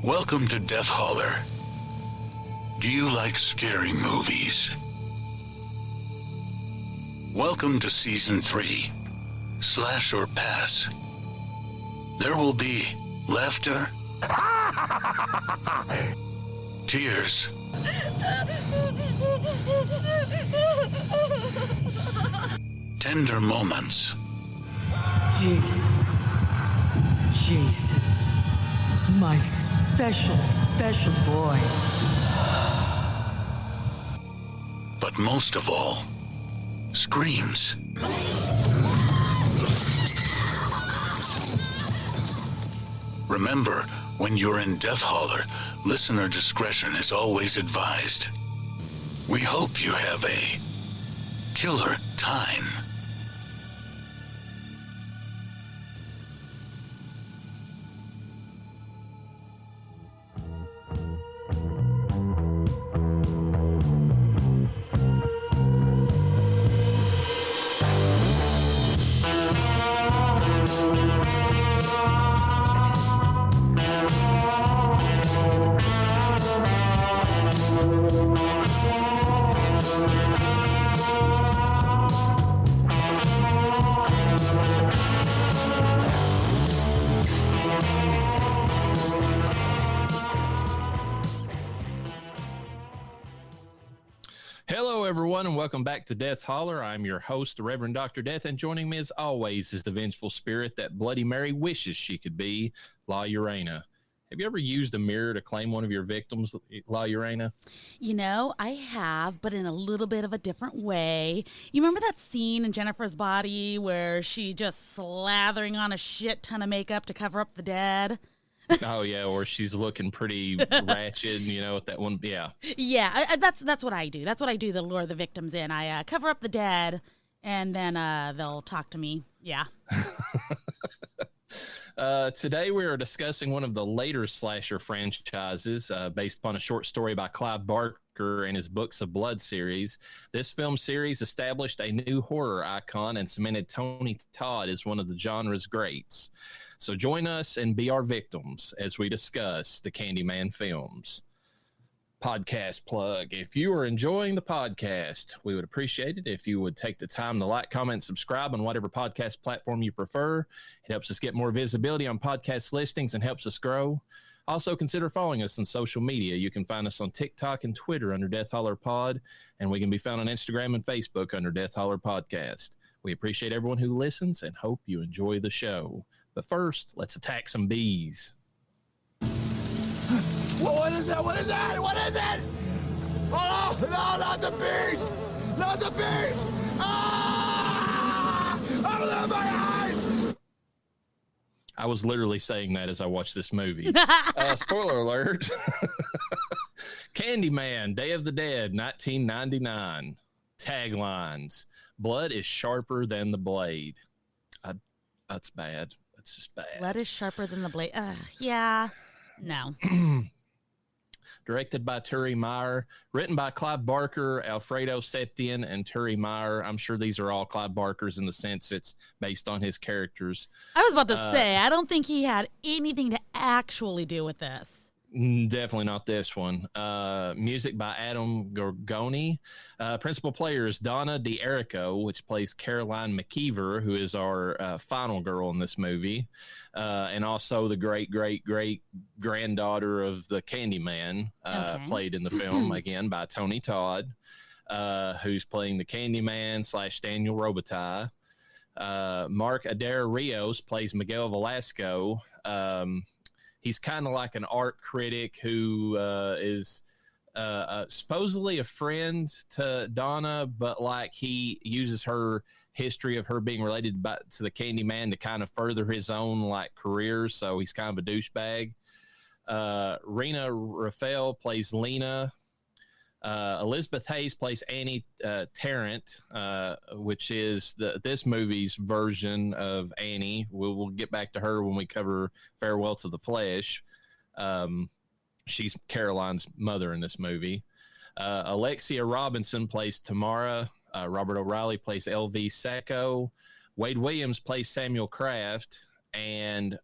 Welcome to Death Holler. Do you like scary movies? Welcome to Season 3, Slash or Pass. There will be laughter, tears, tender moments. Jason, my special boy. But most of all, screams. Remember, when you're in Death Holler, listener discretion is always advised. We hope you have a killer time. Hello, everyone, and welcome back to Death Holler. I'm your host, the Reverend Dr. Death, and joining me as always is the vengeful spirit that Bloody Mary wishes she could be, La Llareyna. Have you ever used a mirror to claim one of your victims, La Llareyna? You know, I have, but in a little bit of a different way. You remember that scene in Jennifer's Body where she just slathering on a shit ton of makeup to cover up the dead? Oh, yeah, or she's looking pretty ratchet, you know, at that one. Yeah. Yeah, that's what I do. That's what I do to lure the victims in. I cover up the dead, and then they'll talk to me. Yeah. Today we are discussing one of the later slasher franchises based upon a short story by Clive Barker and his Books of Blood series. This film series established a new horror icon and cemented Tony Todd as one of the genre's greats. So join us and be our victims as we discuss the Candyman films. Podcast plug. If you are enjoying the podcast, we would appreciate it if you would take the time to like, comment, subscribe on whatever podcast platform you prefer. It helps us get more visibility on podcast listings and helps us grow. Also, consider following us on social media. You can find us on TikTok and Twitter under Death Holler Pod, and we can be found on Instagram and Facebook under Death Holler Podcast. We appreciate everyone who listens and hope you enjoy the show. But first, let's attack some bees. What is that? What is that? What is it? Oh, no, not the bees! Not the bees! Ah! Open my eyes! I was literally saying that as I watched this movie. Spoiler alert. Candyman, Day of the Dead, 1999. Taglines. Blood is sharper than the blade. That's bad. That's just bad. Blood is sharper than the blade. Yeah. No. Directed by Turi Meyer, written by Clive Barker, Alfredo Septien, and Turi Meyer. I'm sure these are all Clive Barker's in the sense it's based on his characters. I was about to say, I don't think he had anything to actually do with this. Definitely not this one. Music by Adam Gorgoni. Principal players Donna D'Errico, which plays Caroline McKeever, who is our final girl in this movie, and also the great granddaughter of the Candyman, played in the film again by Tony Todd, who's playing the Candyman / Daniel Robitaille. Mark Adair Rios plays Miguel Velasco. He's kind of like an art critic who is supposedly a friend to Donna, but like he uses her history of her being related to the Candyman to kind of further his own like career. So he's kind of a douchebag. Rena Raphael plays Lena. Elizabeth Hayes plays Annie Tarrant, which is this movie's version of Annie. We'll get back to her when we cover Farewell to the Flesh. She's Caroline's mother in this movie. Alexia Robinson plays Tamara. Robert O'Reilly plays L.V. Sacco. Wade Williams plays Samuel Kraft. And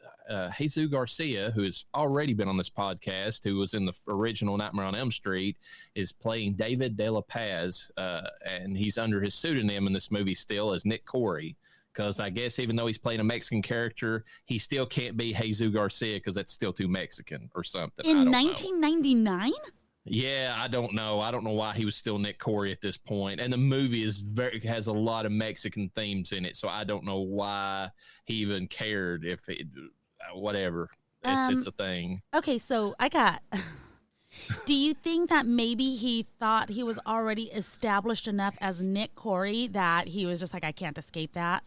Jesus Garcia, who has already been on this podcast, who was in the original Nightmare on Elm Street, is playing David De La Paz. And he's under his pseudonym in this movie still as Nick Corey. Because I guess even though he's playing a Mexican character, he still can't be Jesus Garcia because that's still too Mexican or something. In 1999? Yeah, I don't know. I don't know why he was still Nick Corey at this point. And the movie has a lot of Mexican themes in it, so I don't know why he even cared. Whatever. It's a thing. Okay, so do you think that maybe he thought he was already established enough as Nick Corey that he was just like, I can't escape that?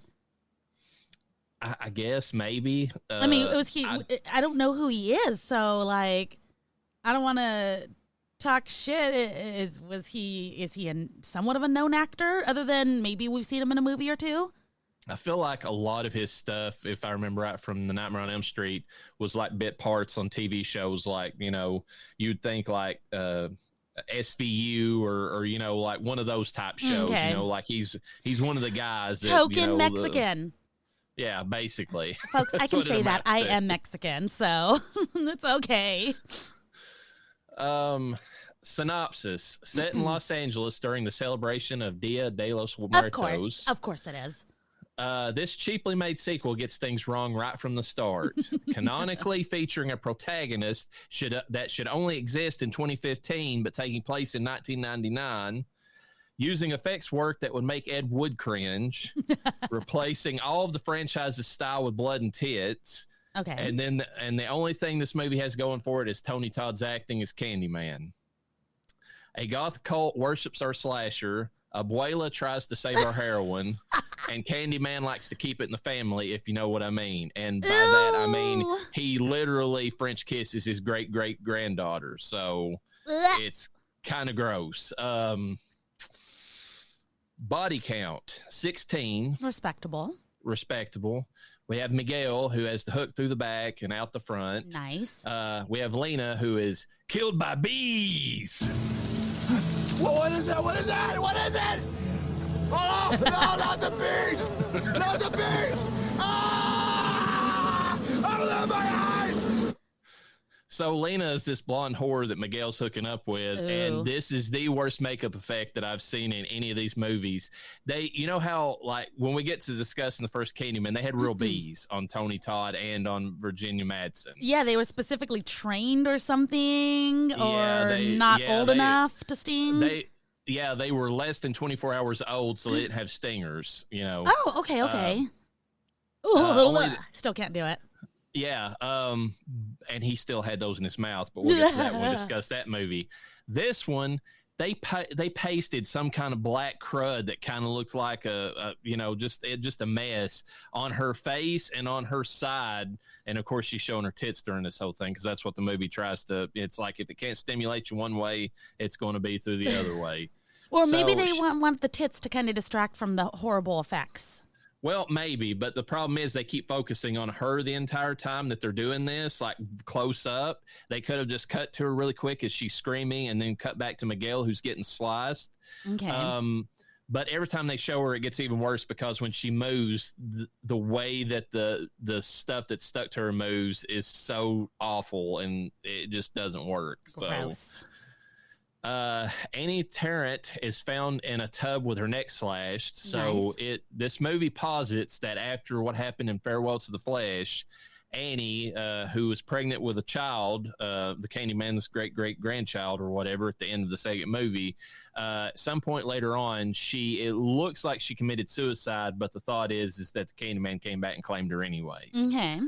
I guess maybe. I mean, I don't know who he is, so like, I don't want to talk shit. Is he somewhat of a known actor other than maybe we've seen him in a movie or two? I feel like a lot of his stuff, if I remember right from the Nightmare on Elm Street, was like bit parts on TV shows. Like, you'd think like SVU or like one of those type shows. Okay. Like he's one of the guys that, token Mexican. Yeah, basically. Folks, I can say that I am Mexican, so it's okay. Synopsis. Set in Los Angeles during the celebration of Dia de los Muertos. Of course it is. This cheaply made sequel gets things wrong right from the start. Canonically featuring a protagonist that should only exist in 2015, but taking place in 1999. Using effects work that would make Ed Wood cringe. Replacing all of the franchise's style with blood and tits. Okay. And the only thing this movie has going for it is Tony Todd's acting as Candyman. A goth cult worships our slasher. Abuela tries to save our heroine. And Candyman likes to keep it in the family, if you know what I mean. And by that, I mean he literally French kisses his great-great-granddaughter. So it's kind of gross. Body count, 16. Respectable. We have Miguel, who has the hook through the back and out the front. Nice. We have Lena, who is killed by bees. What is that? What is that? What is it? Oh, no, not the bees! Not the bees! Ah! Open my eyes! So Lena is this blonde whore that Miguel's hooking up with, and this is the worst makeup effect that I've seen in any of these movies. You know how, like, when we get to discussing the first Candyman, they had real bees on Tony Todd and on Virginia Madsen. Yeah, they were specifically trained or something, or not old enough to sting. They were less than 24 hours old, so they didn't have stingers, Oh, okay. Still can't do it. Yeah, and he still had those in his mouth, but we'll get to that when we discuss that movie. This one, they pasted some kind of black crud that kind of looked like just a mess on her face and on her side, and of course she's showing her tits during this whole thing because that's what the movie tries to. It's like if it can't stimulate you one way, it's going to be through the other way. Or maybe they want the tits to kind of distract from the horrible effects. Well, maybe, but the problem is they keep focusing on her the entire time that they're doing this, like close up. They could have just cut to her really quick as she's screaming and then cut back to Miguel who's getting sliced. Okay. But every time they show her, it gets even worse because when she moves, the way that the stuff that's stuck to her moves is so awful and it just doesn't work. Gross. Annie Tarrant is found in a tub with her neck slashed. So this movie posits that after what happened in Farewell to the Flesh, Annie, who was pregnant with a child, the Candyman's great-great-grandchild or whatever at the end of the second movie, at some point later on, it looks like she committed suicide, but the thought is that the Candyman came back and claimed her anyway. Okay.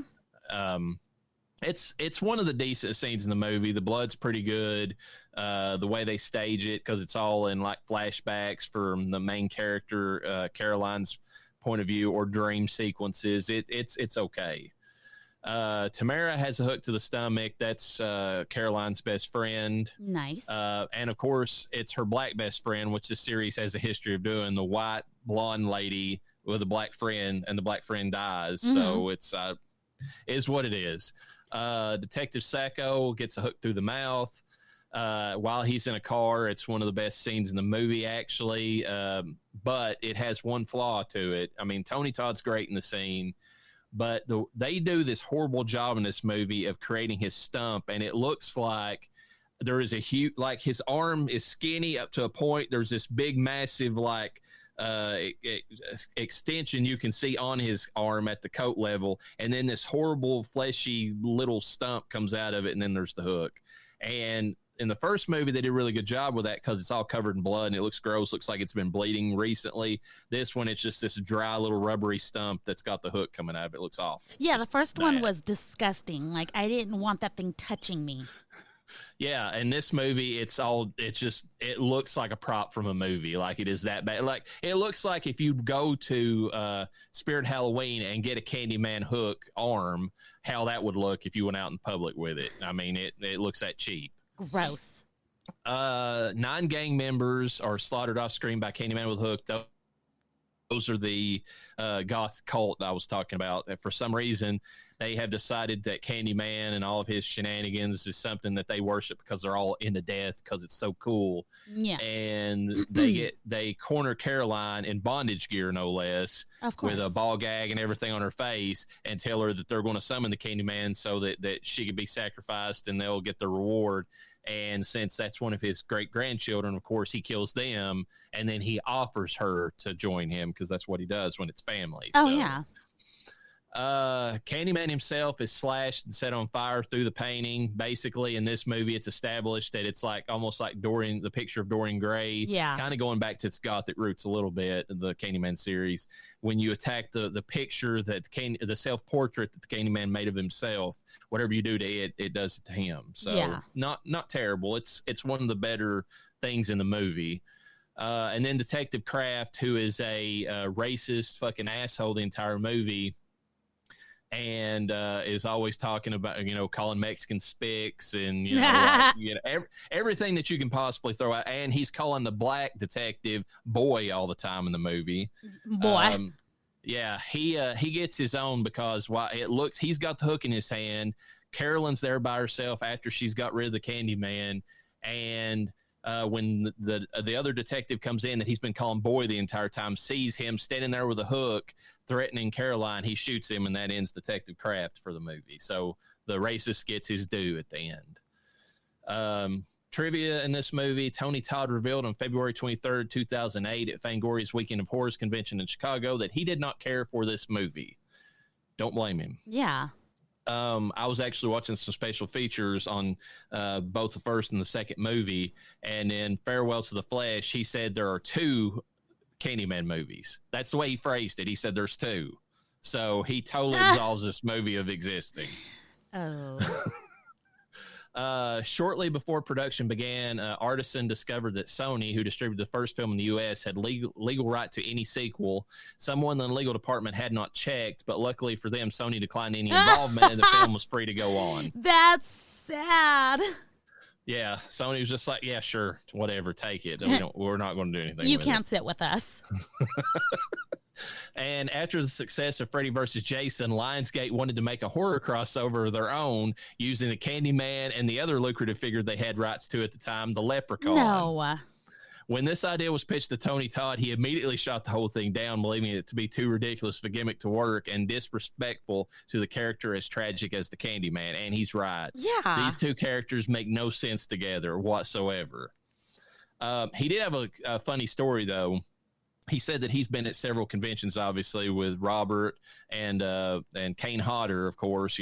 It's one of the decent scenes in the movie. The blood's pretty good. The way they stage it, because it's all in like flashbacks from the main character, Caroline's point of view, or dream sequences. It's okay. Tamara has a hook to the stomach. That's Caroline's best friend. Nice. And of course, it's her black best friend, which this series has a history of doing. The white blonde lady with a black friend, and the black friend dies. So it's is what it is. Detective Sacco gets a hook through the mouth while he's in a car. It's one of the best scenes in the movie, actually. But it has one flaw to it. I mean, Tony Todd's great in the scene, but they do this horrible job in this movie of creating his stump, and it looks like there is a huge, like his arm is skinny up to a point. There's this big, massive, like extension you can see on his arm at the coat level, and then this horrible, fleshy little stump comes out of it, and then there's the hook. And in the first movie, they did a really good job with that because it's all covered in blood and it looks gross. Looks like it's been bleeding recently. This one, it's just this dry little rubbery stump that's got the hook coming out of it. It looks awful. Yeah, the first one was disgusting. Like, I didn't want that thing touching me. Yeah, in this movie, it looks like a prop from a movie. Like, it is that bad. Like, it looks like if you go to Spirit Halloween and get a Candyman hook arm, how that would look if you went out in public with it. I mean, it looks that cheap. Gross. 9 gang members are slaughtered off screen by Candyman with a hook. Those are the goth cult I was talking about. For some reason, they have decided that Candyman and all of his shenanigans is something that they worship because they're all into death because it's so cool. Yeah. And they corner Caroline in bondage gear, no less, of course, with a ball gag and everything on her face, and tell her that they're going to summon the Candyman so that she could be sacrificed and they'll get the reward. And since that's one of his great-grandchildren, of course, he kills them, and then he offers her to join him because that's what he does when it's family. Oh, yeah. Candyman himself is slashed and set on fire through the painting. Basically, in this movie, it's established that it's like almost like the picture of Dorian Gray. Yeah. Kind of going back to its gothic roots a little bit, the Candyman series. When you attack the picture the self-portrait that the Candyman made of himself, whatever you do to it, it does it to him. So yeah. not terrible. It's one of the better things in the movie. And then Detective Kraft, who is a racist fucking asshole the entire movie, and is always talking about, calling Mexicans spics and, everything that you can possibly throw out. And he's calling the black detective boy all the time in the movie. Boy. Yeah, he gets his own because he's got the hook in his hand. Carolyn's there by herself after she's got rid of the Candyman. And when the other detective comes in that he's been calling boy the entire time, sees him standing there with a hook threatening Caroline, he shoots him, and that ends Detective Kraft for the movie. So the racist gets his due at the end. Trivia in this movie: Tony Todd revealed on February 23rd, 2008 at Fangoria's Weekend of Horrors convention in Chicago that he did not care for this movie. Don't blame him. Yeah. I was actually watching some special features on both the first and the second movie, and in Farewell to the Flesh, he said there are 2 Candyman movies. That's the way he phrased it. He said there's 2. So he totally absolves this movie of existing. Oh. Shortly before production began, Artisan discovered that Sony, who distributed the first film in the U.S., had legal right to any sequel. Someone in the legal department had not checked, but luckily for them, Sony declined any involvement, and the film was free to go on. That's sad. Yeah, Sony was just like, yeah, sure, whatever, take it. We're not going to do anything. You can't sit with us. And after the success of Freddy vs. Jason, Lionsgate wanted to make a horror crossover of their own using the Candyman and the other lucrative figure they had rights to at the time, the Leprechaun. No. When this idea was pitched to Tony Todd, he immediately shot the whole thing down, believing it to be too ridiculous of a gimmick to work and disrespectful to the character as tragic as the Candyman. And he's right. Yeah. These 2 characters make no sense together whatsoever. He did have a funny story, though. He said that he's been at several conventions, obviously, with Robert and Kane Hodder, of course,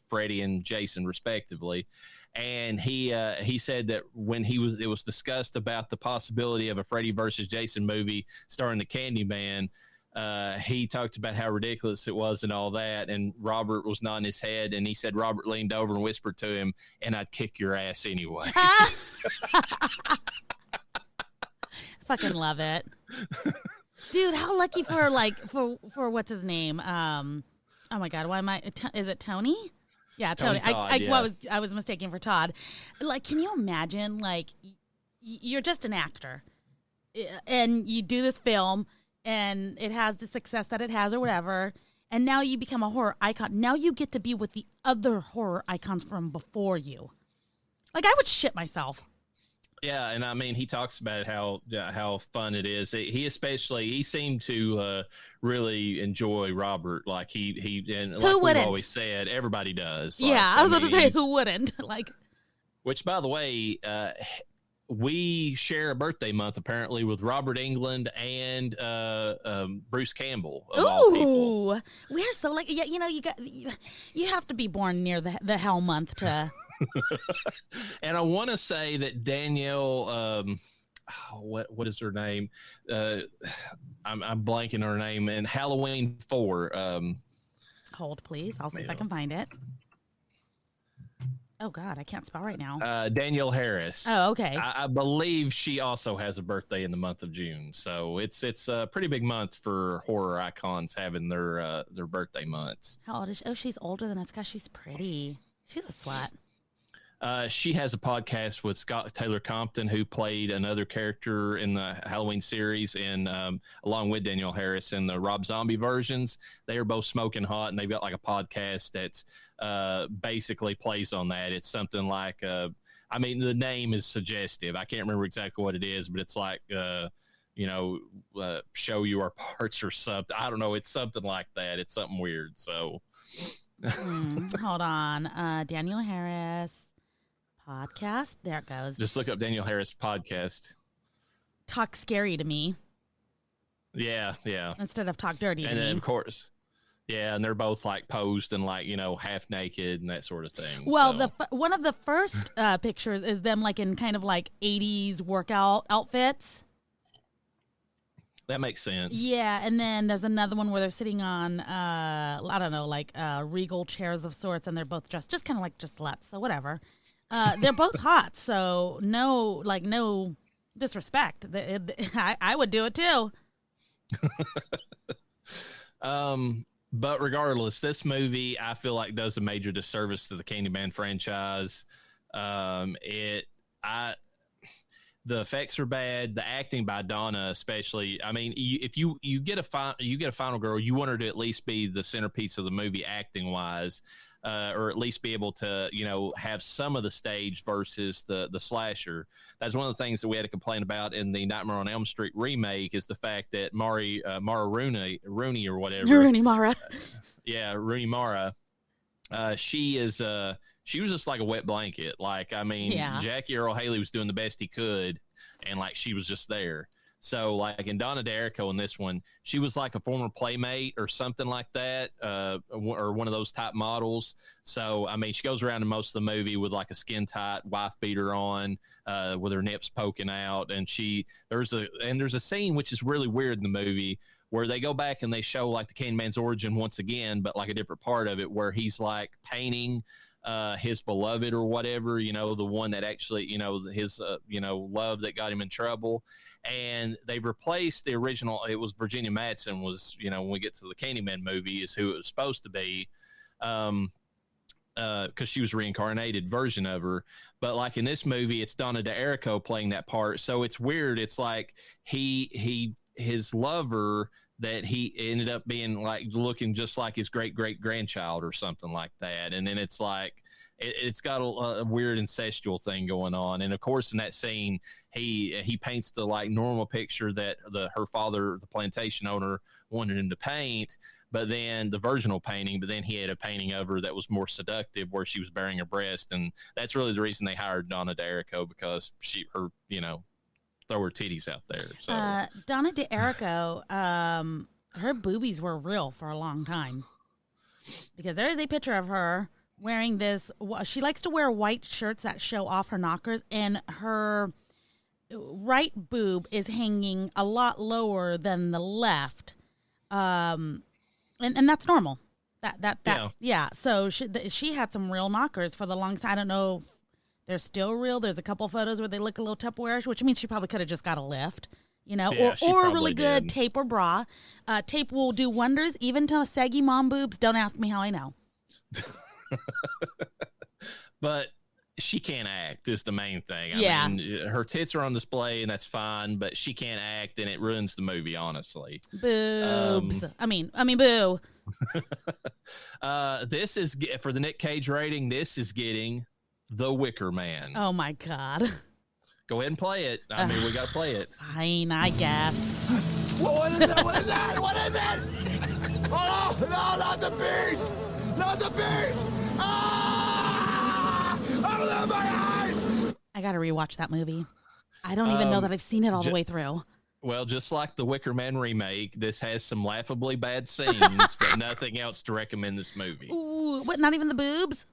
Freddie and Jason, respectively. And he said that when it was discussed about the possibility of a Freddy versus Jason movie starring the Candyman, he talked about how ridiculous it was and all that. And Robert was nodding his head, and he said Robert leaned over and whispered to him, "And I'd kick your ass anyway." Fucking love it. Dude, how lucky for what's his name? Oh my God, why am I? Is it Tony? Yeah, Tony. Todd, Well, I was mistaken for Todd. Like, can you imagine? Like, you're just an actor, and you do this film, and it has the success that it has, or whatever. And now you become a horror icon. Now you get to be with the other horror icons from before you. Like, I would shit myself. Yeah, and I mean, he talks about how fun it is. He seemed to really enjoy Robert. Like he and like we've always said, everybody does. Like, yeah, I was about to say, who wouldn't? Like, which, by the way, we share a birthday month apparently with Robert Englund and Bruce Campbell. Of all people. We're so like, yeah, you have to be born near the hell month to. And I want to say that Danielle, what is her name? I'm blanking her name. And Halloween 4. Hold, please. I'll see if I can find it. Oh God, I can't spell right now. Danielle Harris. Oh, okay. I believe she also has a birthday in the month of June. So it's a pretty big month for horror icons having their birthday months. How old is she? Oh, she's older than us. Gosh, she's pretty. She's a slut. She has a podcast with Scott Taylor Compton, who played another character in the Halloween series, and along with Danielle Harris in the Rob Zombie versions. They are both smoking hot, and they've got like a podcast that's basically plays on that. It's something like, I mean, the name is suggestive. I can't remember exactly what it is, but it's like, show you our parts or something. I don't know. It's something like that. It's something weird. So hold on. Danielle Harris. Podcast. There it goes. Just look up Danielle Harris podcast. Talk scary to me. Yeah. Instead of talk dirty to me. And then, of course, yeah, and they're both like posed and like, half naked and that sort of thing. Well, so. One of the first pictures is them like in kind of like 80s workout outfits. That makes sense. Yeah, and then there's another one where they're sitting on, I don't know, like regal chairs of sorts, and they're both dressed just kind of like just sluts, so whatever. They're both hot, so no disrespect. I would do it too. But regardless, this movie I feel like does a major disservice to the Candyman franchise. The effects are bad. The acting by Donna, especially. I mean, if you get a final girl, you want her to at least be the centerpiece of the movie acting wise. Or at least be able to, have some of the stage versus the slasher. That's one of the things that we had to complain about in the Nightmare on Elm Street remake is the fact that Mara Rooney or whatever. Rooney Mara. Rooney Mara. She was just like a wet blanket. Like, I mean, Jackie Earle Haley was doing the best he could, and like she was just there. So, like in Donna D'Errico in this one, she was like a former playmate or something like that, or one of those type models. So, I mean, she goes around in most of the movie with like a skin tight wife beater on, with her nips poking out, and there's a scene which is really weird in the movie where they go back and they show like the Candyman's origin once again, but like a different part of it where he's like painting his beloved or whatever, the one that actually, his, love that got him in trouble. And they've replaced the original. It was Virginia Madsen was, when we get to the Candyman movie is who it was supposed to be. Because she was a reincarnated version of her. But like in this movie, it's Donna D'Errico playing that part. So it's weird. It's like his lover that he ended up being like looking just like his great-great-grandchild or something like that. And then it's like, it's got a weird incestual thing going on. And of course, in that scene, he paints the like normal picture that her father, the plantation owner, wanted him to paint, but then the virginal painting, but then he had a painting of her that was more seductive where she was bearing her breast. And that's really the reason they hired Donna D'Errico, because throw her titties out there. So Donna D'Errico, her boobies were real for a long time, because there is a picture of her wearing this. She likes to wear white shirts that show off her knockers, and her right boob is hanging a lot lower than the left, and that's normal. Yeah. So she had some real knockers for the longest time. I don't know if they're still real. There's a couple photos where they look a little Tupperware-ish, which means she probably could have just got a lift You know, Yeah, she or a really probably good did. tape or bra. Tape will do wonders, even to saggy mom boobs. Don't ask me how I know. But she can't act is the main thing. Yeah. I mean, her tits are on display and that's fine, but she can't act and it ruins the movie, honestly. Boobs. I mean, boo. This is, for the Nick Cage rating, this is getting The Wicker Man. Oh my God. Go ahead and play it. I mean, we got to play it. Fine, I guess. What is it? What is that? What is it? Oh, no, not the bees! Not the bees! Ah! Open my eyes! I got to rewatch that movie. I don't even know that I've seen it all the way through. Well, just like the Wicker Man remake, this has some laughably bad scenes, but nothing else to recommend this movie. Ooh, what? Not even the boobs?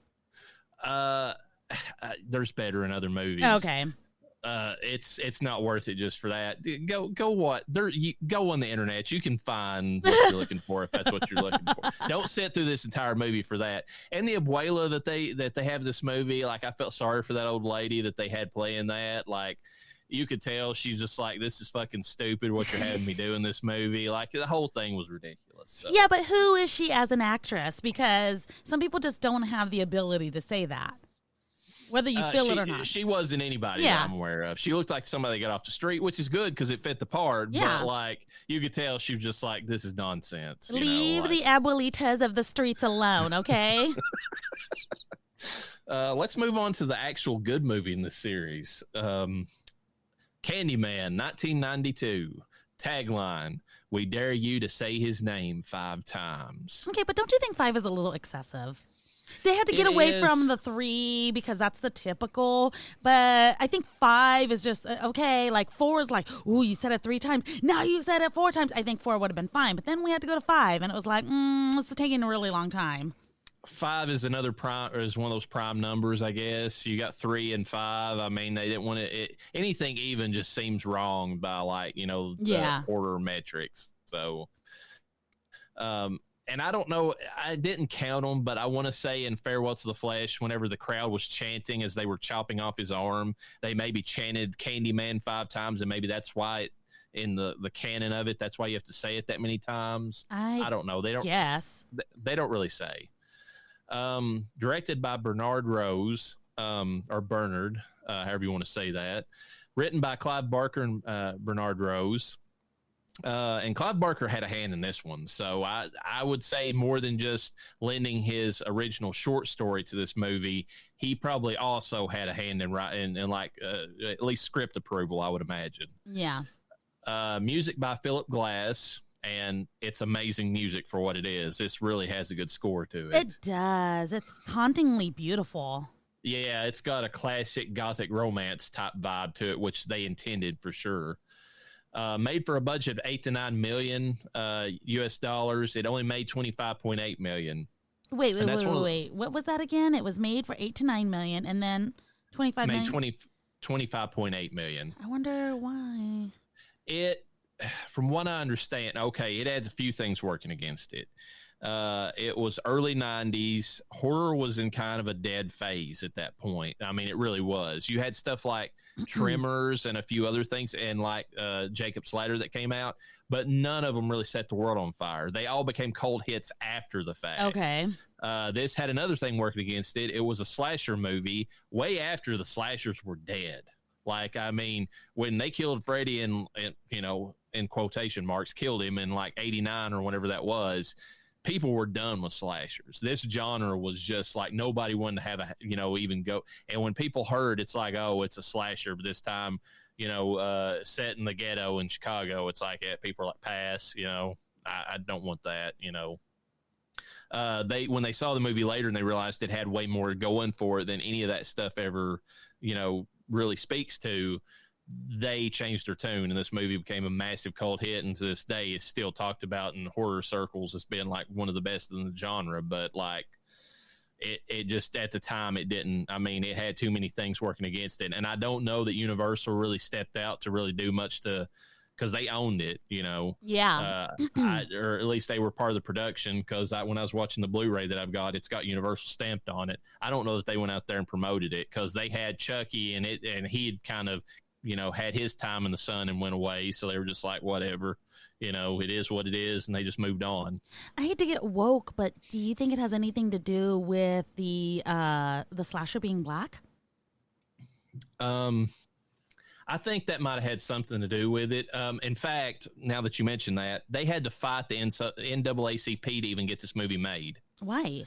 There's better in other movies. Okay. It's not worth it just for that. Go what go on the internet. You can find what you're looking for if that's what you're looking for. Don't sit through this entire movie for that. And the abuela that they have this movie, like I felt sorry for that old lady that they had playing that. Like you could tell she's just like, this is fucking stupid what you're having me do in this movie. Like the whole thing was ridiculous. So. Yeah, but who is she as an actress? Because some people just don't have the ability to say that. Whether you feel it or not. She wasn't anybody that I'm aware of. She looked like somebody that got off the street, which is good because it fit the part. Yeah. But, like, you could tell she was just like, this is nonsense. Leave the abuelitas of the streets alone, okay? Let's move on to the actual good movie in this series. Candyman, 1992. Tagline, we dare you to say his name 5 times. Okay, but don't you think 5 is a little excessive? They had to get away from the 3 because that's the typical. But I think 5 is just, okay, like 4 is like, ooh, you said it 3 times. Now you said it 4 times. I think 4 would have been fine. But then we had to go to 5, and it was like, this is taking a really long time. 5 is another prime, or is one of those prime numbers, I guess. You got 3 and 5. I mean, they didn't want it. Anything even just seems wrong by, like, the order metrics. So, and I don't know, I didn't count them, but I want to say in Farewell to the Flesh, whenever the crowd was chanting as they were chopping off his arm, they maybe chanted Candyman 5 times, and maybe that's why in the canon of it, that's why you have to say it that many times. I don't know. They don't. Yes. They don't really say. Directed by Bernard Rose, or Bernard, however you want to say that. Written by Clive Barker and Bernard Rose. And Clive Barker had a hand in this one. So I would say more than just lending his original short story to this movie, he probably also had a hand in at least script approval, I would imagine. Yeah. Music by Philip Glass, and it's amazing music for what it is. This really has a good score to it. It does. It's hauntingly beautiful. Yeah, it's got a classic gothic romance type vibe to it, which they intended for sure. Made for a budget of $8 to $9 million US dollars. It only made $25.8 million. Wait. What was that again? It was made for $8 to $9 million, and then $25 million. Made $25.8 million. I wonder why. It, from what I understand, it adds a few things working against it. It was early 90s. Horror was in kind of a dead phase at that point. I mean, it really was. You had stuff like Tremors and a few other things, and like Jacob's Ladder that came out, but none of them really set the world on fire. They all became cold hits after the fact. Okay. This had another thing working against it. It was a slasher movie way after the slashers were dead. Like, I mean, when they killed Freddy and in quotation marks, killed him in like 89 or whenever that was, people were done with slashers. This genre was just like nobody wanted to have even go. And when people heard it's like, oh, it's a slasher, but this time, set in the ghetto in Chicago, it's like, people are like, pass, I don't want that, when they saw the movie later and they realized it had way more going for it than any of that stuff ever, really speaks to, they changed their tune, and this movie became a massive cult hit, and to this day it's still talked about in horror circles as being like one of the best in the genre. But like it just, at the time, it didn't, I mean, it had too many things working against it, and I don't know that Universal really stepped out to really do much because they owned it, Yeah. or at least they were part of the production, because when I was watching the Blu-ray that I've got, it's got Universal stamped on it. I don't know that they went out there and promoted it, because they had Chucky in it, and he had kind of had his time in the sun and went away. So they were just like, whatever, it is what it is. And they just moved on. I hate to get woke, but do you think it has anything to do with the slasher being black? I think that might have had something to do with it. In fact, now that you mention that, they had to fight the NAACP to even get this movie made. Why?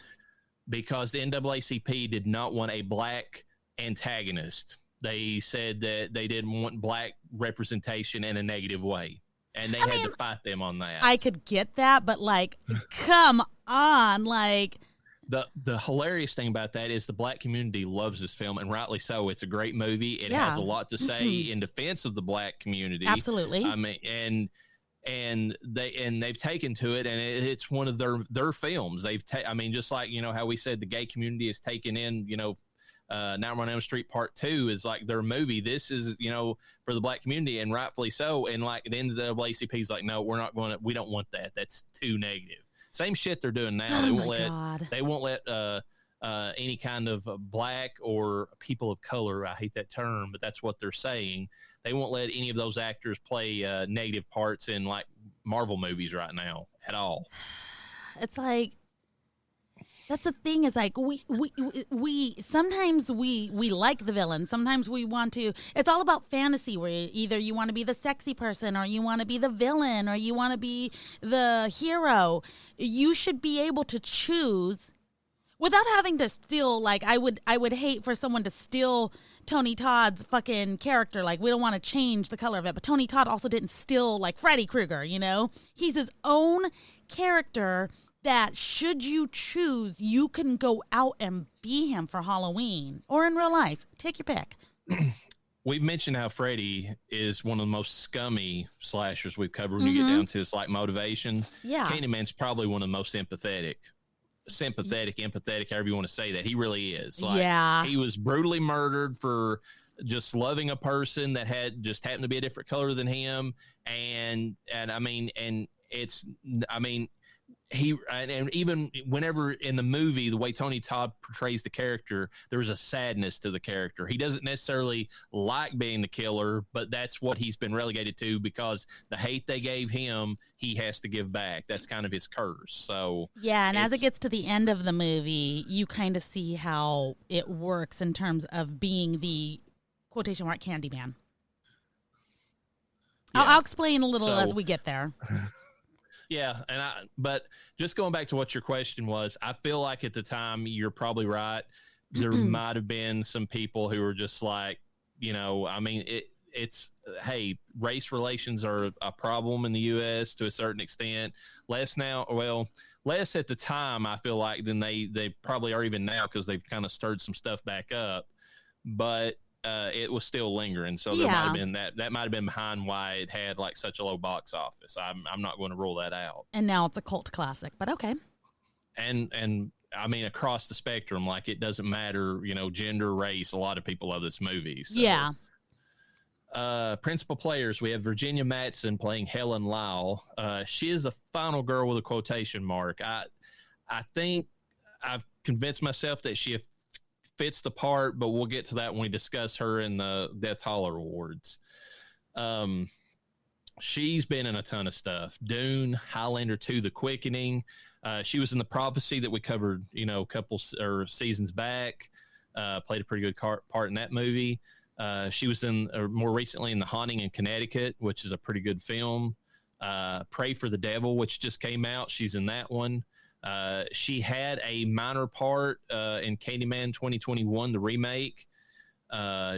Because the NAACP did not want a black antagonist. They said that they didn't want black representation in a negative way. And they had to fight them on that. I could get that, but like, come on, like... The hilarious thing about that is the black community loves this film, and rightly so. It's a great movie. It has a lot to say in defense of the black community. Absolutely. I mean, and they've taken to it, and it's one of their films. Just like how we said the gay community has taken in Nightmare on Elm Street Part 2 is like their movie. This is for the black community, and rightfully so. And like at the end of the NAACP is like, no, we don't want that. That's too negative. Same shit they're doing now. They won't let any kind of black or people of color. I hate that term, but that's what they're saying. They won't let any of those actors play negative parts in like Marvel movies right now at all. It's like, that's the thing, is like we sometimes we like the villain. Sometimes we want to. It's all about fantasy, where either you want to be the sexy person, or you want to be the villain, or you want to be the hero. You should be able to choose without having to steal. Like I would hate for someone to steal Tony Todd's fucking character. Like, we don't want to change the color of it, but Tony Todd also didn't steal like Freddy Krueger. He's his own character. That should you choose, you can go out and be him for Halloween or in real life. Take your pick. We've mentioned how Freddy is one of the most scummy slashers we've covered when you get down to his like motivation. Yeah. Candyman's probably one of the most sympathetic, however you want to say that. He really is. Like, he was brutally murdered for just loving a person that happened to be a different color than him. And even whenever in the movie, the way Tony Todd portrays the character, there's a sadness to the character. He doesn't necessarily like being the killer, but that's what he's been relegated to, because the hate they gave him, he has to give back. That's kind of his curse. So yeah, and as it gets to the end of the movie, you kind of see how it works in terms of being the quotation mark Candyman. Yeah. I'll explain a little as we get there. Yeah, but just going back to what your question was, I feel like at the time, you're probably right. There might have been some people who were just like, it's hey, race relations are a problem in the U.S. to a certain extent. Less at the time, I feel like, than they probably are even now, because they've kind of stirred some stuff back up. But it was still lingering, so there might have been that might have been behind why it had like such a low box office. I'm not going to rule that out. And now it's a cult classic, but okay. And I mean, across the spectrum, like, it doesn't matter, gender, race. A lot of people love this movie. So. Yeah. Principal players, we have Virginia Madsen playing Helen Lyle. She is the final girl with a quotation mark. I think I've convinced myself that she fits the part, but we'll get to that when we discuss her in the Death Holler Awards. She's been in a ton of stuff. Dune, Highlander 2, The Quickening. She was in The Prophecy that we covered, a couple or seasons back. Played a pretty good part in that movie. She was more recently in The Haunting in Connecticut, which is a pretty good film. Pray for the Devil, which just came out. She's in that one. She had a minor part in Candyman 2021, the remake.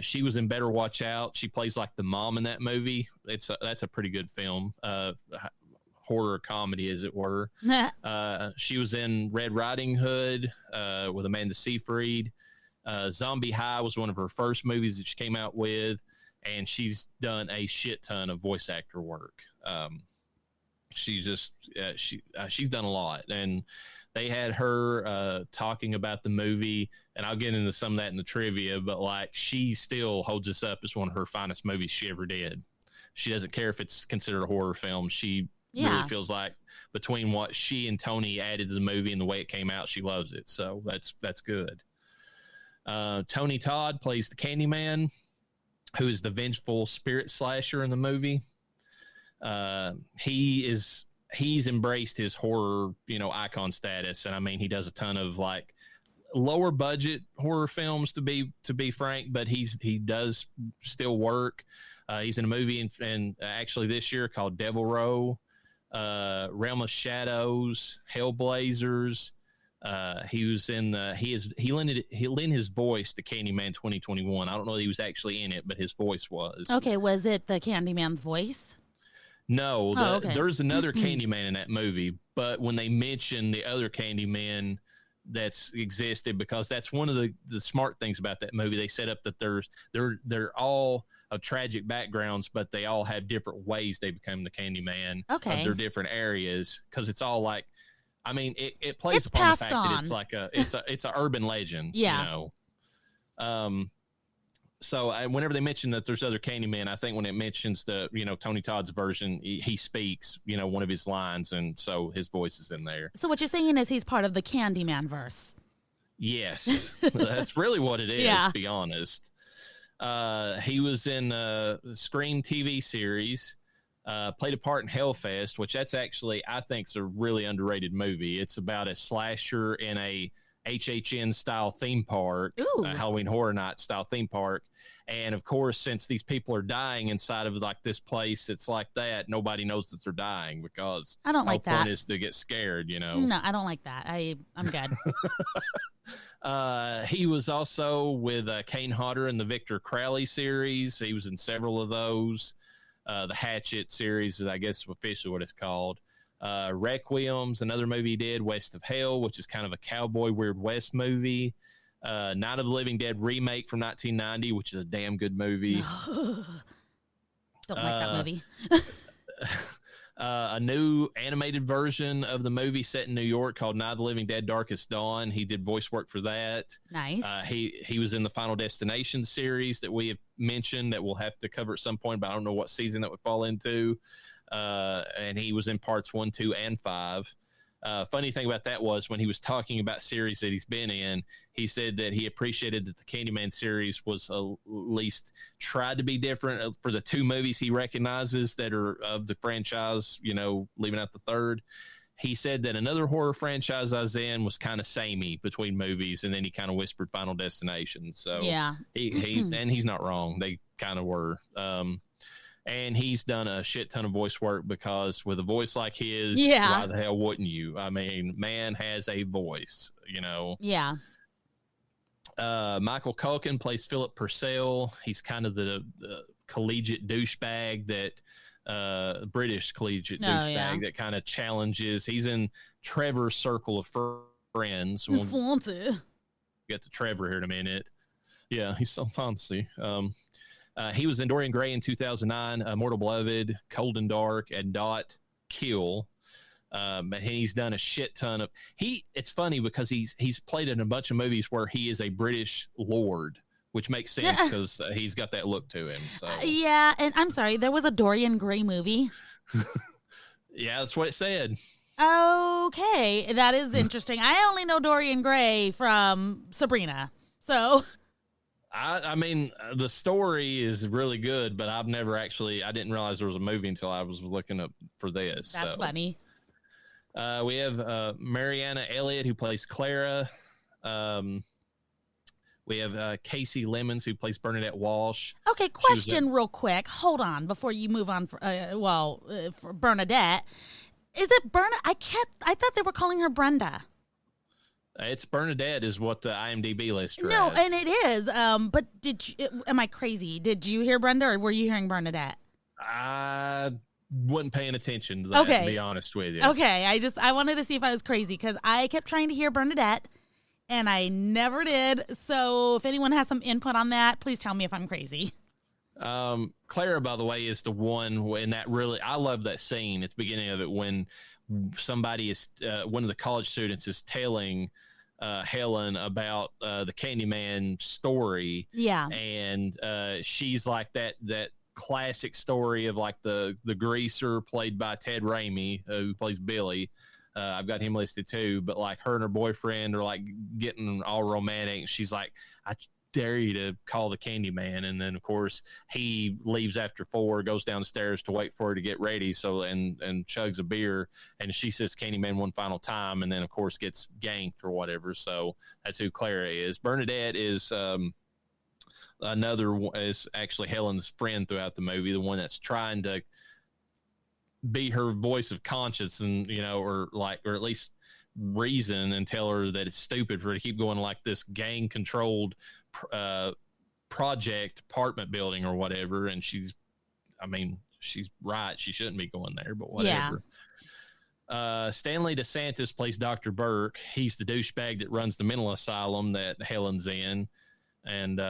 She was in Better Watch Out. She plays like the mom in that movie. That's a pretty good film, horror comedy, as it were. She was in Red Riding Hood with Amanda Seyfried. Zombie High was one of her first movies that she came out with, and she's done a shit ton of voice actor work. She's done a lot, and they had her talking about the movie, and I'll get into some of that in the trivia, but like, she still holds this up as one of her finest movies she ever did. She doesn't care if it's considered a horror film. She really feels like between what she and Tony added to the movie and the way it came out, she loves it. So that's good. Tony Todd plays the Candyman. who is the vengeful spirit slasher in the movie. He's embraced his horror, icon status. And I mean, he does a ton of like lower budget horror films to be frank, but he does still work. He's in a movie and actually this year called Devil Row, Realm of Shadows, Hellblazers. He lent his voice to Candyman 2021. I don't know that he was actually in it, but his voice was. Okay, was it the Candyman's voice? No, okay. There's another Candyman in that movie, but when they mention the other Candyman that's existed, because that's one of the smart things about that movie, they set up that they're all of tragic backgrounds, but they all have different ways they become the Candyman of their different areas, because it's all like, I mean, it plays it's upon the passed fact on. that it's like it's a urban legend, So whenever they mention that there's other Candyman, I think when it mentions the, Tony Todd's version, he speaks, one of his lines, and so his voice is in there. So what you're saying is he's part of the Candyman verse. Yes, that's really what it is, to be honest. He was in the Scream TV series, played a part in Hellfest, which that's actually, I think, is a really underrated movie. It's about a slasher in a HHN style theme park, Halloween Horror Night style theme park. And of course, since these people are dying inside of like this place, it's like that. Nobody knows that they're dying because I don't like that. The point is to get scared, No, I don't like that. I'm good. He was also with Kane Hodder in the Victor Crowley series. He was in several of those. The Hatchet series is, I guess, officially what it's called. Requiem's another movie he did, West of Hell, which is kind of a cowboy Weird West movie. Night of the Living Dead remake from 1990, which is a damn good movie. Don't like that movie. A new animated version of the movie set in New York called Night of the Living Dead Darkest Dawn. He did voice work for that. Nice. He was in the Final Destination series that we have mentioned that we'll have to cover at some point, but I don't know what season that would fall into. And he was in parts 1, 2, and 5. Funny thing about that was when he was talking about series that he's been in, he said that he appreciated that the Candyman series was at least tried to be different for the 2 movies he recognizes that are of the franchise, leaving out the third. He said that another horror franchise I was in was kind of samey between movies, and then he kind of whispered Final Destination. So he and he's not wrong. They kind of were. And he's done a shit ton of voice work because with a voice like his, why the hell wouldn't you? I mean, man has a voice, Yeah. Michael Culkin plays Philip Purcell. He's kind of the collegiate douchebag that British collegiate douchebag that kind of challenges. He's in Trevor's circle of friends. We'll get to Trevor here in a minute. Yeah, he's so fancy. He was in Dorian Gray in 2009, Mortal Beloved, Cold and Dark, and Dot Kill. And he's done a shit ton of. It's funny because he's played in a bunch of movies where he is a British lord, which makes sense because he's got that look to him. So. Yeah, and I'm sorry, there was a Dorian Gray movie. Yeah, that's what it said. Okay, that is interesting. I only know Dorian Gray from Sabrina, so. I mean, the story is really good, but I didn't realize there was a movie until I was looking up for this. That's funny. We have Mariana Elliott, who plays Clara. We have Casey Lemons, who plays Bernadette Walsh. Okay, question real quick. Hold on before you move on for Bernadette. Is it Bernadette? I thought they were calling her Brenda. It's Bernadette is what the IMDb list has. No, and it is. But am I crazy? Did you hear Brenda or were you hearing Bernadette? I wasn't paying attention to that, to be honest with you. Okay, I wanted to see if I was crazy because I kept trying to hear Bernadette and I never did. So if anyone has some input on that, please tell me if I'm crazy. Clara, by the way, is the one when I love that scene at the beginning of it when somebody is one of the college students is telling Helen about the Candyman story. Yeah. And she's like that classic story of like the greaser played by Ted Raimi, who plays Billy. I've got him listed too, but like her and her boyfriend are like getting all romantic. She's like, dare you to call the Candyman? And then of course he leaves after 4, goes downstairs to wait for her to get ready, so and chugs a beer, and she says Candyman one final time, and then of course gets ganked or whatever. So that's who Clara is. Bernadette is is actually Helen's friend throughout the movie, the one that's trying to be her voice of conscience, and or at least reason, and tell her that it's stupid for her to keep going like this gang controlled project apartment building or whatever. And she's right, she shouldn't be going there, but whatever. Stanley DeSantis plays Dr. Burke. He's the douchebag that runs the mental asylum that Helen's in. And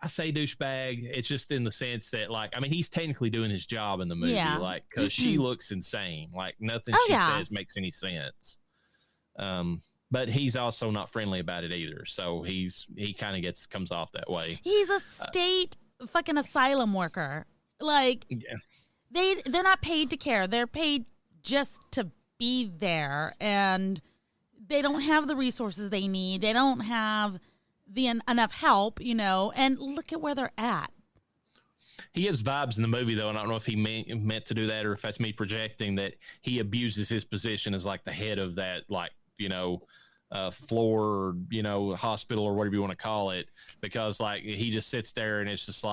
I say douchebag, it's just in the sense that, he's technically doing his job in the movie, because she looks insane. Nothing she says makes any sense. But he's also not friendly about it either. So he kind of comes off that way. He's a state fucking asylum worker. They're not paid to care. They're paid just to be there, and they don't have the resources they need. They don't have enough help, and look at where they're at. He has vibes in the movie, though, and I don't know if he meant to do that or if that's me projecting, that he abuses his position as the head of that, floor, or, hospital or whatever you want to call it, because he just sits there and it's just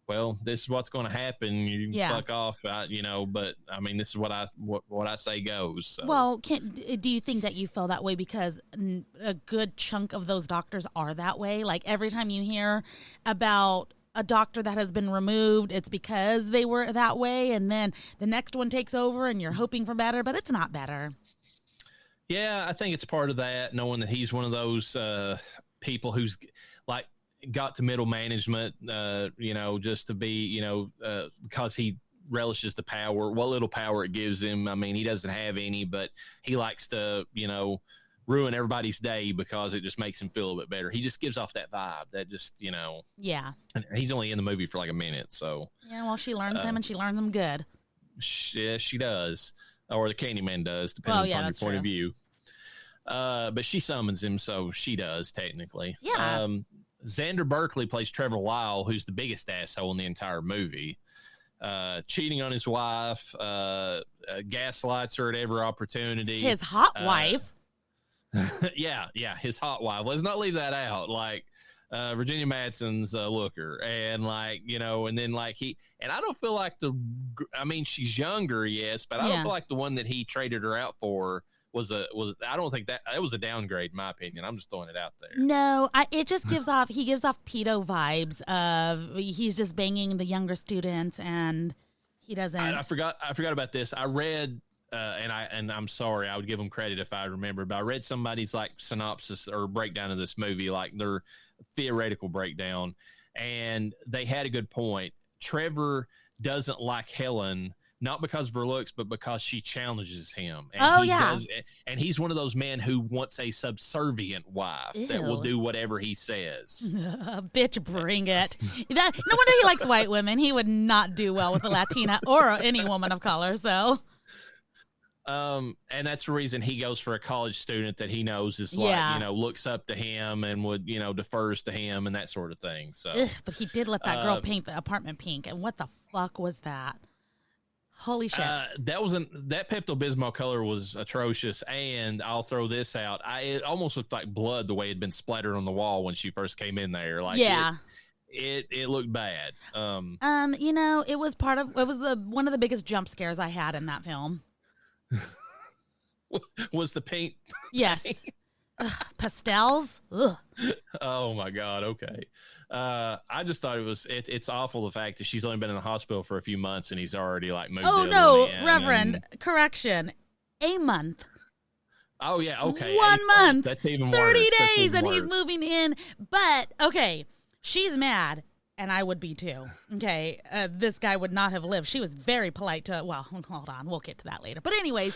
well, this is what's going to happen. You fuck off, but this is what I say goes. So. Well, do you think that you feel that way because a good chunk of those doctors are that way? Every time you hear about a doctor that has been removed, it's because they were that way, and then the next one takes over, and you're hoping for better, but it's not better. Yeah, I think it's part of that, knowing that he's one of those people who's got to middle management, just to be, because he relishes the power, what little power it gives him. He doesn't have any, but he likes to, ruin everybody's day because it just makes him feel a bit better. He just gives off that vibe that just, Yeah. And he's only in the movie for a minute, so. Yeah, well, she learns him, and she learns him good. She does. Or the Candyman does, depending upon your point of view. But she summons him, so she does, technically. Yeah. Xander Berkeley plays Trevor Lyle, who's the biggest asshole in the entire movie. Cheating on his wife, gaslights her at every opportunity. His hot wife. Yeah, his hot wife. Let's not leave that out. Virginia Madsen's looker, and and then and I don't feel like she's younger, yes, but I don't feel like the one that he traded her out for was I don't think that it was a downgrade, in my opinion. I'm just throwing it out there. No, it just gives off pedo vibes of he's just banging the younger students, and he doesn't. I forgot about this. I read and I'm sorry, I would give them credit if I remember, but I read somebody's synopsis or breakdown of this movie, their theoretical breakdown, and they had a good point. Trevor doesn't like Helen, not because of her looks, but because she challenges him. And and he's one of those men who wants a subservient wife that will do whatever he says. Bitch, bring it. No wonder he likes white women. He would not do well with a Latina or any woman of color, so. And that's the reason he goes for a college student that he knows is looks up to him and would, defers to him and that sort of thing. So, but he did let that girl paint the apartment pink. And what the fuck was that? Holy shit. That Pepto-Bismol color was atrocious. And I'll throw this out. It almost looked like blood the way it had been splattered on the wall when she first came in there. It looked bad. It was one of the biggest jump scares I had in that film. Was the paint? Yes. Pastels. Ugh. Oh my God. Okay. I just thought it's awful, the fact that she's only been in the hospital for a few months and he's already moved. Oh no, Reverend, correction, a month. Oh yeah, okay. 1 month. That's even 30 worse. days, and he's moving in. But okay, she's mad, and I would be too. Okay, this guy would not have lived. She was very polite to. Well, hold on, we'll get to that later. But anyways,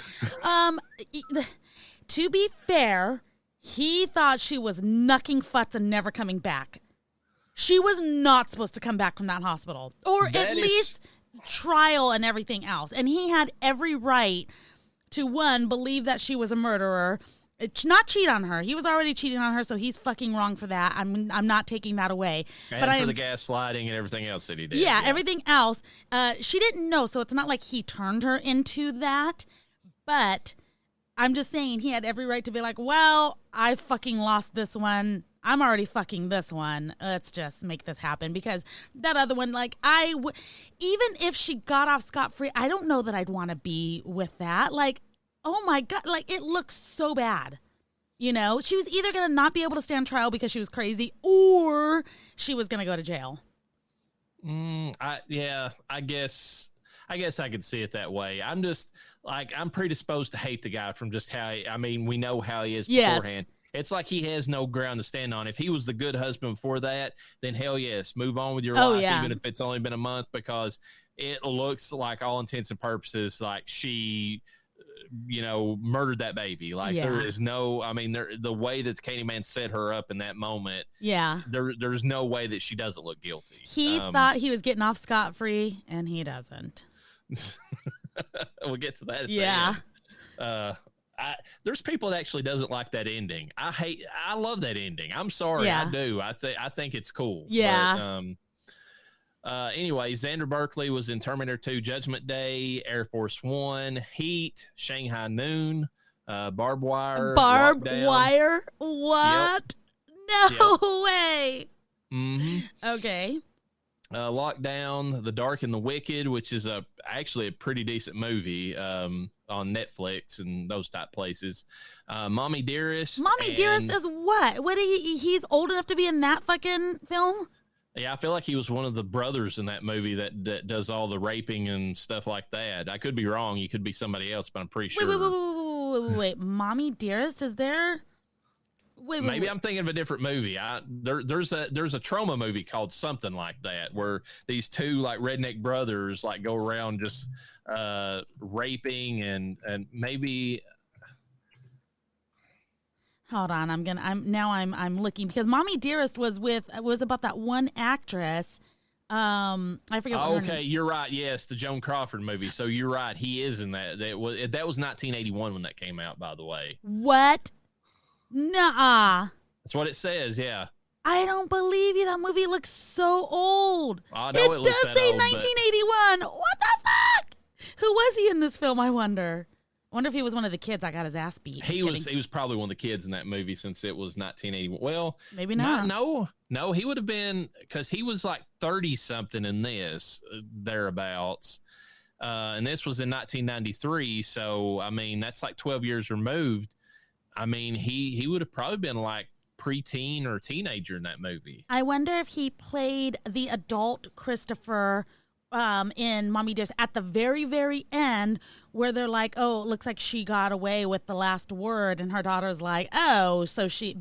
to be fair, he thought she was knucking futs and never coming back. She was not supposed to come back from that hospital, or at least trial and everything else. And he had every right to, one, believe that she was a murderer, not cheat on her. He was already cheating on her, so he's fucking wrong for that. I'm not taking that away. And but for the gaslighting and everything else that he did. Yeah, everything else. She didn't know, so it's not like he turned her into that. But I'm just saying he had every right to be like, well, I fucking lost this one. I'm already fucking this one. Let's just make this happen. Because that other one, like, even if she got off scot-free, I don't know that I'd want to be with that. Like, oh my God, like, it looks so bad. You know, she was either going to not be able to stand trial because she was crazy, or she was going to go to jail. I guess I could see it that way. I'm just, like, I'm predisposed to hate the guy from just we know how he is beforehand. It's like he has no ground to stand on. If he was the good husband before that, then hell yes, move on with your life, even if it's only been a month, because it looks like, all intents and purposes, like she murdered that baby. Like, there is no, the way that Candyman set her up in that moment, there's no way that she doesn't look guilty. He thought he was getting off scot-free, and he doesn't. We'll get to that at the end. There's people that actually doesn't like that ending. I love that ending. I'm sorry, I do. I think it's cool. Yeah. But, anyway, Xander Berkeley was in Terminator 2, Judgment Day, Air Force One, Heat, Shanghai Noon, Barbed Wire. Barbed Lockdown. Wire? What? Yep. No way. Mm-hmm. Okay. Lockdown, The Dark and the Wicked, which is actually a pretty decent movie on Netflix and those type places. Mommy Dearest. Mommy Dearest is what? He's old enough to be in that fucking film? Yeah, I feel like he was one of the brothers in that movie that does all the raping and stuff like that. I could be wrong. He could be somebody else, but I'm pretty sure. Wait. Mommy Dearest, is there? Maybe I'm thinking of a different movie. There's a trauma movie called something like that, where these two like redneck brothers like go around just raping and maybe. Hold on, I'm looking, because Mommy Dearest was about that one actress. I forget. Okay, you're right. Yes, the Joan Crawford movie. So you're right. He is in that. That was 1981 when that came out. By the way. What? Nuh-uh. That's what it says. Yeah. I don't believe you. That movie looks so old. I know it looks does that say old, 1981. What the fuck? Who was he in this film? I wonder if he was one of the kids that got his ass beat. He was probably one of the kids in that movie, since it was 1981. Well, maybe not. No, he would have been, because he was like 30 something in this, thereabouts. And this was in 1993. So, that's like 12 years removed. He would have probably been like preteen or teenager in that movie. I wonder if he played the adult Christopher in Mommy Dearest at the very, very end, where they're like, oh, it looks like she got away with the last word. And her daughter's like, oh, so she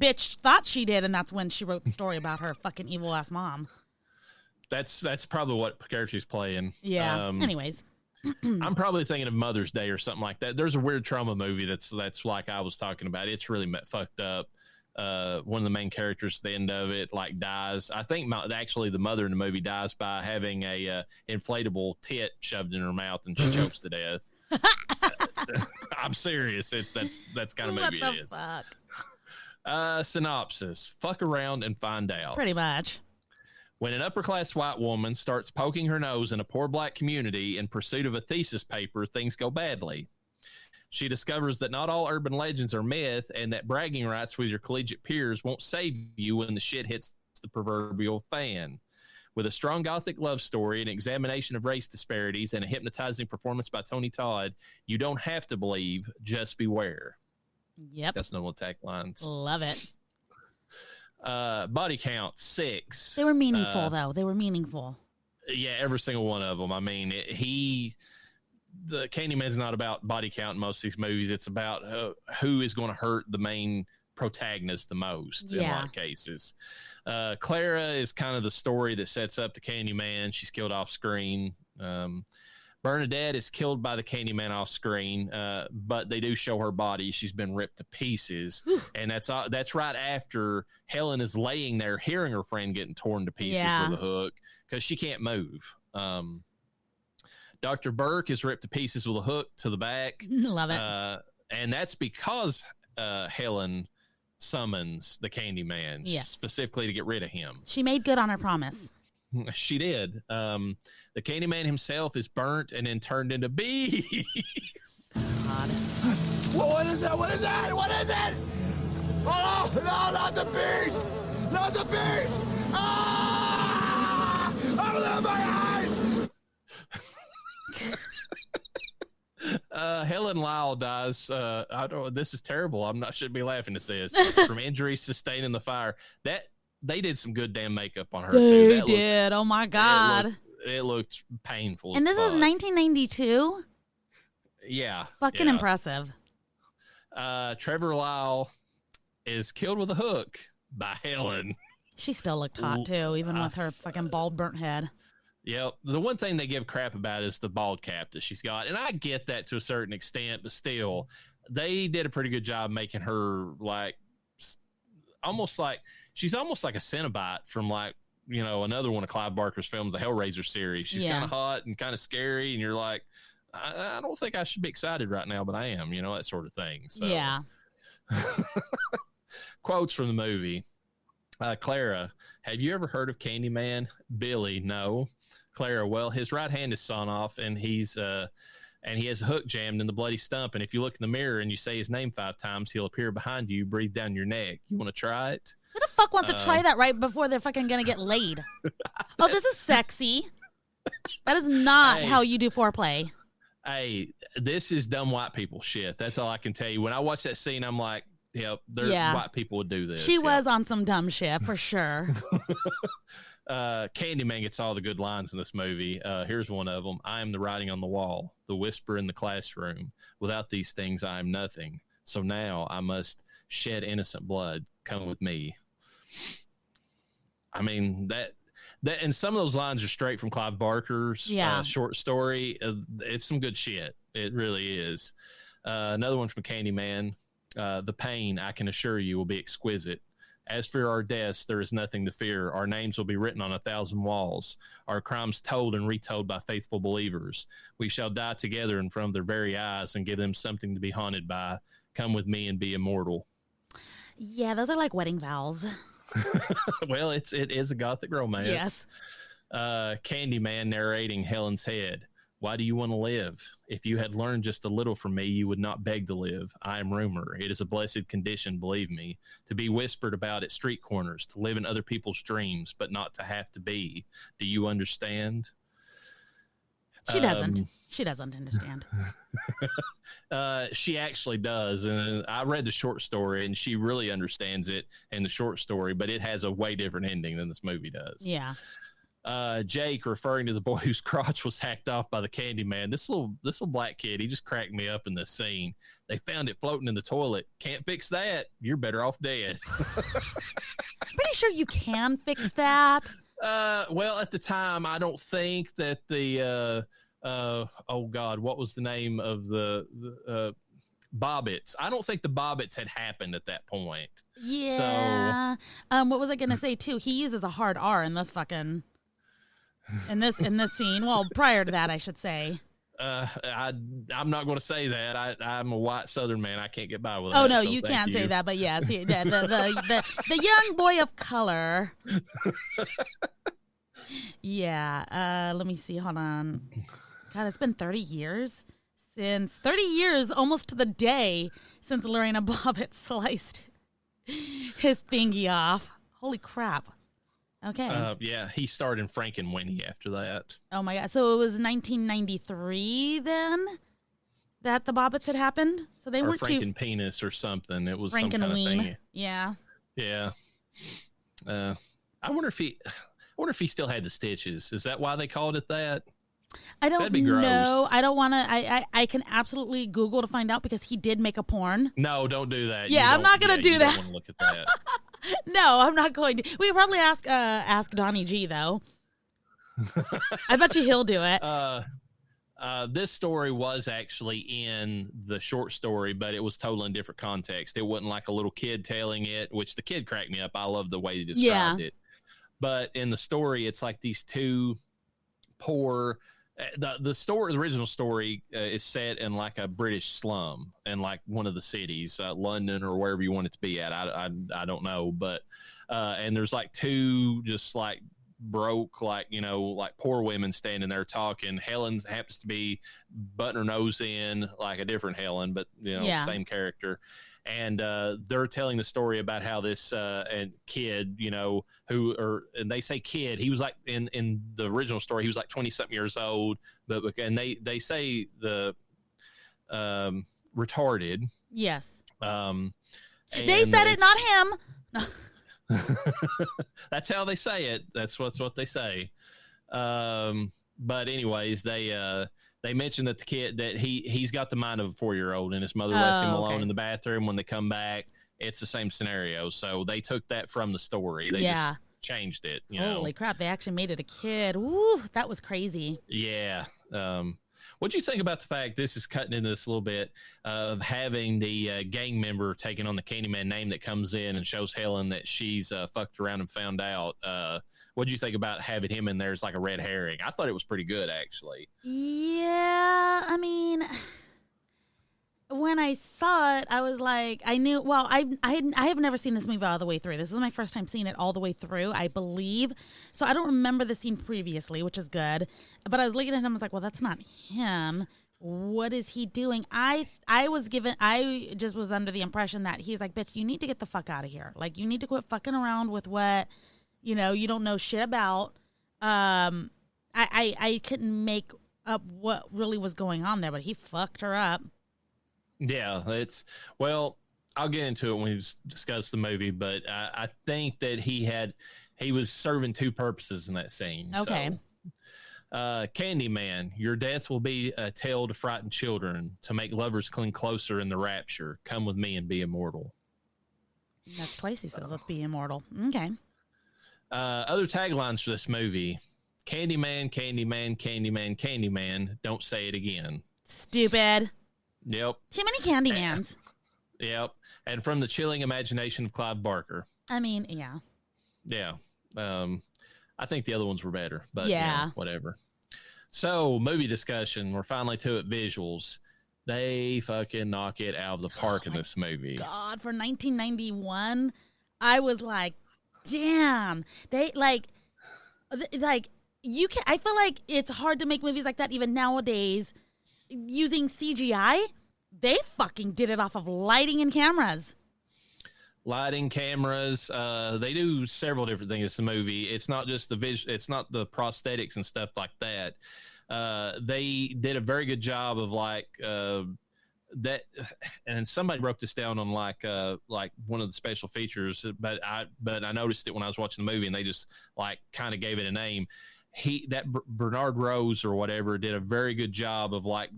thought she did. And that's when she wrote the story about her fucking evil ass mom. That's probably what character she's playing. Yeah. Anyways. I'm probably thinking of Mother's Day or something like that. There's a weird trauma movie that's like I was talking about. It's really fucked up. One of the main characters at the end of it like dies. I think actually the mother in the movie dies by having a inflatable tit shoved in her mouth, and she chokes to death. I'm serious. That's kind of movie it is. Fuck? Synopsis: fuck around and find out. Pretty much. When an upper-class white woman starts poking her nose in a poor black community in pursuit of a thesis paper, things go badly. She discovers that not all urban legends are myth, and that bragging rights with your collegiate peers won't save you when the shit hits the proverbial fan. With a strong gothic love story, an examination of race disparities, and a hypnotizing performance by Tony Todd, you don't have to believe, just beware. Yep. That's no taglines. Love it. Body count 6. They were meaningful, though. They were meaningful. Yeah, every single one of them. The Candyman's not about body count in most of these movies. It's about who is going to hurt the main protagonist the most in a lot of cases. Clara is kind of the story that sets up the Candyman. She's killed off screen. Bernadette is killed by the Candyman off screen, but they do show her body. She's been ripped to pieces. And that's right after Helen is laying there hearing her friend getting torn to pieces with a hook because she can't move. Dr. Burke is ripped to pieces with a hook to the back. Love it. And that's because Helen summons the Candyman, specifically to get rid of him. She made good on her promise. She did. The Candyman himself is burnt and then turned into bees. God. What is that? What is that? What is it? Oh, no, not the bees! Not the bees! Ah! Open my eyes! Helen Lyle dies. I don't. This is terrible. Shouldn't be laughing at this. From injuries sustained in the fire. That they did some good damn makeup on her. They did. Oh my God. It looked painful. And this was 1992. Yeah. Fucking impressive. Trevor Lyle is killed with a hook by Helen. She still looked hot too, even with her fucking bald burnt head. Yeah, the one thing they give crap about is the bald cap that she's got, and I get that to a certain extent, but still, they did a pretty good job making her she's almost like a Cenobite from another one of Clive Barker's films, the Hellraiser series. She's kind of hot and kind of scary, and you're like, I don't think I should be excited right now, but I am, that sort of thing. So. Yeah. Quotes from the movie. Clara, have you ever heard of Candyman? Billy, no. Clara, well, his right hand is sawn off, and he has a hook jammed in the bloody stump. And if you look in the mirror and you say his name 5 times, he'll appear behind you, breathe down your neck. You want to try it? Who the fuck wants to try that right before they're fucking gonna get laid? Oh, this is sexy. That is not how you do foreplay. Hey, this is dumb white people shit. That's all I can tell you. When I watch that scene, I'm like, white people would do this. She was on some dumb shit for sure. Candyman gets all the good lines in this movie. Here's one of them. I am the writing on the wall, the whisper in the classroom. Without these things, I am nothing. So now I must shed innocent blood. Come with me. I mean, that and some of those lines are straight from Clive Barker's short story. It's some good shit. It really is. Another one from Candyman. The pain, I can assure you, will be exquisite. As for our deaths, there is nothing to fear. Our names will be written on 1,000 walls. Our crimes told and retold by faithful believers. We shall die together in front of their very eyes and give them something to be haunted by. Come with me and be immortal. Yeah, those are like wedding vows. Well, it is a gothic romance. Yes. Candyman narrating Helen's head. Why do you want to live? If you had learned just a little from me, you would not beg to live. I am rumor. It is a blessed condition, believe me, to be whispered about at street corners, to live in other people's dreams, but not to have to be. Do you understand? She doesn't. She doesn't understand. She actually does. And I read the short story, and she really understands it in the short story, but it has a way different ending than this movie does. Yeah. Jake, referring to the boy whose crotch was hacked off by the Candyman. This little black kid, he just cracked me up in this scene. They found it floating in the toilet. Can't fix that. You're better off dead. Pretty sure you can fix that. Well, at the time, I don't think that the oh God, what was the name of the Bobbits? I don't think the Bobbits had happened at that point. Yeah. So, what was I gonna say too? He uses a hard R in this fucking in this scene. Well, prior to that, I should say. I'm not going to say that. I'm a white Southern man. I can't get by with that. Oh no, so you can't say that. But yes, the young boy of color. Yeah. Let me see. Hold on. God, it's been 30 years almost to the day since Lorena Bobbitt sliced his thingy off. Holy crap. Okay. Yeah, he starred in Frankenweenie after that. Oh my God. So it was 1993 then that the Bobbits had happened? So they weren't Frankenpenis or something. It was some kind of thing. Yeah. Yeah. I wonder if he still had the stitches. Is that why they called it that? I don't know. I don't want to. I can absolutely Google to find out because he did make a porn. No, don't do that. Yeah, I'm not going to do that. Don't want to look at that. No, I'm not going to. We could probably ask Donnie G, though. I bet you he'll do it. This story was actually in the short story, but it was totally in different context. It wasn't like a little kid telling it, which the kid cracked me up. I love the way he described it. But in the story, it's like these two poor The original story is set in like a British slum in like one of the cities, London or wherever you want it to be at. I don't know, but and there's like two just like broke, like, you know, like poor women standing there talking. Helen happens to be butting her nose in, like a different Helen, but you know, same character. And they're telling the story about how this and kid, you know, and they say kid, he was like in the original story, he was like 20-something years old, but and they say the retarded. Yes. They said it, not him. No. That's how they say it. That's what they say. But anyways, they mentioned that the kid, that he's got the mind of a 4-year-old, and his mother left him alone in the bathroom. When they come back, it's the same scenario. So they took that from the story. They just changed it. Holy crap! They actually made it a kid. Ooh, that was crazy. Yeah. What do you think about the fact, this is cutting into this a little bit, of having the gang member taking on the Candyman name that comes in and shows Helen that she's fucked around and found out? What do you think about having him in there as like a red herring? I thought it was pretty good, actually. Yeah, I mean, when I saw it, I was like, I knew. Well, I have never seen this movie all the way through. This is my first time seeing it all the way through, I believe. So I don't remember the scene previously, which is good. But I was looking at him, I was like, well, that's not him. What is he doing? I just was under the impression that he's like, bitch, you need to get the fuck out of here. Like, you need to quit fucking around with what, you know, you don't know shit about. I couldn't make up what really was going on there, but he fucked her up. Yeah, well, I'll get into it when we discuss the movie, but I think that he was serving two purposes in that scene. Okay. So, Candyman, your death will be a tale to frighten children, to make lovers cling closer in the rapture. Come with me and be immortal. That's twice he says, let's be immortal. Okay. Other taglines for this movie: Candyman, Candyman, Candyman, Candyman. Don't say it again. Stupid. Yep. Too many Candymans. Yep. And from the chilling imagination of Clive Barker. I mean, yeah. Yeah. I think the other ones were better, but yeah, you know, whatever. So, movie discussion. We're finally to it. Visuals. They fucking knock it out of the park in this movie. God, for 1991, I was like, damn. They like you can. I feel like it's hard to make movies like that even nowadays using CGI. They fucking did it off of lighting and cameras. Lighting, cameras. They do several different things in the movie. It's not just the it's not the prosthetics and stuff like that. They did a very good job of like that. And somebody broke this down on like one of the special features, but I noticed it when I was watching the movie, and they just like kind of gave it a name. Bernard Rose or whatever did a very good job of like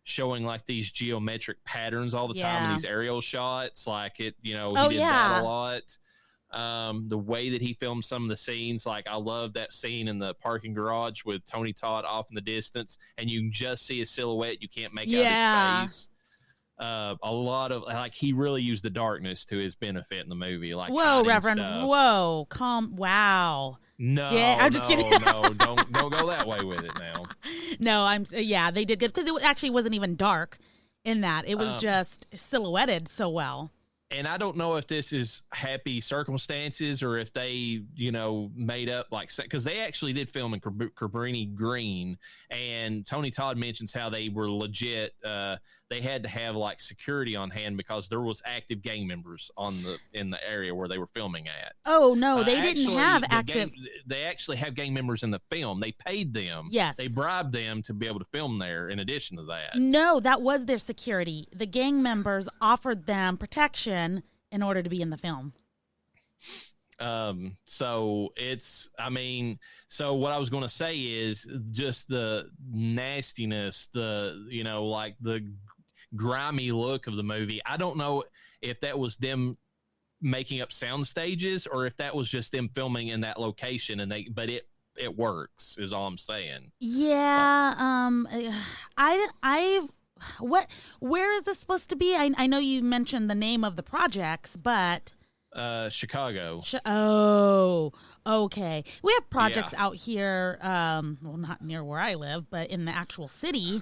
showing like these geometric patterns all the time in these aerial shots. Like it, you know, he did that a lot. The way that he filmed some of the scenes, like I love that scene in the parking garage with Tony Todd off in the distance, and you can just see his silhouette. You can't make out his face. A lot of like he really used the darkness to his benefit in the movie. Like, whoa, Reverend, stuff. Whoa, calm, wow. No, I'm just kidding. No, don't go that way with it now. No, they did good because it actually wasn't even dark in that. It was just silhouetted so well. And I don't know if this is happy circumstances or if they, you know, made up like, because they actually did film in Cabrini Green, and Tony Todd mentions how they were legit. They had to have like security on hand because there was active gang members in the area where they were filming at. Oh no, they didn't have active. They actually have gang members in the film. They paid them. Yes, they bribed them to be able to film there. In addition to that, no, that was their security. The gang members offered them protection in order to be in the film. So what I was going to say is just the nastiness, you know, like the grimy look of the movie. I don't know if that was them making up sound stages or if that was just them filming in that location, but it works is all I'm saying. Yeah. Where is this supposed to be? I know you mentioned the name of the projects, but Chicago. Oh, okay. We have projects out here, well, not near where I live, but in the actual city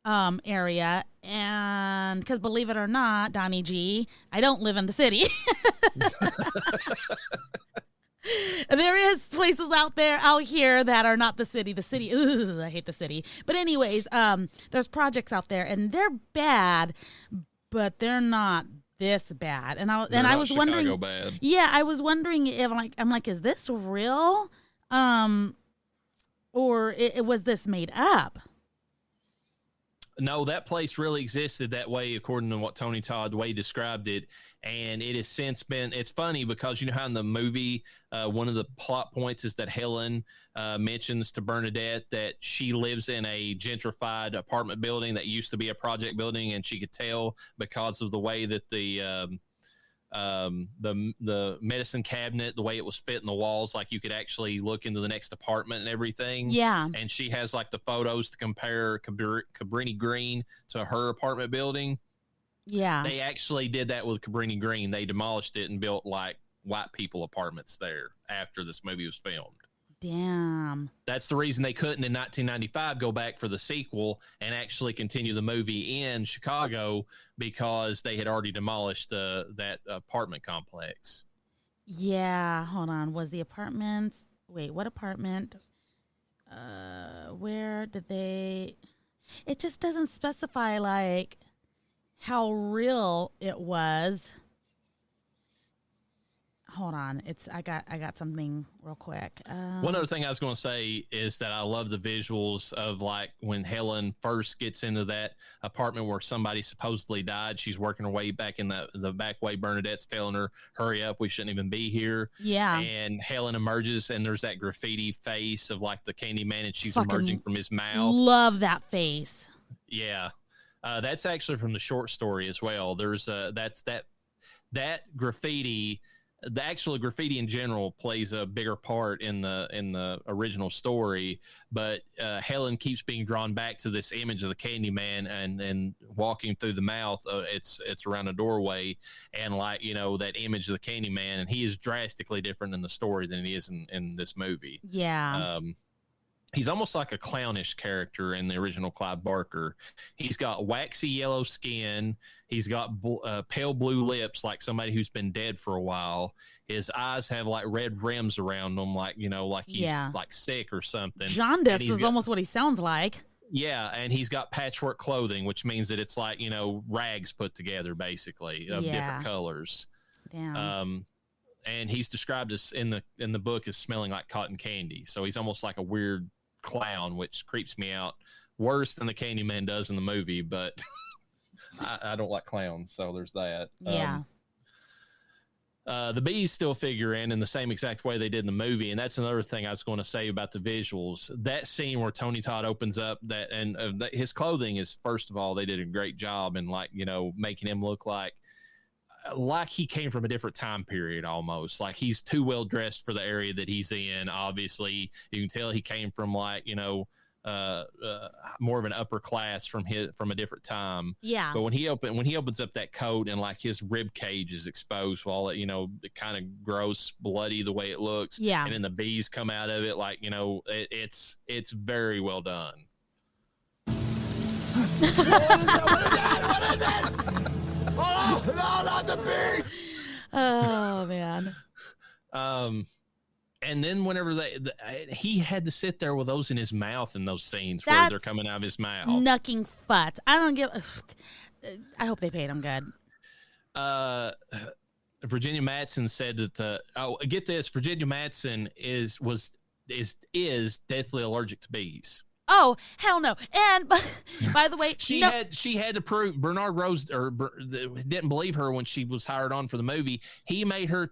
area. And because believe it or not, Donnie G, I don't live in the city. There is places out here that are not the city. The city, ugh, I hate the city. But anyways, there's projects out there, and they're bad, but they're not this bad. And I was wondering, bad. yeah, I was wondering if I'm like, is this real, or was this made up? No, that place really existed that way, according to what Tony Todd, the way he described it. And it has since been, it's funny because you know how in the movie, one of the plot points is that Helen mentions to Bernadette that she lives in a gentrified apartment building that used to be a project building. And she could tell because of the way that the medicine cabinet, the way it was fit in the walls, like you could actually look into the next apartment and everything. Yeah. And she has like the photos to compare Cabrini Green to her apartment building. Yeah. They actually did that with Cabrini Green. They demolished it and built like white people apartments there after this movie was filmed. Damn. That's the reason they couldn't in 1995 go back for the sequel and actually continue the movie in Chicago, because they had already demolished that apartment complex. Yeah. Hold on. Was the apartment? Wait, what apartment? Where did they? It just doesn't specify like how real it was. Hold on, I got something real quick. One other thing I was going to say is that I love the visuals of like when Helen first gets into that apartment where somebody supposedly died. She's working her way back in the back way. Bernadette's telling her, "Hurry up, we shouldn't even be here." Yeah. And Helen emerges, and there's that graffiti face of like the Candyman, and she's Fucking emerging from his mouth. Love that face. Yeah, that's actually from the short story as well. There's that's that graffiti. The actual graffiti in general plays a bigger part in the original story, but Helen keeps being drawn back to this image of the Candyman and walking through the mouth. It's around a doorway, and like, you know, that image of the Candyman, and he is drastically different in the story than he is in this movie. Yeah. He's almost like a clownish character in the original Clive Barker. He's got waxy yellow skin. He's got pale blue lips, like somebody who's been dead for a while. His eyes have like red rims around them, like, you know, like he's like sick or something. Jaundice is almost what he sounds like. Yeah, and he's got patchwork clothing, which means that it's like, you know, rags put together, basically, of different colors. Damn. And he's described as in the book as smelling like cotton candy. So he's almost like a weird clown, which creeps me out worse than the Candyman does in the movie, but I don't like clowns, so there's that. Yeah. The bees still figure in the same exact way they did in the movie, and that's another thing I was going to say about the visuals. That scene where Tony Todd opens up that, and his clothing is, first of all, they did a great job in, like, you know, making him look like he came from a different time period almost. Like he's too well dressed for the area that he's in. Obviously, you can tell he came from, like, you know, more of an upper class from a different time. Yeah. But when he opens up that coat and like his rib cage is exposed, while it, you know, it kind of gross, bloody the way it looks. Yeah. And then the bees come out of it, like, you know, it's very well done. What is that? What is it? Oh, no, not the bee! Oh, man. And then whenever he had to sit there with those in his mouth in those scenes where they're coming out of his mouth. Knucking futs. I don't give. I hope they paid him good. Virginia Madsen said that. Get this. Virginia Madsen is deathly allergic to bees. Oh, hell no. And by the way, she had to prove. Bernard Rose didn't believe her when she was hired on for the movie. He made her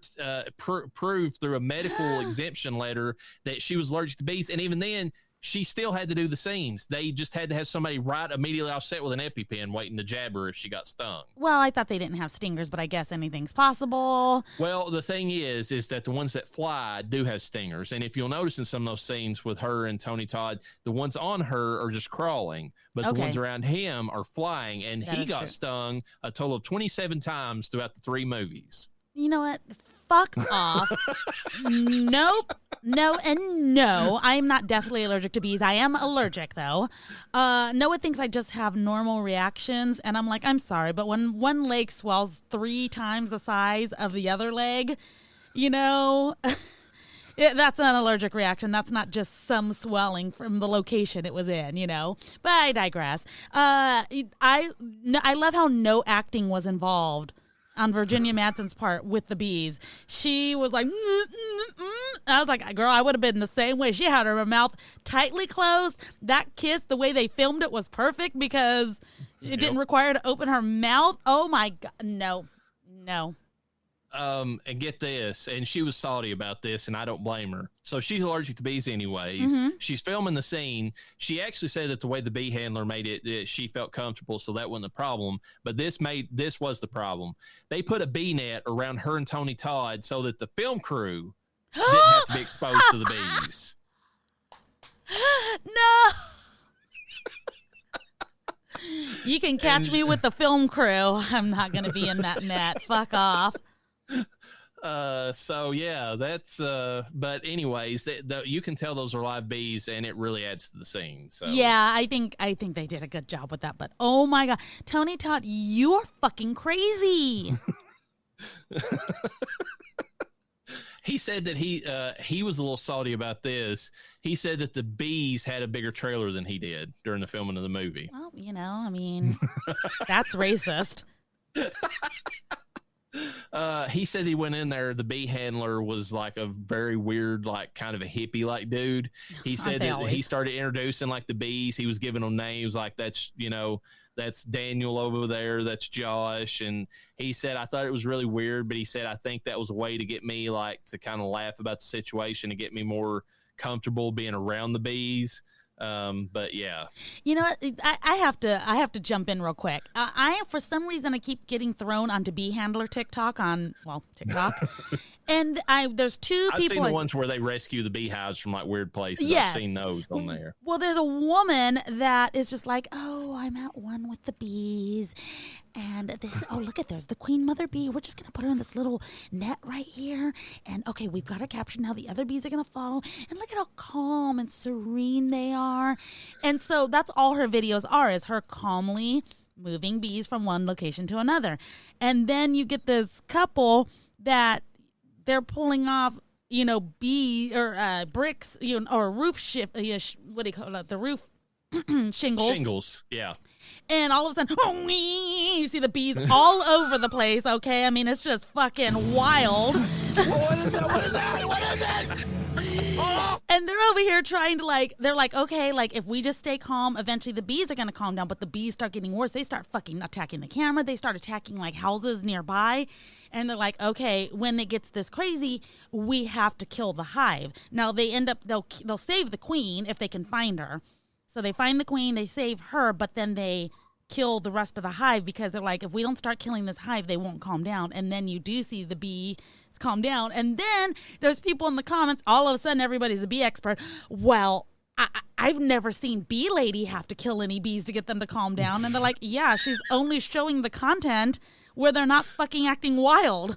prove through a medical exemption letter that she was allergic to bees. And even then, she still had to do the scenes. They just had to have somebody right immediately offset with an EpiPen waiting to jab her if she got stung. Well, I thought they didn't have stingers, but I guess anything's possible. Well, the thing is that the ones that fly do have stingers. And if you'll notice in some of those scenes with her and Tony Todd, the ones on her are just crawling, but the ones around him are flying. And he got stung a total of 27 times throughout the 3 movies. You know what? Fuck off. Nope. No and no. I am not deathly allergic to bees. I am allergic, though. Noah thinks I just have normal reactions, and I'm like, I'm sorry, but when one leg swells 3 times the size of the other leg, you know, that's an allergic reaction. That's not just some swelling from the location it was in, you know. But I digress. I love how no acting was involved on Virginia Madsen's part with the bees. She was like, I was like, girl, I would have been the same way. She had her mouth tightly closed. That kiss, the way they filmed it was perfect because it didn't require her to open her mouth. Oh my God. No. And get this, and she was salty about this, and I don't blame her. So she's allergic to bees anyways. She's filming the scene. She actually said that the way the bee handler made it, she felt comfortable, so that wasn't the problem. But this was the problem. They put a bee net around her and Tony Todd so that the film crew didn't have to be exposed to the bees. No. You can catch me with the film crew. I'm not going to be in that net. Fuck off. So yeah, that's but anyways, you can tell those are live bees, and it really adds to the scene. So yeah, I think they did a good job with that. But oh my God, Tony Todd, you're fucking crazy. He said that he was a little salty about this. He said that the bees had a bigger trailer than he did during the filming of the movie. Well, you know, I mean, that's racist. He said he went in there. The bee handler was like a very weird, like kind of a hippie like dude. He said that he started introducing like the bees. He was giving them names like that's Daniel over there. That's Josh. And he said, I thought it was really weird, but he said, I think that was a way to get me like to kind of laugh about the situation and get me more comfortable being around the bees. But yeah, you know what? I have to jump in real quick. I for some reason I keep getting thrown onto bee handler TikTok, and there's 2 I've people. seen the ones where they rescue the beehives from like weird places. Yes. I've seen those on there. Well, there's a woman that is just like, oh, I'm at one with the bees, and this. Oh, look there's the queen mother bee. We're just gonna put her in this little net right here, and okay, we've got her captured. Now the other bees are gonna follow, and look at how calm and serene they are. And so that's all her videos are, is her calmly moving bees from one location to another. And then you get this couple that they're pulling off, you know, bee or bricks, you know, or roof shift. What do you call it? The roof shingles. Yeah. And all of a sudden, you see the bees all over the place. Okay, I mean, it's just fucking wild. What is that? What is that? What is it? Oh! And they're over here trying to they're like, okay, like if we just stay calm, eventually the bees are going to calm down. But the bees start getting worse. They start fucking attacking the camera. They start attacking like houses nearby. And they're like, okay, when it gets this crazy, we have to kill the hive. Now they end up, they'll save the queen if they can find her. So they find the queen, they save her, but then they kill the rest of the hive because they're like, if we don't start killing this hive, they won't calm down. And then you do see the bees calm down. And then there's people in the comments, all of a sudden everybody's a bee expert. Well, I've never seen Bee Lady have to kill any bees to get them to calm down. And they're like, yeah, she's only showing the content where they're not fucking acting wild.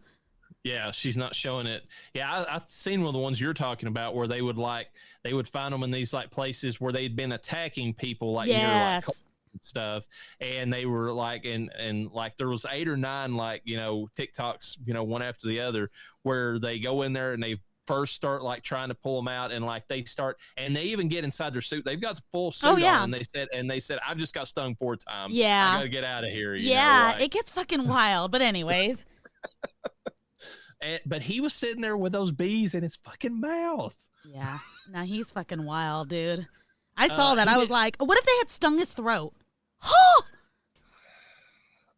Yeah, she's not showing it. Yeah, I've seen one of the ones you're talking about where they would find them in these like places where they'd been attacking people like near like stuff, and they were like and like there was 8 or 9 like, you know, TikToks, you know, one after the other, where they go in there and they first start like trying to pull them out, and like they start, and they even get inside their suit. They've got the full suit on, and they said I've just got stung 4 times. I gotta get out of here. You know, like, it gets fucking wild. But anyways. But he was sitting there with those bees in his fucking mouth. Yeah. Now he's fucking wild, dude. I saw that. I was like, what if they had stung his throat?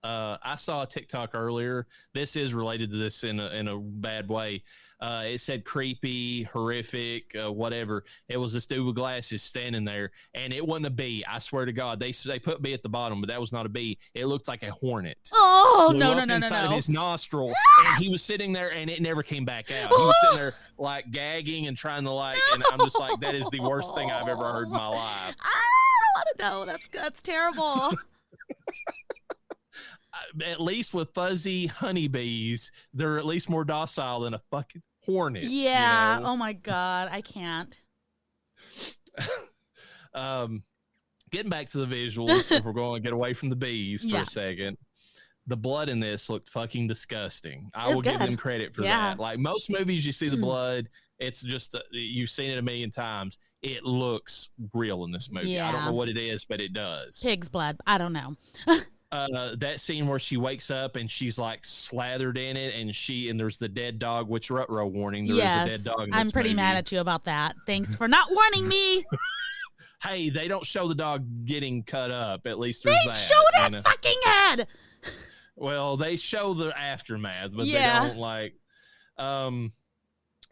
I saw a TikTok earlier. This is related to this in a bad way. It said creepy, horrific, whatever. It was this dude with glasses standing there, and it wasn't a bee. I swear to God, they put bee at the bottom, but that was not a bee. It looked like a hornet. Oh, no. Inside of his nostril, and he was sitting there, and it never came back out. He was sitting there like gagging and trying to like, and I'm just like, that is the worst thing I've ever heard in my life. I don't want to know. That's terrible. at least with fuzzy honeybees, they're at least more docile than a fucking hornet. Yeah. You know? Oh my God. I can't. Getting back to the visuals, if we're going to get away from the bees for Yeah. a second, the blood in this looked fucking disgusting. I It's will give good. them credit for Yeah. that. Like most movies, you see the blood, it's just you've seen it a million times. It looks real in this movie. I don't Yeah. know what it is, but it does. Pig's blood. I don't know. That scene where she wakes up and she's like slathered in it, and there's the dead dog. Which Rutro warning? There is a dead dog. In this I'm pretty movie. mad at you about that. Thanks for not warning me. Hey, they don't show the dog getting cut up. At least there's They that. showed his fucking head. Well, they show the aftermath, but Yeah. they don't like.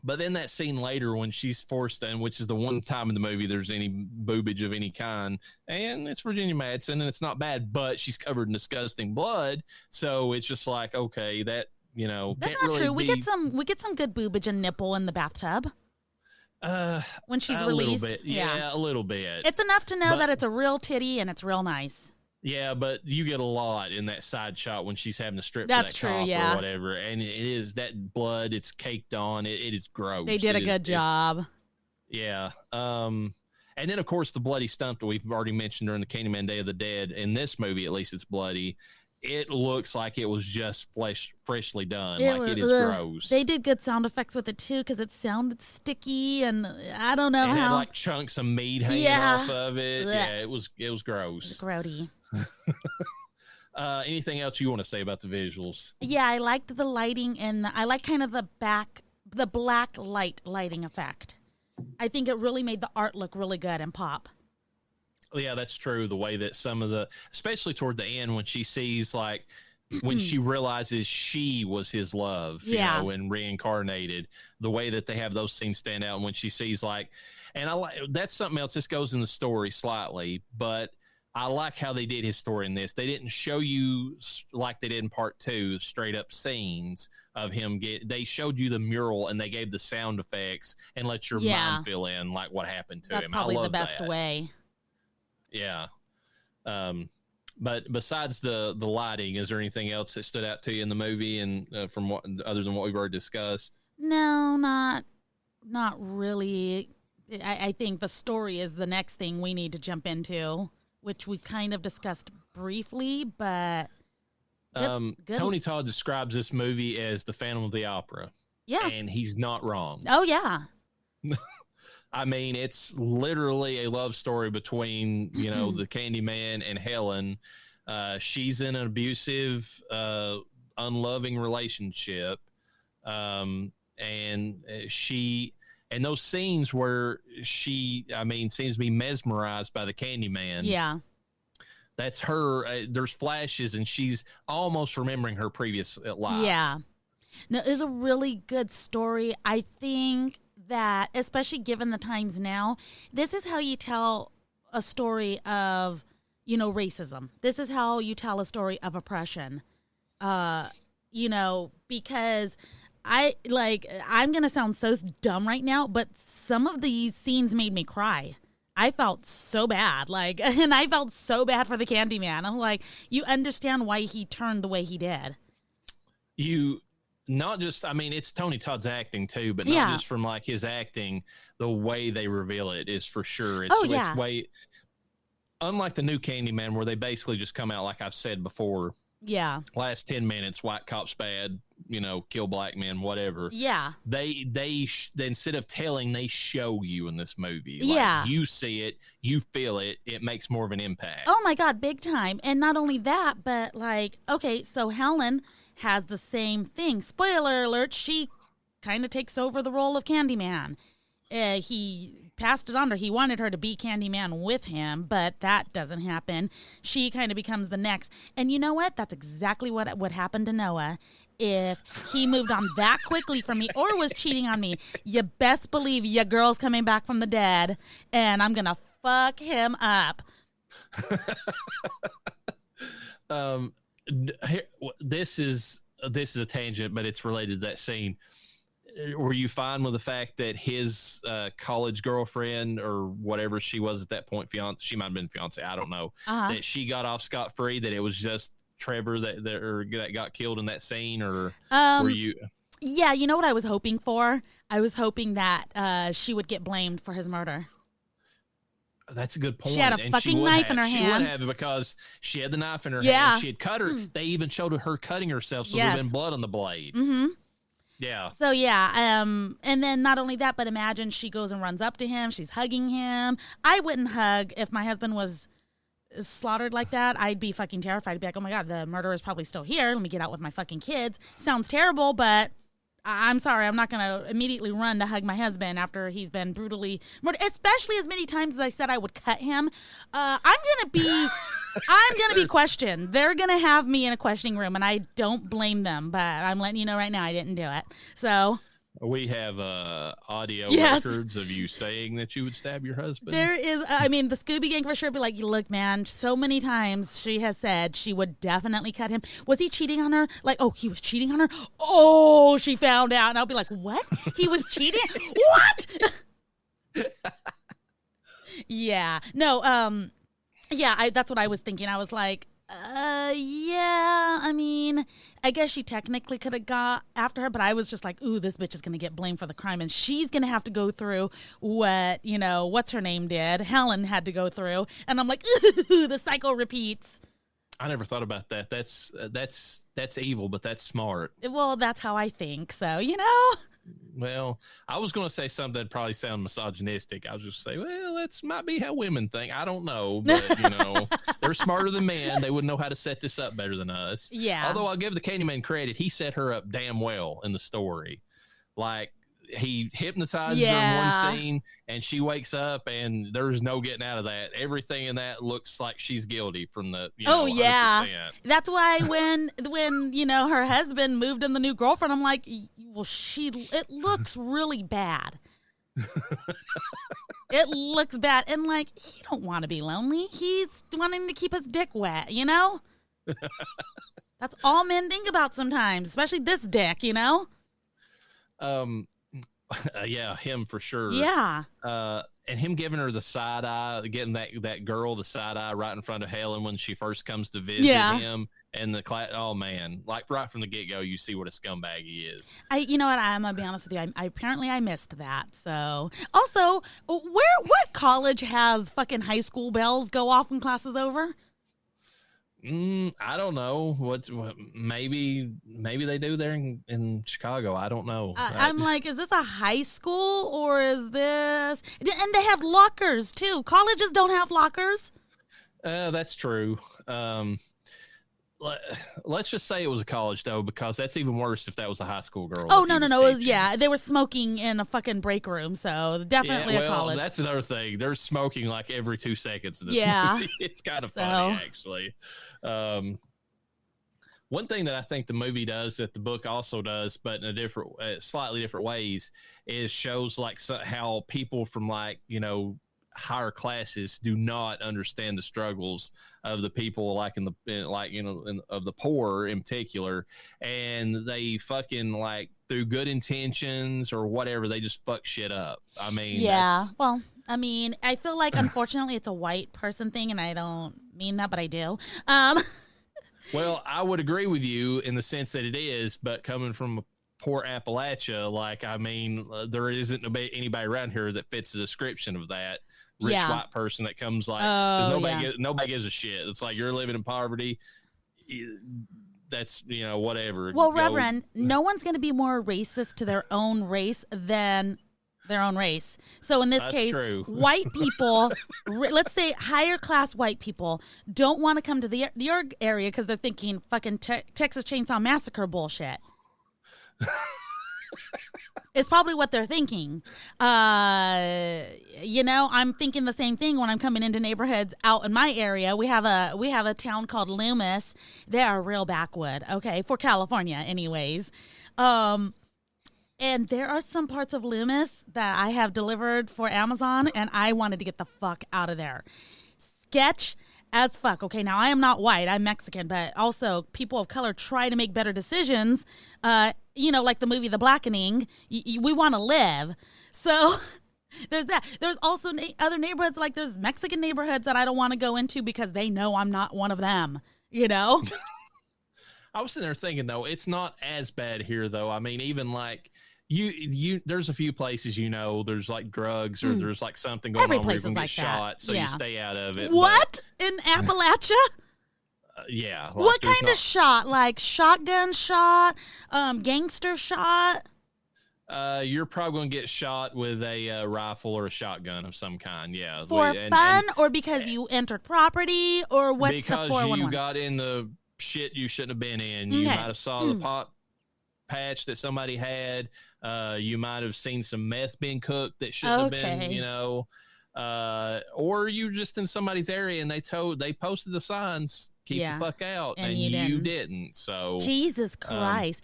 But then that scene later when she's forced in, which is the one time in the movie there's any boobage of any kind, and it's Virginia Madsen, and it's not bad, but she's covered in disgusting blood, so it's just like, okay, that That's can't not really true. be, We get some good boobage and nipple in the bathtub when she's a released. little bit, yeah, a little bit. It's enough to know But- that it's a real titty and it's real nice. Yeah, but you get a lot in that side shot when she's having to strip That's for that true, cop yeah. or whatever, and it is that blood. It's caked on. It is gross. They did a It is- good job. Yeah. And then of course the bloody stump that we've already mentioned during the Candyman Day of the Dead. In this movie, at least it's bloody. It looks like it was just freshly done. It is gross. They did good sound effects with it too because it sounded sticky and I don't know It had how. like chunks of meat hanging Yeah. off of it. Blech. Yeah, it was gross. Grody. Anything else you want to say about the visuals? Yeah, I liked the lighting and I like kind of the black lighting effect. I think it really made the art look really good and pop. Yeah, that's true. The way that some of especially toward the end when she sees when she realizes she was his love, and reincarnated, the way that they have those scenes stand out. And when she sees and I like, that's something else. This goes in the story slightly, but I like how they did his story in this. They didn't show you like they did in part 2, straight up scenes of him they showed you the mural and they gave the sound effects and let your mind fill in like what happened to That's him. probably I love the best that. way. Yeah. But besides the lighting, is there anything else that stood out to you in the movie and from what other than what we've already discussed? No, not really. I think the story is the next thing we need to jump into, which we kind of discussed briefly, but good. Tony Todd describes this movie as the Phantom of the Opera. Yeah. And he's not wrong. Oh yeah. I mean, it's literally a love story between, the Candyman and Helen. She's in an abusive, unloving relationship. And those scenes where she seems to be mesmerized by the Candyman. Yeah. That's her. There's flashes and she's almost remembering her previous life. Yeah. No, it's a really good story. I think that, especially given the times now, this is how you tell a story of, racism. This is how you tell a story of oppression. Because I'm going to sound so dumb right now, but some of these scenes made me cry. I felt so bad, and I felt so bad for the Candyman. I'm like, you understand why he turned the way he did. Not just, it's Tony Todd's acting too, but not just from his acting, the way they reveal it is for sure. It's way, unlike the new Candyman where they basically just come out, like I've said before. Yeah. Last 10 minutes, white cop's bad, kill black men, whatever. Yeah. They instead of telling, they show you in this movie. You see it, you feel it, it makes more of an impact. Oh my God, big time. And not only that, but okay, so Helen has the same thing. Spoiler alert, she kind of takes over the role of Candyman. He passed it on to her. He wanted her to be Candyman with him, but that doesn't happen. She kind of becomes the next. And you know what? That's exactly what would happen to Noah if he moved on that quickly from me or was cheating on me. You best believe your girl's coming back from the dead, and I'm going to fuck him up. This is a tangent, but it's related to that scene. Were you fine with the fact that his college girlfriend or whatever she was at that point, fiance, she might have been fiance, I don't know, that she got off scot-free, that it was just Trevor that got killed in that scene, or were you? Yeah, you know what I was hoping for? I was hoping that she would get blamed for his murder. That's a good point. She had a fucking knife in her hand. She would have, because she had the knife in her Yeah. hand. She had cut her. They even showed her cutting herself, so there'd been blood on the blade. Mm-hmm. Yeah. So yeah, and then not only that, but imagine she goes and runs up to him. She's hugging him. I wouldn't hug if my husband was slaughtered like that. I'd be fucking terrified. I'd be like, oh my God, the murderer's probably still here. Let me get out with my fucking kids. Sounds terrible, but I'm sorry. I'm not going to immediately run to hug my husband after he's been brutally murdered, especially as many times as I said I would cut him. I'm going to be questioned. They're going to have me in a questioning room, and I don't blame them, but I'm letting you know right now I didn't do it. So we have audio Yes. records of you saying that you would stab your husband. there is, I mean, the Scooby Gang for sure be like, look, man, so many times she has said she would definitely cut him. Was he cheating on her? Like, oh, he was cheating on her? Oh, she found out. And I'll be like, what? He was cheating? What? Yeah. No, yeah, that's what I was thinking. I was like, yeah, I mean, I guess she technically could have got after her, but I was just like, ooh, this bitch is going to get blamed for the crime, and she's going to have to go through what, what's her name did. Helen had to go through, and I'm like, ooh, the cycle repeats. I never thought about that. That's evil, but that's smart. Well, that's how I think, so, Well, I was going to say something that probably sound misogynistic. I was just say, well, that's might be how women think. I don't know, but they're smarter than men. They would know how to set this up better than us. Yeah. Although I'll give the Candyman credit, he set her up damn well in the story. Like, he hypnotizes her in one scene, and she wakes up, and there's no getting out of that. Everything in that looks like she's guilty from the. Oh yeah, 100%. That's why when her husband moved in the new girlfriend, I'm like, well, it looks really bad. It looks bad, and like he don't want to be lonely. He's wanting to keep his dick wet, That's all men think about sometimes, especially this dick, Yeah, him for sure. Yeah. And him giving her the side eye, getting that girl the side eye right in front of Helen when she first comes to visit him, and the class. Oh man, like right from the get go, you see what a scumbag he is. You know what? I'm gonna be honest with you. I missed that. So also, what college has fucking high school bells go off when class is over? I don't know. What maybe they do there in Chicago. I don't know. I'm like, is this a high school or is this? And they have lockers too. Colleges don't have lockers. That's true. Let's just say it was a college though, because that's even worse if that was a high school girl. Oh no! It was they were smoking in a fucking break room, so definitely a college. That's another thing. They're smoking like every 2 seconds in this movie. It's kind of funny actually. One thing that I think the movie does that the book also does, but in a slightly different ways, is shows like how people from higher classes do not understand the struggles of the people of the poor in particular, and they fucking through good intentions or whatever, they just fuck shit up. I mean, I feel like unfortunately it's a white person thing, and I don't mean that, but I do. Well, I would agree with you in the sense that it is, but coming from poor Appalachia, there isn't anybody around here that fits the description of that rich white person that comes nobody gives a shit. It's like you're living in poverty. That's whatever. Well, Reverend, no one's going to be more racist to their own race than their own race. So in this case, true. White people, let's say higher class white people, don't want to come to your area because they're thinking fucking Texas Chainsaw Massacre bullshit. It's probably what they're thinking. I'm thinking the same thing when I'm coming into neighborhoods out in my area. We have a town called Loomis. They are real backwood, okay, for California anyways. And there are some parts of Loomis that I have delivered for Amazon, and I wanted to get the fuck out of there. Sketch as fuck. Okay, now I am not white, I'm Mexican, but also people of color try to make better decisions. Like the movie The Blackening, we want to live. So there's that. There's also other neighborhoods, like there's Mexican neighborhoods that I don't want to go into because they know I'm not one of them, I was sitting there thinking though, it's not as bad here though. I mean, even like you there's a few places, there's like drugs or there's like something going Every on where place you're is gonna like get shot, that. so you stay out of it. What? In Appalachia? Yeah. Like what kind of shot? Like shotgun shot? Gangster shot? You're probably going to get shot with a rifle or a shotgun of some kind. Yeah. For fun or because you entered property or what's the 411? Because you got in the shit you shouldn't have been in. You might have saw the pop patch that somebody had. You might have seen some meth being cooked that shouldn't have been, or you just in somebody's area and they posted the signs, keep the fuck out, and you didn't. So Jesus Christ.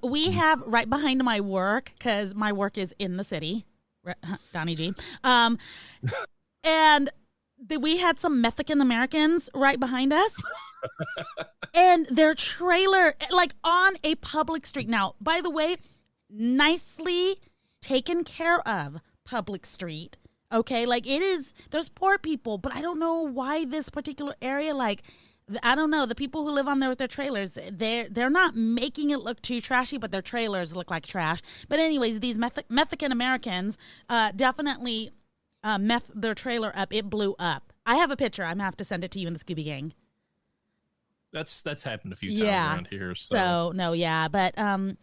We have right behind my work, because my work is in the city, Donnie G. And we had some Mexican Americans right behind us. And their trailer, like on a public street. Now, by the way, nicely taken care of public street. Okay, like it is, there's poor people, but I don't know why this particular area, like, I don't know, the people who live on there with their trailers, they're not making it look too trashy, but their trailers look like trash. But anyways, these Mexican Americans definitely messed their trailer up. It blew up. I have a picture. I'm going to have to send it to you in the Scooby Gang. That's happened a few times around here. So no, but I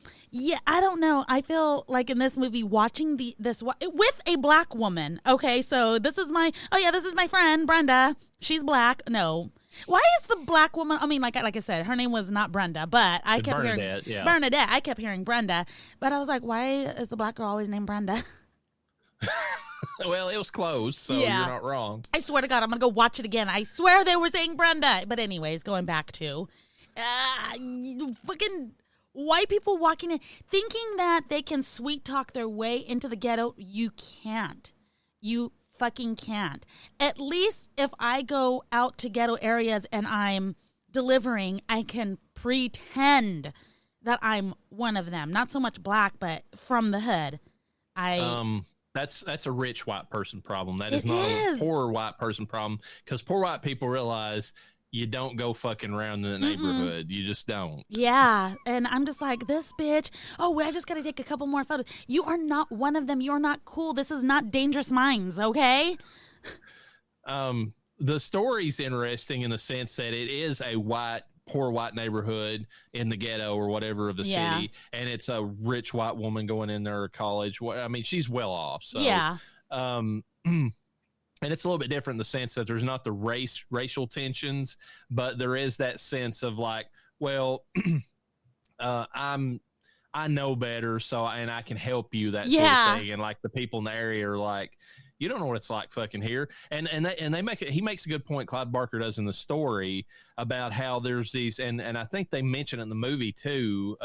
don't know. I feel like in this movie, watching this with a black woman. Okay, so this is my friend Brenda. She's black. No, why is the black woman? I mean, like I said, her name was not Brenda, but I kept Bernadette, hearing Bernadette. I kept hearing Brenda, but I was like, why is the black girl always named Brenda? Well, it was close, so you're not wrong. I swear to God, I'm going to go watch it again. I swear they were saying Brenda. But anyways, going back to fucking white people walking in, thinking that they can sweet talk their way into the ghetto. You can't. You fucking can't. At least if I go out to ghetto areas and I'm delivering, I can pretend that I'm one of them. Not so much black, but from the hood. That's a rich white person problem. That is not a poor white person problem, because poor white people realize you don't go fucking around in the neighborhood. You just don't. Yeah, and I'm just like, this bitch, I just got to take a couple more photos. You are not one of them. You are not cool. This is not Dangerous Minds, okay? The story's interesting in the sense that it is a poor white neighborhood in the ghetto or whatever of the city, and it's a rich white woman going in there to college. I mean, she's well off. So and it's a little bit different in the sense that there's not the racial tensions, but there is that sense of like, well, I know better, so and I can help you, that sort of thing. And like the people in the area are like, you don't know what it's like fucking here. And they make it, he makes a good point, Clyde Barker does, in the story about how there's these, and I think they mention it in the movie too,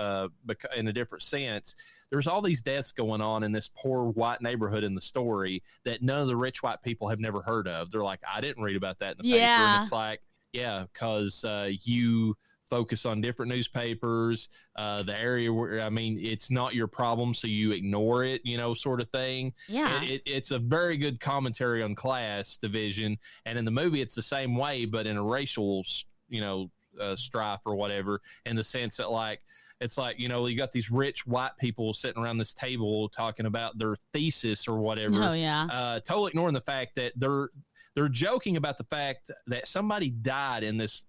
in a different sense. There's all these deaths going on in this poor white neighborhood in the story that none of the rich white people have never heard of. They're like, I didn't read about that in the paper. And it's like, because you focus on different newspapers, the area where, I mean, it's not your problem, so you ignore it, sort of thing. It's a very good commentary on class division, and in the movie it's the same way, but in a racial strife or whatever, in the sense that like, it's like, you got these rich white people sitting around this table talking about their thesis or whatever. Totally ignoring the fact that they're joking about the fact that somebody died in this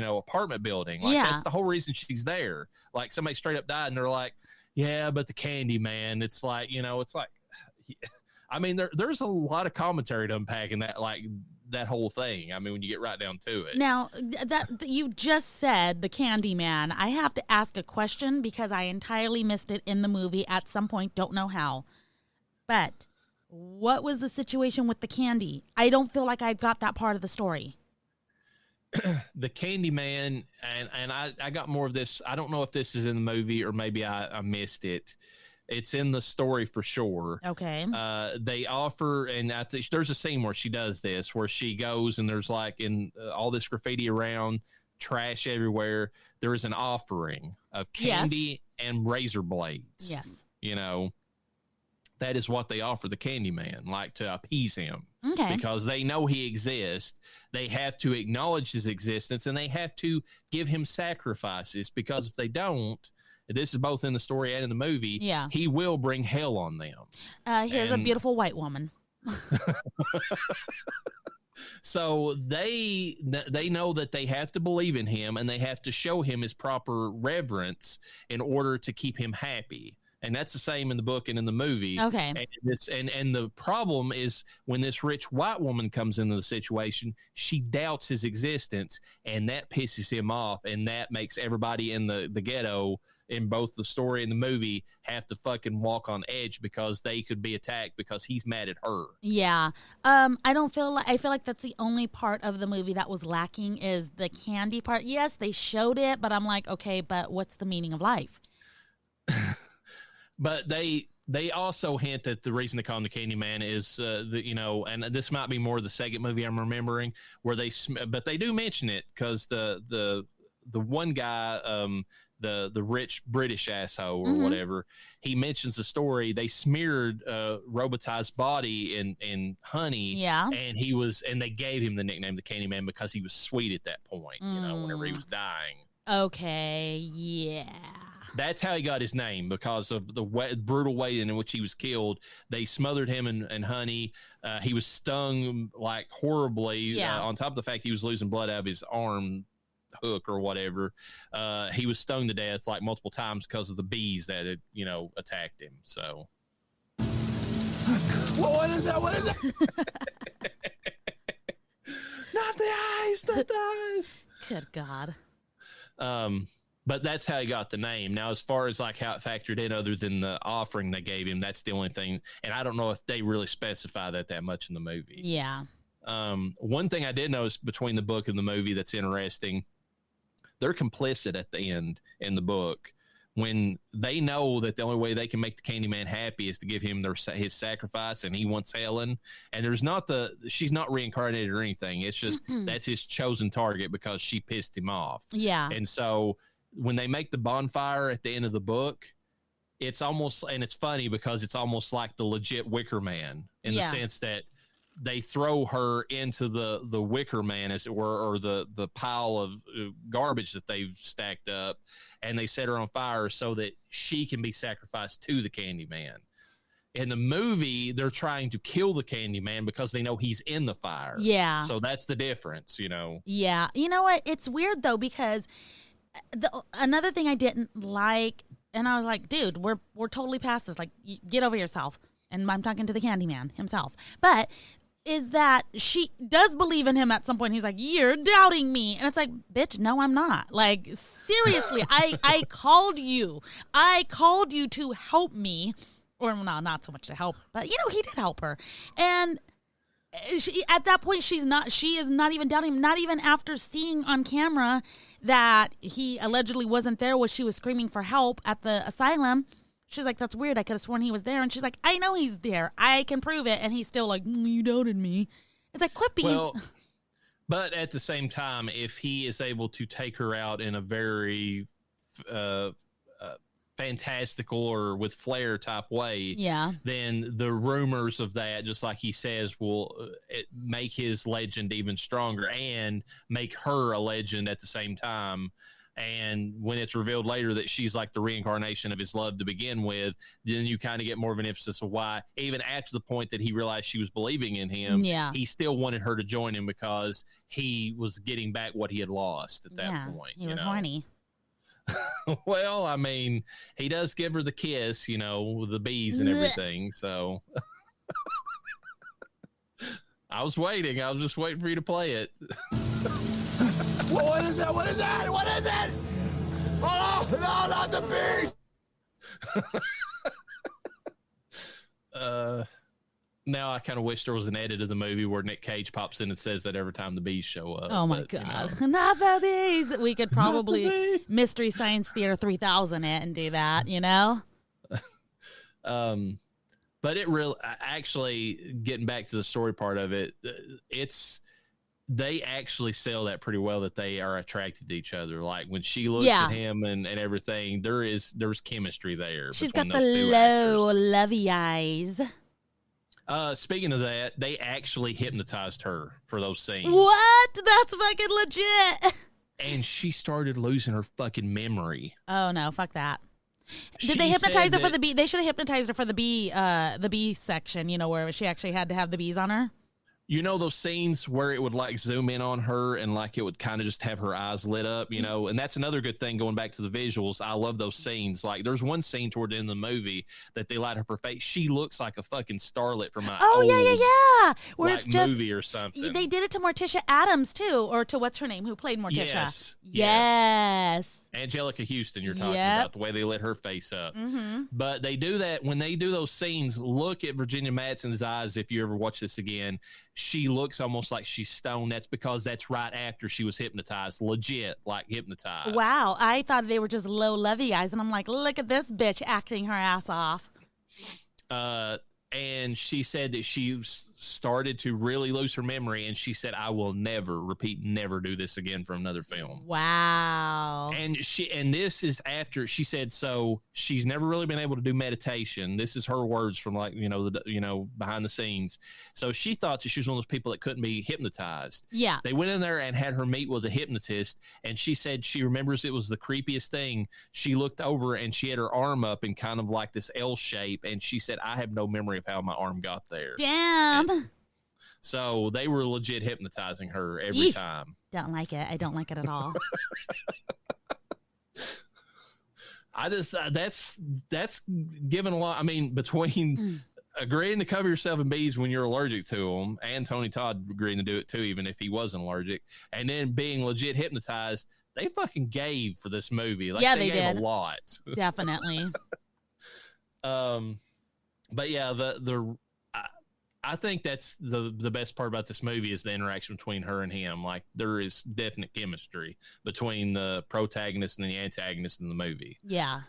apartment building. Like that's the whole reason she's there. Like somebody straight up died, and they're like, yeah, but the Candyman. It's like, it's like, I mean, there's a lot of commentary to unpack in that, like that whole thing. I mean, when you get right down to it. Now that you just said the Candyman, I have to ask a question because I entirely missed it in the movie at some point. Don't know how, but what was the situation with the candy? I don't feel like I got that part of the story. The Candyman, and I got more of this. I don't know if this is in the movie or maybe I missed it. It's in the story for sure. Okay. They offer, and I think there's a scene where she does this, where she goes and there's like all this graffiti around, trash everywhere. There is an offering of candy and razor blades. Yes. that is what they offer the Candyman, like to appease him. Okay. Because they know he exists. They have to acknowledge his existence, and they have to give him sacrifices, because if they don't, this is both in the story and in the movie, yeah, he will bring hell on them. Here's a beautiful white woman. So they know that they have to believe in him, and they have to show him his proper reverence in order to keep him happy. And that's the same in the book and in the movie. Okay. And the problem is when this rich white woman comes into the situation, she doubts his existence, and that pisses him off, and that makes everybody in the ghetto, in both the story and the movie, have to fucking walk on edge because they could be attacked because he's mad at her. Yeah. I feel like that's the only part of the movie that was lacking, is the candy part. Yes, they showed it, but I'm like, okay, but what's the meaning of life? But they also hint that the reason they call him the Candyman is and this might be more of the second movie I'm remembering, where but they do mention it, because the one guy, the rich British asshole or whatever, he mentions the story. They smeared Robitaille's body in honey, and they gave him the nickname the Candyman because he was sweet at that point, whenever he was dying. Okay, yeah. That's how he got his name, because of the brutal way in which he was killed. They smothered him in honey. He was stung like horribly. On top of the fact he was losing blood out of his arm hook or whatever, he was stung to death like multiple times because of the bees that had attacked him. So what is that? Not the eyes. Good God. But that's how he got the name. Now, as far as like how it factored in, other than the offering they gave him, that's the only thing. And I don't know if they really specify that much in the movie. Yeah. One thing I did notice between the book and the movie that's interesting, they're complicit at the end in the book, when they know that the only way they can make the Candyman happy is to give him his sacrifice, and he wants Helen. And she's not reincarnated or anything. It's just that's his chosen target because she pissed him off. Yeah. And so when they make the bonfire at the end of the book, it's almost, and it's funny because it's almost like the legit Wicker Man in the sense that they throw her into the Wicker Man, as it were, or the pile of garbage that they've stacked up, and they set her on fire so that she can be sacrificed to the Candyman. In the movie, they're trying to kill the Candyman because they know he's in the fire. Yeah. So that's the difference, Yeah. You know what? It's weird, though, because another thing I didn't like, and I was like, dude, we're totally past this. Like, get over yourself. And I'm talking to the Candyman himself. But is that she does believe in him at some point. He's like, you're doubting me. And it's like, bitch, no, I'm not. Like, seriously, I called you. I called you to help me. Or, no, not so much to help. But, he did help her. And at that point, she is not even doubting him. Not even after seeing on camera that he allegedly wasn't there when she was screaming for help at the asylum. She's like, that's weird. I could have sworn he was there. And she's like, I know he's there. I can prove it. And he's still like, you doubted me. It's like, quit being. Well, but at the same time, if he is able to take her out in a very fantastical or with flair type way, then the rumors of that, just like he says, will make his legend even stronger and make her a legend at the same time. And when it's revealed later that she's like the reincarnation of his love to begin with, then you kind of get more of an emphasis of why, even after the point that he realized she was believing in him, he still wanted her to join him because he was getting back what he had lost at that point. He was horny. Well, I mean, he does give her the kiss, with the bees and everything. So I was waiting. I was just waiting for you to play it. What is that? What is that? What is it? Oh, no, not the bees. Now I kind of wish there was an edit of the movie where Nick Cage pops in and says that every time the bees show up. Oh my God. Not the bees. We could probably Mystery Science Theater 3000 it and do that, But it really, actually, getting back to the story part of it, they actually sell that pretty well, that they are attracted to each other. Like when she looks at him and everything, there's chemistry there. She's got the low, lovey eyes. Speaking of that, they actually hypnotized her for those scenes. What? That's fucking legit. And she started losing her fucking memory. Oh no, fuck that. Did they hypnotize her for the bee? They should have hypnotized her for the bee section, you know, where she actually had to have the bees on her. You know those scenes where it would like zoom in on her and like it would kind of just have her eyes lit up, you know? And that's another good thing going back to the visuals. I love those scenes. Like there's one scene toward the end of the movie that they light up her face. She looks like a fucking starlet from my yeah. Where like, it's just movie or something. They did it to Morticia Adams too, or to what's her name, who played Morticia. Yes. Angelica Houston, you're talking about the way they lit her face up. Mm-hmm. But they do that when they do those scenes. Look at Virginia Madsen's eyes. If you ever watch this again, she looks almost like she's stoned. That's because that's right after she was hypnotized, legit, like hypnotized. Wow. I thought they were just low lovey eyes. And I'm like, look at this bitch acting her ass off. And she said that she started to really lose her memory, and she said, I will never do this again for another film. Wow. And this is after she said, so she's never really been able to do meditation. This is her words from like, behind the scenes. So she thought that she was one of those people that couldn't be hypnotized. Yeah. They went in there and had her meet with a hypnotist, and she said she remembers it was the creepiest thing. She looked over and she had her arm up in kind of like this L shape, and she said, I have no memory of how my arm got there. Damn. And so they were legit hypnotizing her every time. Don't like it. I don't like it at all. I just that's given a lot. I mean, between agreeing to cover yourself in bees when you're allergic to them, and Tony Todd agreeing to do it too, even if he wasn't allergic, and then being legit hypnotized, they fucking gave for this movie. Like, they gave did a lot. Definitely. But yeah, I think that's the best part about this movie is the interaction between her and him. Like there is definite chemistry between the protagonist and the antagonist in the movie. Yeah.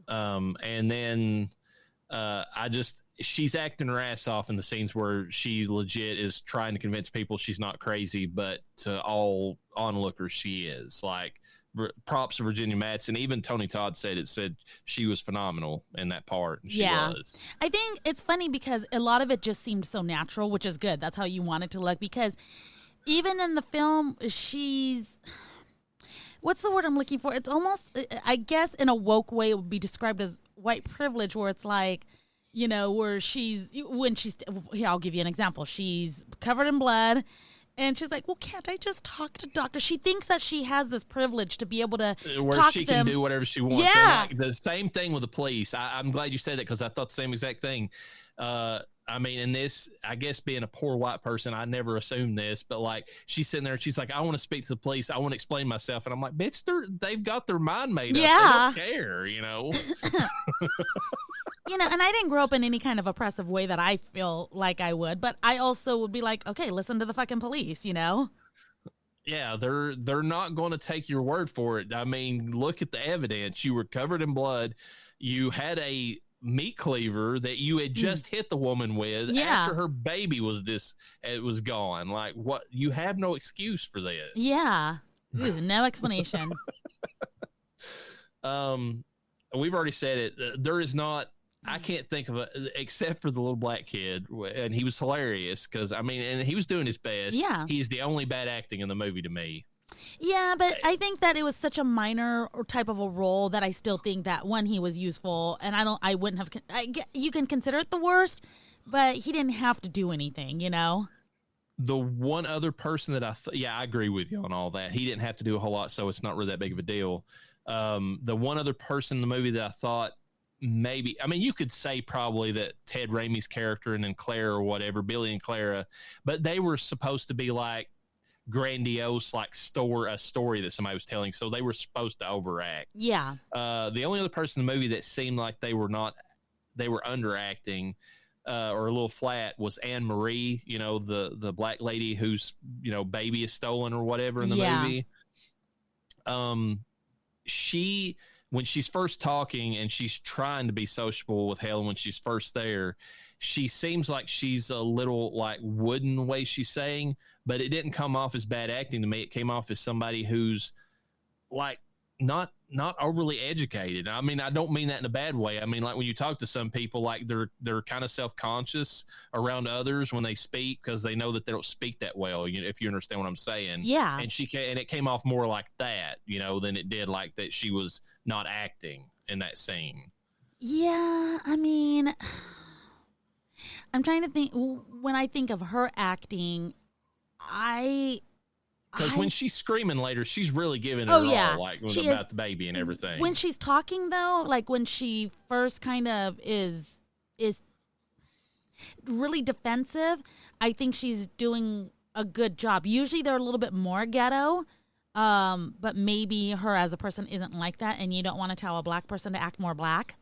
And then she's acting her ass off in the scenes where she legit is trying to convince people she's not crazy, but to all onlookers she is. Like props to Virginia Madsen. Even Tony Todd said she was phenomenal in that part. And she was. I think it's funny because a lot of it just seemed so natural, which is good. That's how you want it to look, because even in the film, she's, what's the word I'm looking for? It's almost, I guess in a woke way, it would be described as white privilege, where it's like, where I'll give you an example. She's covered in blood. And she's like, well, can't I just talk to doctors? She thinks that she has this privilege to be able to talk to them. Can do whatever she wants. Yeah. And like, the same thing with the police. I'm glad you said that, because I thought the same exact thing. I mean, in this, I guess being a poor white person, I never assumed this, but like she's sitting there and she's like, I want to speak to the police. I want to explain myself. And I'm like, bitch, they've got their mind made up. Yeah. They don't care, And I didn't grow up in any kind of oppressive way that I feel like I would, but I also would be like, okay, listen to the fucking police, Yeah, they're not going to take your word for it. I mean, look at the evidence. You were covered in blood. You had a meat cleaver that you had just hit the woman with after her baby was gone. Like, what? You have no excuse for this. Yeah. Ooh, no explanation. We've already said it. There is not, I can't think of it except for the little black kid, and he was hilarious because, I mean, and he was doing his best. Yeah. He's the only bad acting in the movie to me. Yeah, but I think that it was such a minor type of a role that I still think that one, he was useful, and I wouldn't have. You can consider it the worst, but he didn't have to do anything, The one other person that I agree with you on all that. He didn't have to do a whole lot, so it's not really that big of a deal. The one other person in the movie that I thought maybe, I mean, you could say probably that Ted Raimi's character and then Claire or whatever, Billy and Clara, but they were supposed to be like grandiose, like a story that somebody was telling, so they were supposed to overact. Yeah. The only other person in the movie that seemed like they were underacting or a little flat was Anne Marie, the black lady whose baby is stolen or whatever in the movie. She when she's first talking and she's trying to be sociable with Helen when she's first there, she seems like she's a little like wooden the way she's saying, but it didn't come off as bad acting to me. It came off as somebody who's like not overly educated. I mean, I don't mean that in a bad way. I mean, like when you talk to some people, like they're kind of self-conscious around others when they speak because they know that they don't speak that well, if you understand what I'm saying. Yeah. And it came off more like that, than it did like that she was not acting in that scene. Yeah, I mean, I'm trying to think. When I think of her acting, because when she's screaming later, she's really giving it all, like about the baby and everything. When she's talking, though, like when she first kind of is really defensive, I think she's doing a good job. Usually they're a little bit more ghetto, but maybe her as a person isn't like that, and you don't want to tell a black person to act more black.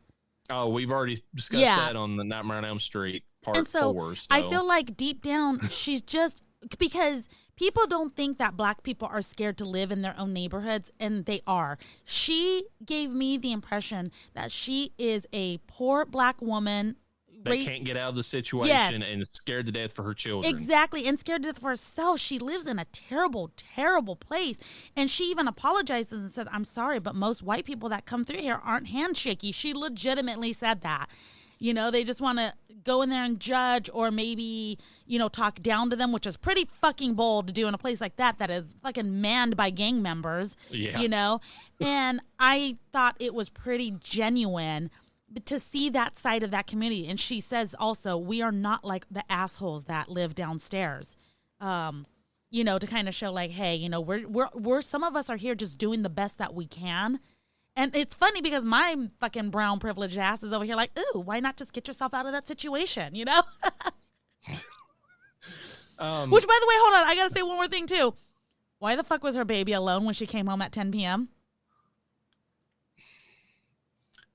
Oh, we've already discussed that on the Nightmare on Elm Street part 4. So I feel like deep down, she's just... Because people don't think that black people are scared to live in their own neighborhoods, and they are. She gave me the impression that she is a poor black woman that can't get out of the situation and is scared to death for her children. Exactly, and scared to death for herself. She lives in a terrible, terrible place, and she even apologizes and says, "I'm sorry, but most white people that come through here aren't handshaky." She legitimately said that. They just want to go in there and judge or maybe, talk down to them, which is pretty fucking bold to do in a place like that is fucking manned by gang members, And I thought it was pretty genuine to see that side of that community. And she says also, we are not like the assholes that live downstairs, to kind of show like, hey, we're some of us are here just doing the best that we can. And it's funny because my fucking brown privileged ass is over here like, ooh, why not just get yourself out of that situation, Which, by the way, hold on. I got to say one more thing, too. Why the fuck was her baby alone when she came home at 10 p.m.?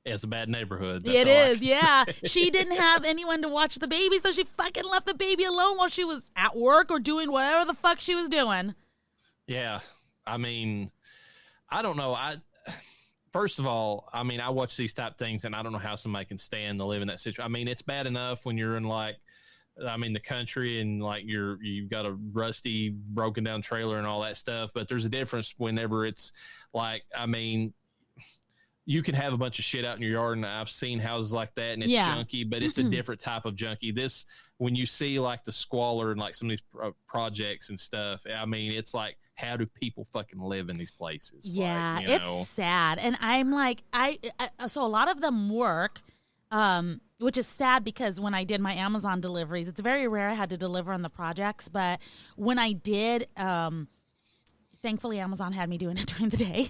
Yeah, it's a bad neighborhood. It is, yeah. She didn't have anyone to watch the baby, so she fucking left the baby alone while she was at work or doing whatever the fuck she was doing. Yeah. I mean, I don't know. First of all, I mean, I watch these type things, and I don't know how somebody can stand to live in that situation. I mean, it's bad enough when you're in the country and like you've got a rusty, broken down trailer and all that stuff. But there's a difference whenever it's like, I mean, you can have a bunch of shit out in your yard, and I've seen houses like that, and it's junky, but it's a different type of junky. This, when you see like the squalor and like some of these projects and stuff, I mean, it's like, how do people fucking live in these places? Yeah, like, it's sad. And I'm like, so a lot of them work, which is sad because when I did my Amazon deliveries, it's very rare I had to deliver on the projects. But when I did, thankfully Amazon had me doing it during the day.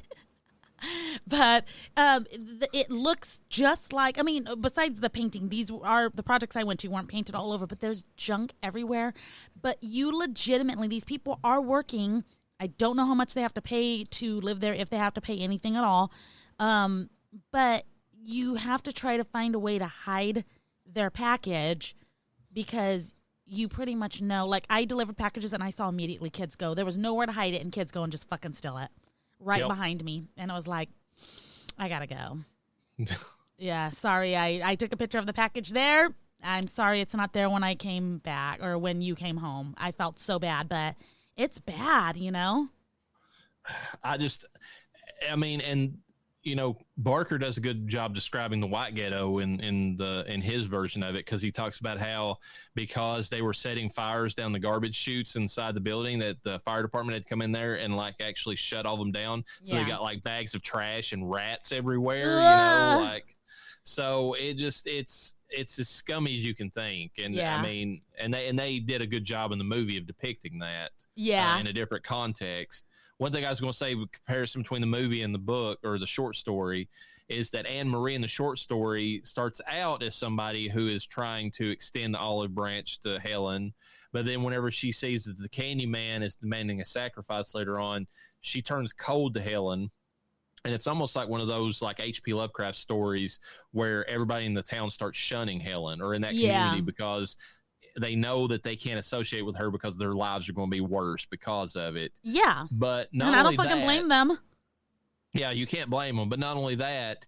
But it looks just like, I mean, besides the painting, these are the projects I went to weren't painted all over, but there's junk everywhere. But you legitimately, these people are working. I don't know how much they have to pay to live there, if they have to pay anything at all. But you have to try to find a way to hide their package because you pretty much know. Like, I delivered packages and I saw immediately kids go. There was nowhere to hide it, and kids go and just fucking steal it right behind me. And I was like, I gotta go. Yeah, sorry. I took a picture of the package there. I'm sorry it's not there when I came back or when you came home. I felt so bad, but it's bad, I mean, and Barker does a good job describing the white ghetto in his version of it, because he talks about how because they were setting fires down the garbage chutes inside the building, that the fire department had come in there and like actually shut all them down. So they got like bags of trash and rats everywhere, so it's as scummy as you can think. And I mean, and they did a good job in the movie of depicting that in a different context. One thing I was going to say, with comparison between the movie and the book or the short story, is that Anne Marie in the short story starts out as somebody who is trying to extend the olive branch to Helen. But then whenever she sees that the Candyman is demanding a sacrifice later on, she turns cold to Helen. And it's almost like one of those like H.P. Lovecraft stories where everybody in the town starts shunning Helen or in that community because they know that they can't associate with her because their lives are going to be worse because of it. Yeah. But and I don't fucking blame them. Yeah, you can't blame them. But not only that,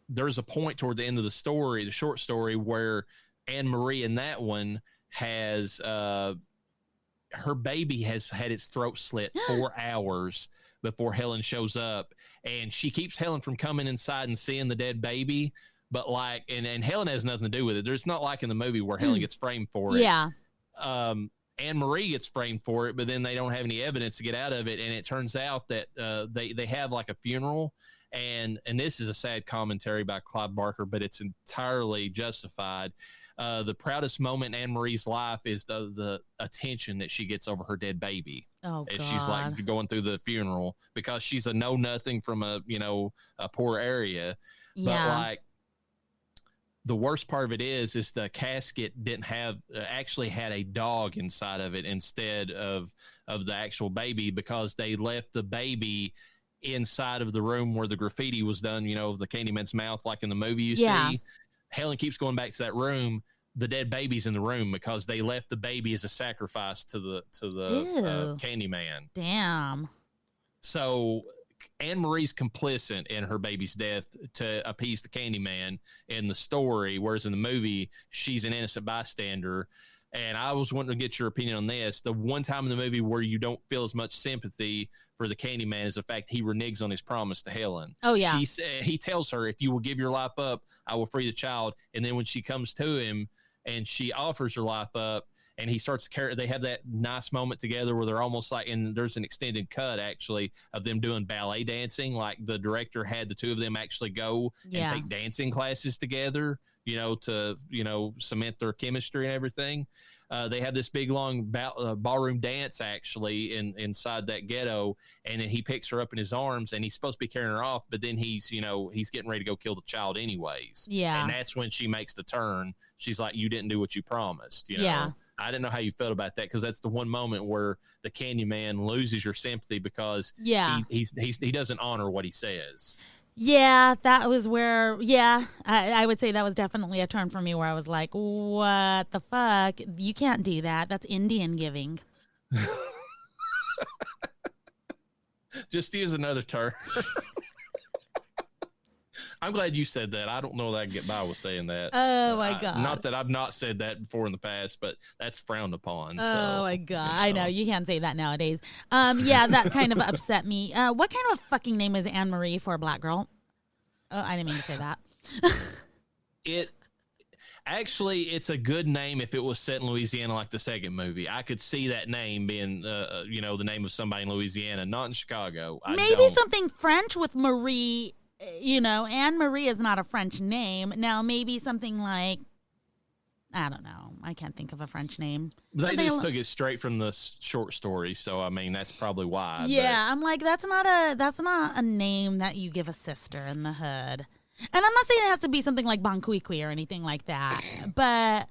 there's a point toward the end of the story, the short story, where Anne Marie in that one has her baby has had its throat slit 4 hours before Helen shows up, and she keeps Helen from coming inside and seeing the dead baby. But like, and Helen has nothing to do with it. There's not like in the movie where Helen gets framed for it. Yeah. Anne Marie gets framed for it, but then they don't have any evidence to get out of it. And it turns out that they have like a funeral, and this is a sad commentary by Clive Barker, but it's entirely justified. The proudest moment in Anne Marie's life is the attention that she gets over her dead baby. Oh, as God. she's like going through the funeral, because she's a know nothing from a poor area. Yeah. But like, the worst part of it is the casket didn't have actually had a dog inside of it instead of the actual baby, because they left the baby inside of the room where the graffiti was done, the Candyman's mouth, like in the movie you see. Helen keeps going back to that room. The dead baby's in the room because they left the baby as a sacrifice to the Candyman. Damn. So Anne Marie's complicit in her baby's death to appease the Candyman in the story, whereas in the movie, she's an innocent bystander. And I was wanting to get your opinion on this. The one time in the movie where you don't feel as much sympathy for the Candyman is the fact he reneges on his promise to Helen. Oh, yeah. He tells her, if you will give your life up, I will free the child. And then when she comes to him and she offers her life up, and he starts to carry, they have that nice moment together where they're almost like, and there's an extended cut actually of them doing ballet dancing. Like the director had the two of them actually go and take dancing classes together, to, cement their chemistry and everything. They have this big long ballroom dance actually inside that ghetto, and then he picks her up in his arms and he's supposed to be carrying her off, but then he's getting ready to go kill the child anyways. Yeah. And that's when she makes the turn. She's like, you didn't do what you promised. Yeah. I didn't know how you felt about that, because that's the one moment where the Candyman loses your sympathy because he doesn't honor what he says. Yeah, that was where, I would say that was definitely a turn for me where I was like, what the fuck? You can't do that. That's Indian giving. Just use another term. I'm glad you said that. I don't know that I can get by with saying that. Oh, my God. Not that I've not said that before in the past, but that's frowned upon. Oh, my God. I know. You can't say that nowadays. That kind of upset me. What kind of a fucking name is Anne Marie for a black girl? Oh, I didn't mean to say that. It's a good name if it was set in Louisiana like the second movie. I could see that name being, the name of somebody in Louisiana, not in Chicago. Maybe something French with Marie. Anne Marie is not a French name. Now, maybe something like, I don't know. I can't think of a French name. They just took it straight from the short story, so I mean that's probably why. Yeah, I'm like, that's not a name that you give a sister in the hood. And I'm not saying it has to be something like Bonquiqui or anything like that, but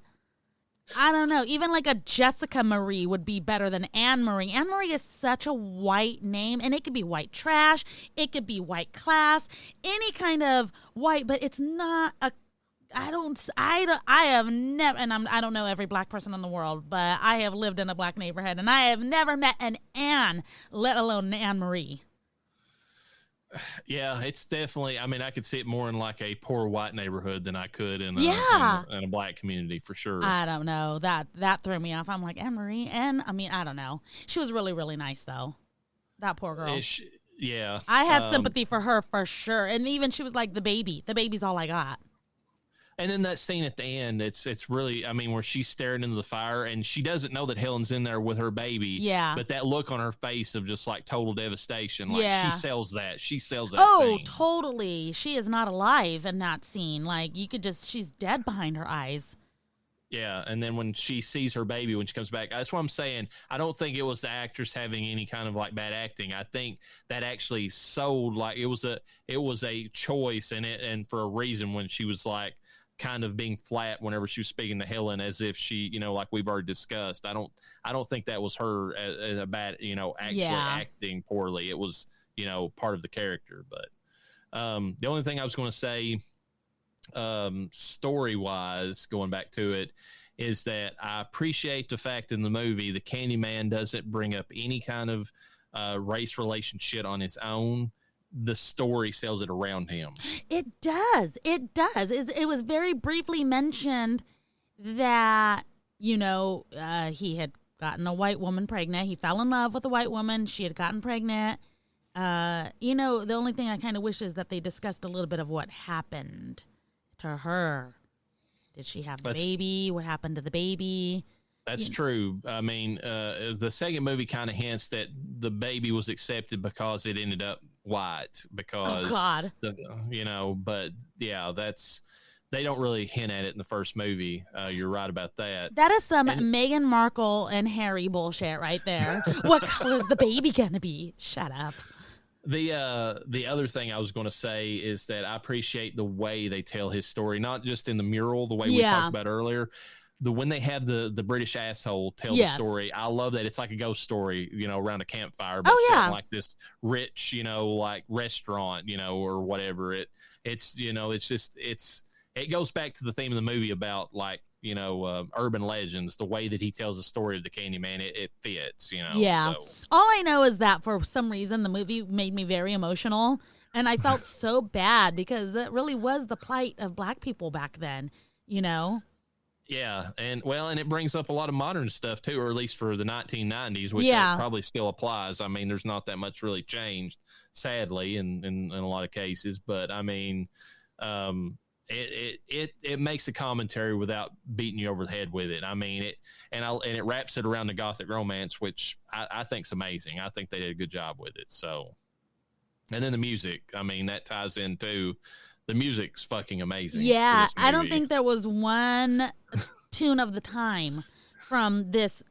I don't know. Even like a Jessica Marie would be better than Anne Marie. Anne Marie is such a white name, and it could be white trash, it could be white class, any kind of white, but it's not a. I have never, and I don't know every black person in the world, but I have lived in a black neighborhood, and I have never met an Anne, let alone an Anne Marie. Yeah, it's definitely. I mean, I could see it more in like a poor white neighborhood than I could in a black community for sure. I don't know. That threw me off. I'm like, Anne Marie, and I mean, I don't know. She was really, really nice though. That poor girl. Yeah, I had sympathy for her for sure, and even she was like the baby. The baby's all I got. And then that scene at the end, it's really, I mean, where she's staring into the fire and she doesn't know that Helen's in there with her baby. Yeah. But that look on her face of just like total devastation. Like she sells that. She sells that Oh, scene. totally. She is not alive in that scene. Like she's dead behind her eyes. Yeah. And then when she sees her baby, when she comes back, that's what I'm saying. I don't think it was the actress having any kind of like bad acting. I think that actually sold, like it was a choice and for a reason when she was like, kind of being flat whenever she was speaking to Helen, as if she, like we've already discussed. I don't think that was her as a bad, actually acting poorly. It was, part of the character. But the only thing I was going to say, story wise, going back to it, is that I appreciate the fact in the movie the Candyman doesn't bring up any kind of race relation shit on his own. the story sells it around him. It does. It does. It was very briefly mentioned that, you know, he had gotten a white woman pregnant. He fell in love with a white woman. She had gotten pregnant. You know, the only thing I kind of wish is that they discussed a little bit of what happened to her. Did she have the baby? What happened to the baby? That's true. I mean, the second movie kind of hints that the baby was accepted because it ended up white. Because, you know, but yeah, they don't really hint at it in the first movie. You're right about that. That is some Meghan Markle and Harry bullshit right there. What color's the baby gonna be? Shut up. The other thing I was going to say is that I appreciate the way they tell his story, not just in the mural, the way we talked about earlier. When they have the British asshole tell the story, I love that. It's like a ghost story, you know, around a campfire, but set in like this rich, you know, like restaurant, you know, or whatever. It's you know, it's just it goes back to the theme of the movie about like, you know, urban legends, the way that he tells the story of the Candyman, it fits, you know. Yeah. So. All I know is that for some reason the movie made me very emotional, and I felt so bad because that really was the plight of black people back then, you know. Yeah, and it brings up a lot of modern stuff too, or at least for the 1990s, which probably still applies. I mean, there's not that much really changed, sadly, in a lot of cases, but I mean, it makes a commentary without beating you over the head with it. I mean, it wraps it around the gothic romance, which I think is amazing. I think they did a good job with it. So, and then the music, I mean, that ties into the music's fucking amazing. Yeah, I don't think there was one tune of the time from this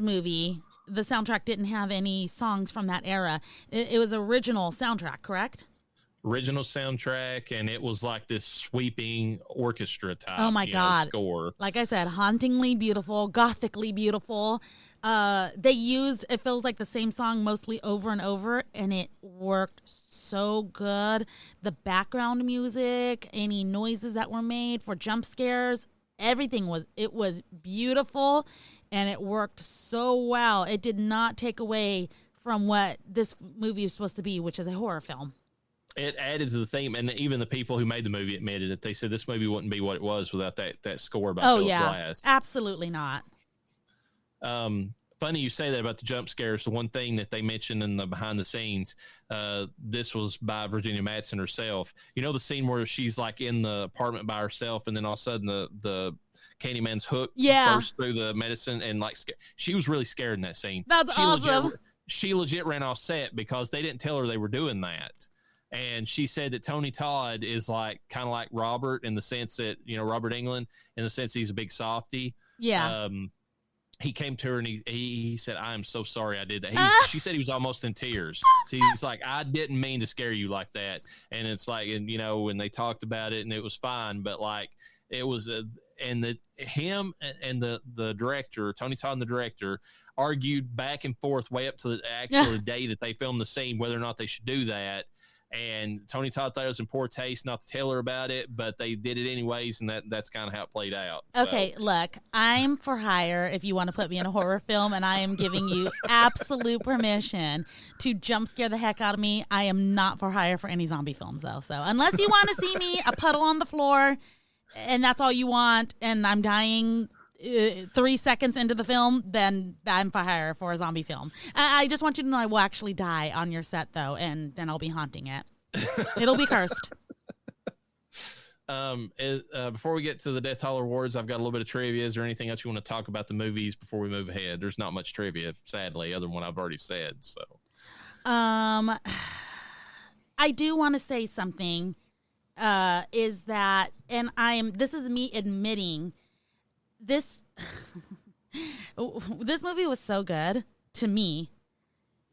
movie. The soundtrack didn't have any songs from that era. It was original soundtrack, correct? Original soundtrack, and it was like this sweeping orchestra type. Oh my God. Score. Like I said, hauntingly beautiful, gothically beautiful. They used, it feels like the same song mostly over and over, and it worked so good. The background music, any noises that were made for jump scares, everything was beautiful, and it worked so well. It did not take away from what this movie is supposed to be, which is a horror film. It added to the theme, and even the people who made the movie admitted it. They said this movie wouldn't be what it was without that score by Philip Glass. Absolutely not. Funny you say that about the jump scares. The one thing that they mentioned in the behind the scenes, this was by Virginia Madsen herself. You know the scene where she's like in the apartment by herself, and then all of a sudden the Candyman's hook burst through the medicine, and like she was really scared in that scene. That's awesome. She legit ran off set because they didn't tell her they were doing that. And she said that Tony Todd is like kind of like Robert in the sense that, you know, Robert Englund, in the sense he's a big softy. Yeah. He came to her and he said, "I am so sorry I did that." She said he was almost in tears. He's like, "I didn't mean to scare you like that." And it's like, and you know, when they talked about it and it was fine, but like it was him and the director, Tony Todd and the director, argued back and forth way up to the actual day that they filmed the scene, whether or not they should do that. And Tony Todd thought it was in poor taste not to tell her about it, but they did it anyways, and that's kind of how it played out. Okay, look, I'm for hire if you want to put me in a horror film, and I am giving you absolute permission to jump scare the heck out of me. I am not for hire for any zombie films, though. So unless you want to see me a puddle on the floor, and that's all you want, and I'm dying 3 seconds into the film, then I'm for hire for a zombie film. I just want you to know I will actually die on your set, though, and then I'll be haunting it. It'll be cursed. Before we get to the Death Hall Awards, I've got a little bit of trivia. Is there anything else you want to talk about the movies before we move ahead? There's not much trivia, sadly, other than what I've already said. So, I do want to say something. Is that, and this is me admitting. This movie was so good to me,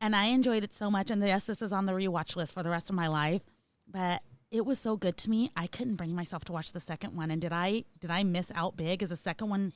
and I enjoyed it so much. And yes, this is on the rewatch list for the rest of my life, but it was so good to me. I couldn't bring myself to watch the second one. And did I miss out big? Is the second one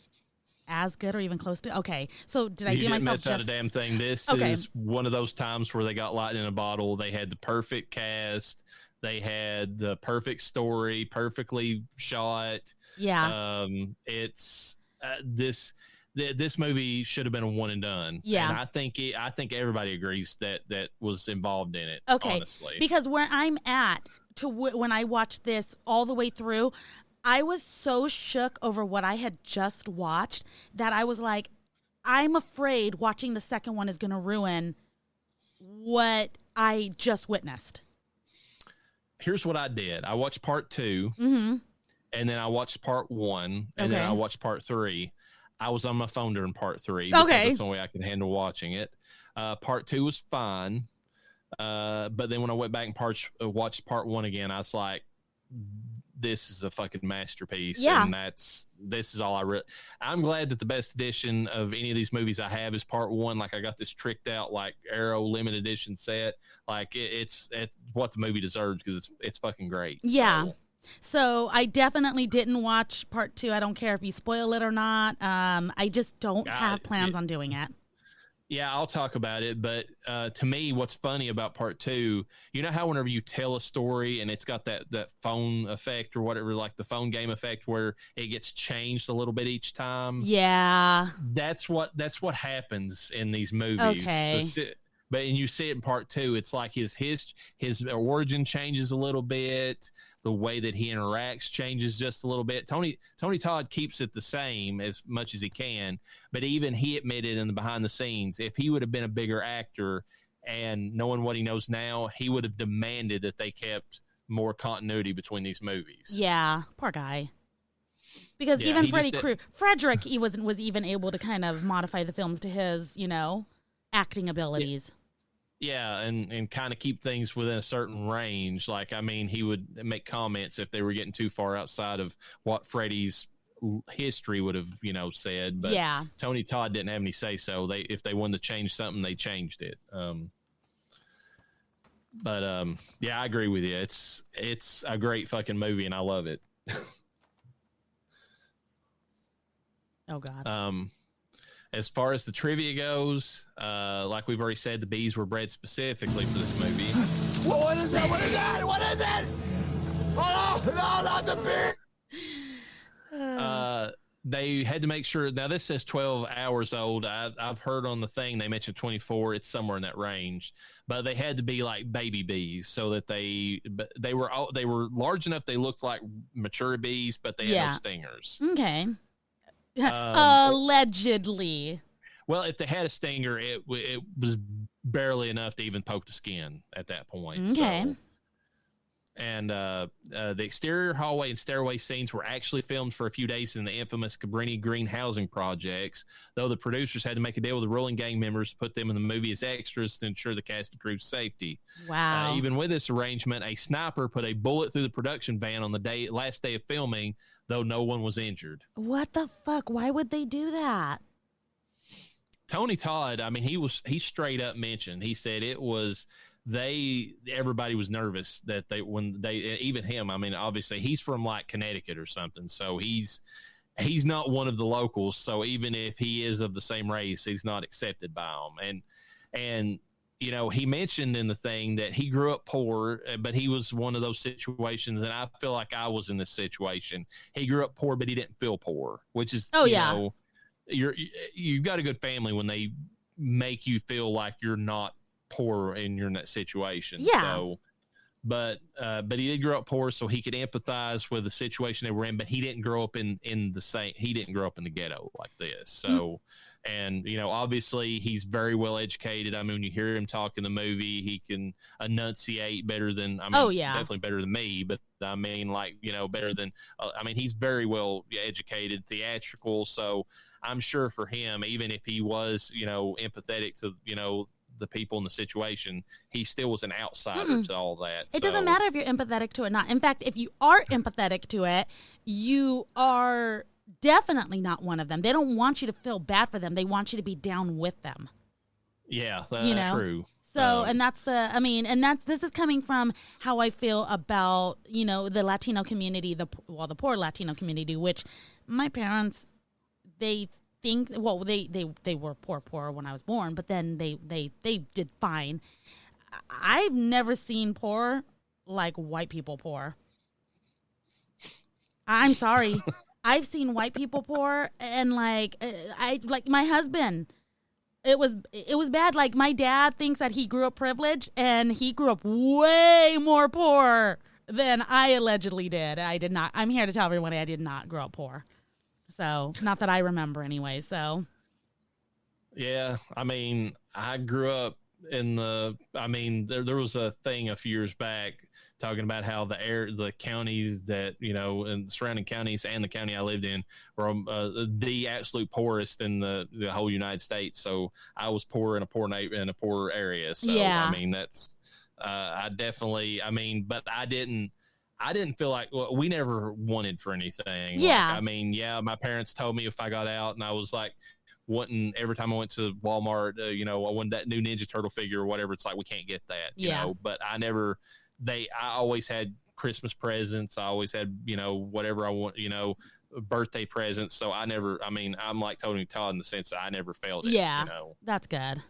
as good or even close to? Okay, so did I do myself? You didn't miss out a damn thing. This is one of those times where they got lightning in a bottle. They had the perfect cast. They had the perfect story, perfectly shot. Yeah. It's this. this movie should have been a one and done. Yeah. And I think everybody agrees that was involved in it. Okay. Honestly. Because where I'm at when I watched this all the way through, I was so shook over what I had just watched that I was like, I'm afraid watching the second one is going to ruin what I just witnessed. Here's what I did. I watched part 2, Mm-hmm. and then I watched part 1, and then I watched part 3. I was on my phone during part 3 because that's the only way I could handle watching it. Part 2 was fine, but then when I went back and watched part 1 again, I was like, this is a fucking masterpiece. Yeah. And this is all I'm glad that the best edition of any of these movies I have is part 1. Like, I got this tricked out, like, Arrow limited edition set. Like, it's what the movie deserves because it's fucking great. Yeah. So I definitely didn't watch part 2. I don't care if you spoil it or not. I just don't have plans on doing it. Yeah, I'll talk about it. But to me, what's funny about part 2, you know how whenever you tell a story and it's got that phone effect or whatever, like the phone game effect where it gets changed a little bit each time? Yeah. That's what happens in these movies. Okay. But you see it in part 2, it's like his origin changes a little bit. The way that he interacts changes just a little bit. Tony Todd keeps it the same as much as he can, but even he admitted in the behind the scenes, if he would have been a bigger actor and knowing what he knows now, he would have demanded that they kept more continuity between these movies. Yeah, poor guy. Because even Frederick, he was even able to kind of modify the films to his, acting abilities. Yeah, and kind of keep things within a certain range. Like, I mean, he would make comments if they were getting too far outside of what Freddy's history would have, said. But yeah. Tony Todd didn't have any say so. If they wanted to change something, they changed it. Yeah, I agree with you. It's a great fucking movie, and I love it. Oh God. As far as the trivia goes, like we've already said, the bees were bred specifically for this movie. What is that? What is that? What is it? Oh, no, not the bee! They had to make sure. Now, this says 12 hours old. I've heard on the thing they mentioned 24. It's somewhere in that range. But they had to be like baby bees so that they were large enough they looked like mature bees, but they had no stingers. Okay. Allegedly. Well, if they had a stinger, it was barely enough to even poke the skin at that point. Okay. So, and the exterior hallway and stairway scenes were actually filmed for a few days in the infamous Cabrini Green housing projects, though the producers had to make a deal with the ruling gang members to put them in the movie as extras to ensure the cast and crew's safety. Wow. Even with this arrangement, a sniper put a bullet through the production van on the last day of filming, though no one was injured. What the fuck? Why would they do that? Tony Todd, I mean, he straight up mentioned, he said it was everybody was nervous that even him, I mean, obviously he's from like Connecticut or something, so he's not one of the locals, so even if he is of the same race, he's not accepted by them. And he mentioned in the thing that he grew up poor, but he was one of those situations, and I feel like I was in this situation. He grew up poor, but he didn't feel poor, which is, you've got a good family when they make you feel like you're not poor and you're in that situation. Yeah. So, but he did grow up poor, so he could empathize with the situation they were in, but he didn't grow up he didn't grow up in the ghetto like this. So, and, obviously he's very well educated. I mean, when you hear him talk in the movie, he can enunciate better than, definitely better than me, but I mean, like, better than, he's very well educated, theatrical. So I'm sure for him, even if he was, empathetic to, the people in the situation, he still was an outsider to all that. It doesn't matter if you're empathetic to it or not. In fact, if you are empathetic to it, you are definitely not one of them. They don't want you to feel bad for them. They want you to be down with them. Yeah, that's true. So, and this is coming from how I feel about, the Latino community, the poor Latino community, which my parents, they think, well, they were poor when I was born, but then they did fine. I've never seen poor like white people poor. I'm sorry. I've seen white people poor, and like my husband. It was bad. Like, my dad thinks that he grew up privileged, and he grew up way more poor than I allegedly did. I did not. I'm here to tell everyone I did not grow up poor. So, not that I remember anyway. So, yeah, I mean, I grew up in there was a thing a few years back talking about how the counties that, and surrounding counties and the county I lived in were the absolute poorest in the whole United States. So I was poor in a poor area. So, yeah. I mean, that's, I definitely, but I didn't feel like, we never wanted for anything. Yeah. Like, my parents told me if I got out, and I was like, every time I went to Walmart, I wanted that new Ninja Turtle figure or whatever. It's like, we can't get that, you know, but I always had Christmas presents. I always had, whatever I want, birthday presents. So I'm like Tony Todd in the sense that I never felt it. Yeah. That's good.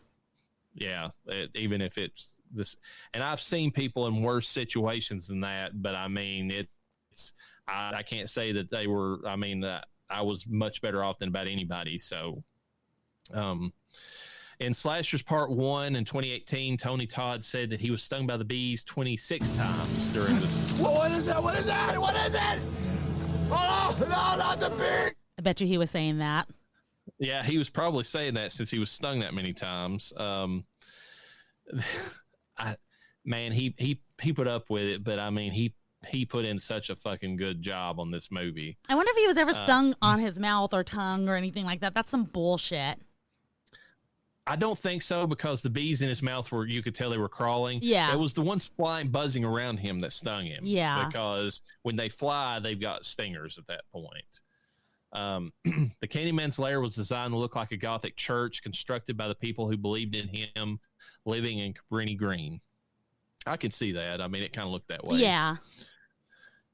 Yeah. Even if it's this, and I've seen people in worse situations than that, but I can't say that they were, that I was much better off than about anybody. So, in Slashers Part 1 in 2018, Tony Todd said that he was stung by the bees 26 times during this. What is that? What is that? What is it? Oh, no, not the bee! I bet you he was saying that. Yeah, he was probably saying that since he was stung that many times. He put up with it, but he put in such a fucking good job on this movie. I wonder if he was ever stung on his mouth or tongue or anything like that. That's some bullshit. I don't think so, because the bees in his mouth you could tell they were crawling. Yeah. It was the ones buzzing around him that stung him. Yeah. Because when they fly, they've got stingers at that point. The Candyman's lair was designed to look like a Gothic church constructed by the people who believed in him living in Cabrini Green. I can see that. It kind of looked that way. Yeah.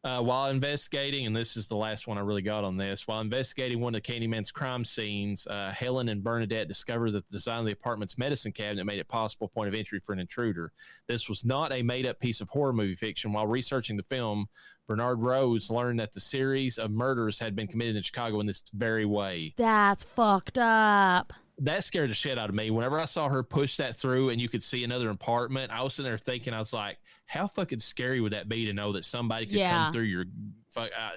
While investigating, and this is the last one I really got on this, while investigating one of Candyman's crime scenes, Helen and Bernadette discovered that the design of the apartment's medicine cabinet made it possible point of entry for an intruder. This was not a made-up piece of horror movie fiction. While researching the film, Bernard Rose learned that the series of murders had been committed in Chicago in this very way. That's fucked up. That scared the shit out of me. Whenever I saw her push that through and you could see another apartment, I was sitting there thinking, I was like, how fucking scary would that be to know that somebody could come through your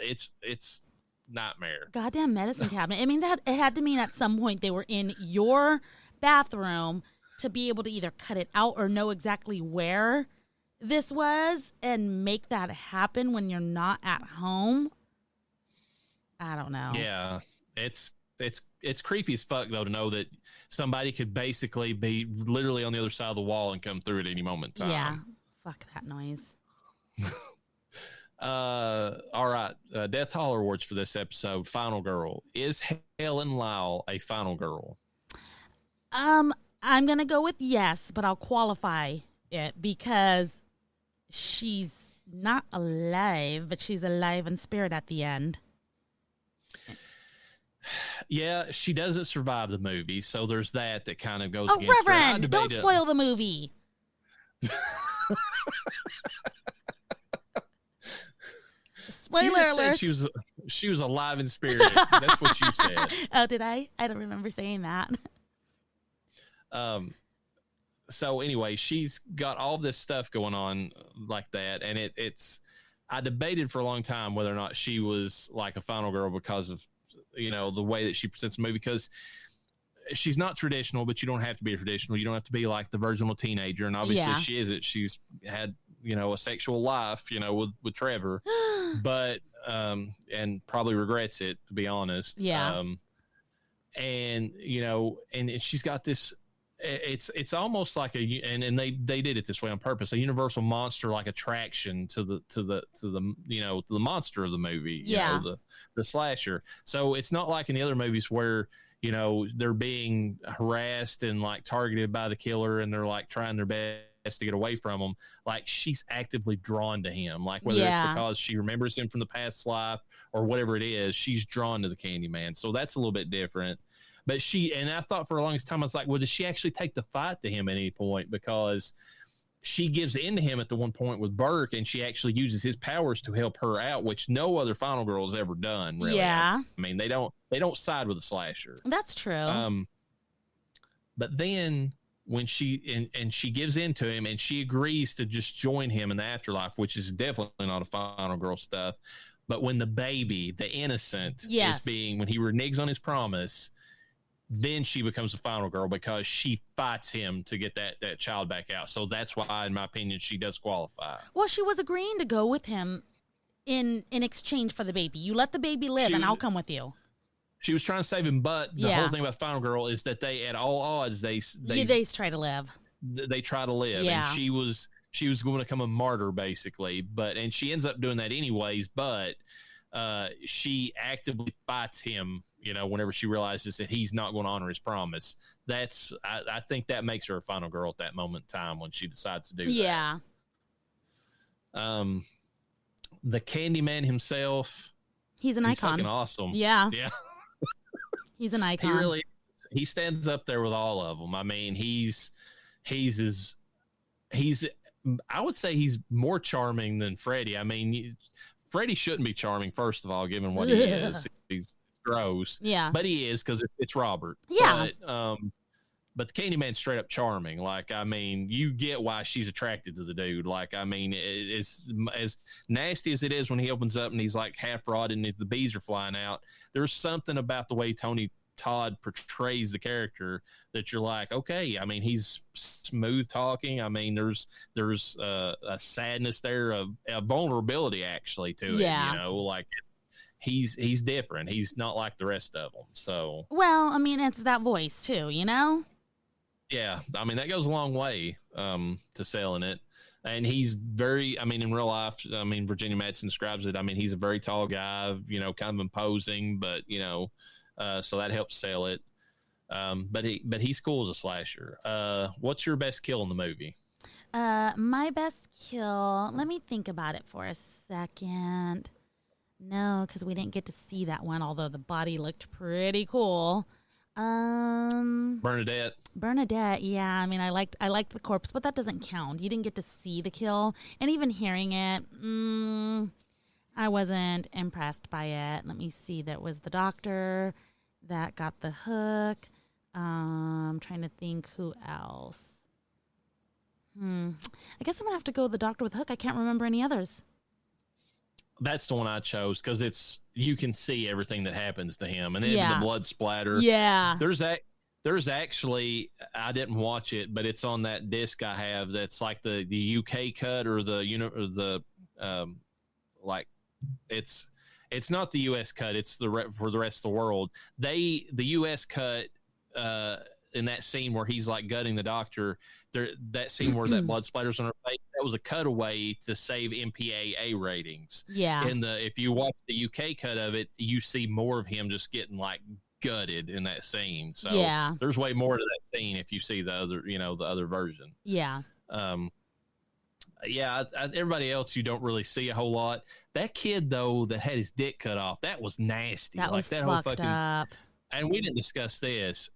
it's nightmare. Goddamn medicine cabinet. It means it had to mean at some point they were in your bathroom to be able to either cut it out or know exactly where this was and make that happen when you're not at home. I don't know. Yeah. It's creepy as fuck, though, to know that somebody could basically be literally on the other side of the wall and come through at any moment in time. Yeah. Fuck that noise. All right. Death Holler Awards for this episode. Final girl. Is Helen Lyle a final girl? I'm going to go with yes, but I'll qualify it because she's not alive, but she's alive in spirit at the end. Yeah, she doesn't survive the movie, so there's that kind of goes against Reverend, don't spoil the movie. Spoiler alert. She was alive in spirit. That's what you said. Oh, did I? I don't remember saying that. So anyway, she's got all this stuff going on like that, and it's I debated for a long time whether or not she was like a final girl because of the way that she presents the movie, because she's not traditional, but you don't have to be traditional. You don't have to be like the virginal teenager, and obviously she isn't. She's had a sexual life with Trevor, but and probably regrets it, to be honest. And she's got this. It's almost like and they did it this way on purpose, a universal monster like attraction to the monster of the movie, the slasher. So it's not like in the other movies where they're being harassed and like targeted by the killer and they're like trying their best to get away from him. Like, she's actively drawn to him, like whether it's because she remembers him from the past life or whatever it is, she's drawn to the Candyman. So that's a little bit different. But and I thought for the longest time, I was like, well, did she actually take the fight to him at any point? Because she gives in to him at the one point with Burke, and she actually uses his powers to help her out, which no other final girl has ever done. Really. Yeah. I mean, they don't side with the slasher. That's true. But then when she gives in to him and she agrees to just join him in the afterlife, which is definitely not a final girl stuff. But when the baby, the innocent, yes. is being, when he reneges on his promise, then she becomes a final girl because she fights him to get that child back out. So that's why, in my opinion, she does qualify. Well, she was agreeing to go with him in exchange for the baby. You let the baby live, and I'll come with you. She was trying to save him, but the whole thing about final girl is that they, at all odds, they try to live. They try to live, yeah. and she was going to become a martyr, basically. And she ends up doing that anyways. But she actively fights him. You know, whenever she realizes that he's not going to honor his promise, I think that makes her a final girl at that moment in time when she decides to do that. Yeah. The Candyman himself, he's an icon. He's fucking awesome. Yeah. Yeah. He's an icon. He stands up there with all of them. I mean, I would say he's more charming than Freddy. I mean, Freddy shouldn't be charming, first of all, given what he is. He's gross. Yeah. But he is, because it's Robert. Yeah. But the Candyman's straight up charming. Like, I mean, you get why she's attracted to the dude. Like, I mean, it's as nasty as it is when he opens up and he's like half rotted and the bees are flying out. There's something about the way Tony Todd portrays the character that you're like, okay. I mean, he's smooth talking. I mean, there's a sadness there, a vulnerability actually to it. You know, like he's different. He's not like the rest of them. So, well, I mean, it's that voice too, you know? Yeah, I mean, that goes a long way to selling it. And he's very, I mean, in real life, I mean, Virginia Madsen describes it. I mean, he's a very tall guy, you know, kind of imposing, but, you know, so that helps sell it. But he's cool as a slasher. What's your best kill in the movie? My best kill, let me think about it for a second. No, because we didn't get to see that one, although the body looked pretty cool. Bernadette, yeah. I mean, I liked the corpse, but that doesn't count. You didn't get to see the kill, and even hearing it, I wasn't impressed by it. Let me see. That was the doctor that got the hook. I'm trying to think who else. I guess I'm gonna have to go with the doctor with the hook. I can't remember any others. That's the one I chose because you can see everything that happens to him, and even the blood splatter. Yeah, there's actually, I didn't watch it, but it's on that disc I have. That's like the UK cut or like it's not the US cut. It's for the rest of the world. The US cut in that scene where he's like gutting the doctor. That scene where that blood splatters on her face, that was a cutaway to save MPAA ratings. Yeah. And if you watch the UK cut of it, you see more of him just getting like gutted in that scene. So there's way more to that scene if you see the other version. Yeah. Everybody else you don't really see a whole lot. That kid though that had his dick cut off, that was nasty. That was fucked whole fucking up. And we didn't discuss this.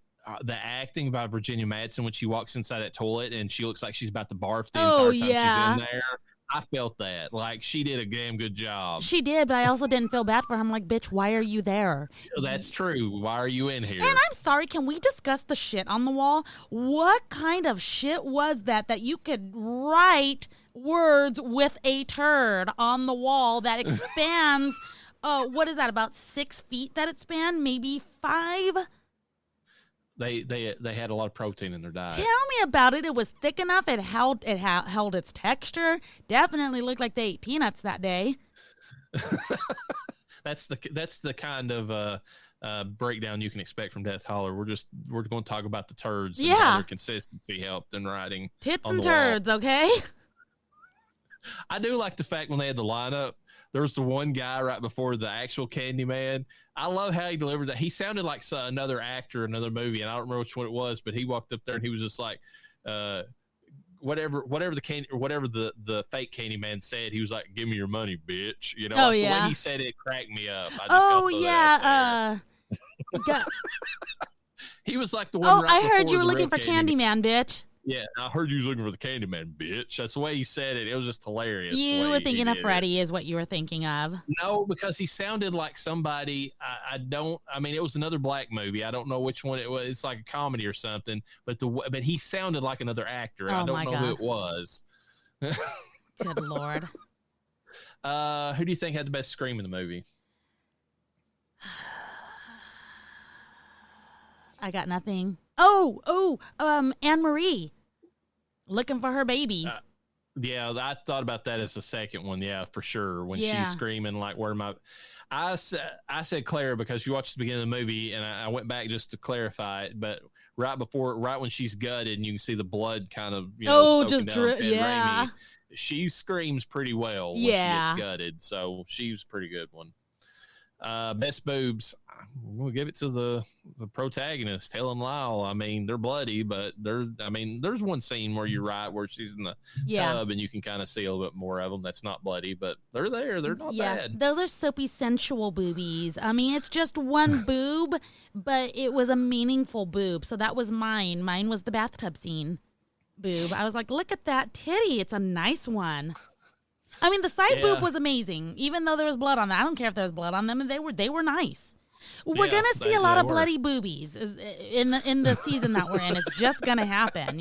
The acting by Virginia Madsen when she walks inside that toilet and she looks like she's about to barf the entire time she's in there. I felt that. Like, she did a damn good job. She did, but I also didn't feel bad for her. I'm like, bitch, why are you there? That's true. Why are you in here? And I'm sorry, can we discuss the shit on the wall? What kind of shit was that you could write words with a turd on the wall that expands, what is that, about 6 feet that it spanned? Maybe 5? They had a lot of protein in their diet. Tell me about it. It was thick enough. It held its texture. Definitely looked like they ate peanuts that day. That's the kind of breakdown you can expect from Death Holler. We're going to talk about the turds and how their consistency helped in writing tits on and the turds. wall. Okay. I do like the fact when they had the lineup. There was the one guy right before the actual Candyman. I love how he delivered that. He sounded like another actor in another movie, and I don't remember which one it was, but he walked up there and he was just like, whatever the fake Candyman said, he was like, "Give me your money, bitch." You know, the way he said it cracked me up. He was like the one. I heard you were looking for Candyman, bitch. Yeah, I heard you was looking for the Candyman, bitch. That's the way he said it. It was just hilarious. You were thinking of Freddy, is what you were thinking of. No, because he sounded like somebody. I mean, it was another black movie. I don't know which one it was. It's like a comedy or something. But he sounded like another actor. I don't know who it was. Good Lord. Who do you think had the best scream in the movie? I got nothing. Anne Marie. Looking for her baby. Yeah, I thought about that as the second one. Yeah, for sure. When she's screaming, like, where am I? I said Clara because you watched the beginning of the movie, and I went back just to clarify it. But right when she's gutted, and you can see the blood kind of, soaking down Ted Raimi, she screams pretty well when she gets gutted. So she's a pretty good one. Best boobs, we'll give it to the protagonist, Helen Lyle. I mean, they're bloody, but there's one scene where you're right, where she's in the tub and you can kind of see a little bit more of them. That's not bloody, but they're there. They're not bad. Those are soapy, sensual boobies. I mean, it's just one boob, but it was a meaningful boob. So that was mine. Mine was the bathtub scene boob. I was like, look at that titty. It's a nice one. I mean, the side boob was amazing, even though there was blood on them. I don't care if there was blood on them, and they were nice. We're gonna see a lot of bloody boobies in the season that we're in. It's just gonna happen,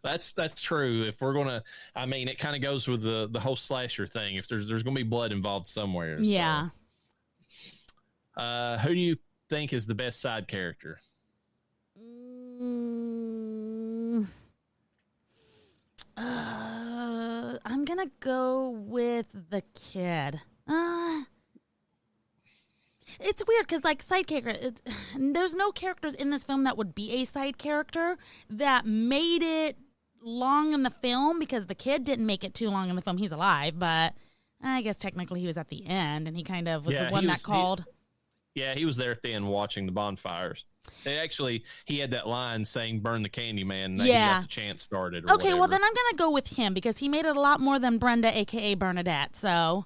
That's true. If we're gonna, I mean, it kind of goes with the whole slasher thing. If there's gonna be blood involved somewhere. Yeah. So. Who do you think is the best side character? I'm gonna go with the kid. It's weird because, like, side character, there's no characters in this film that would be a side character that made it long in the film, because the kid didn't make it too long in the film. He's alive, but I guess technically he was at the end, and he kind of was the one that called. He was there at the end watching the bonfires. He had that line saying "burn the Candyman." And he got the chant started. Okay, well then I'm gonna go with him because he made it a lot more than Brenda, aka Bernadette. So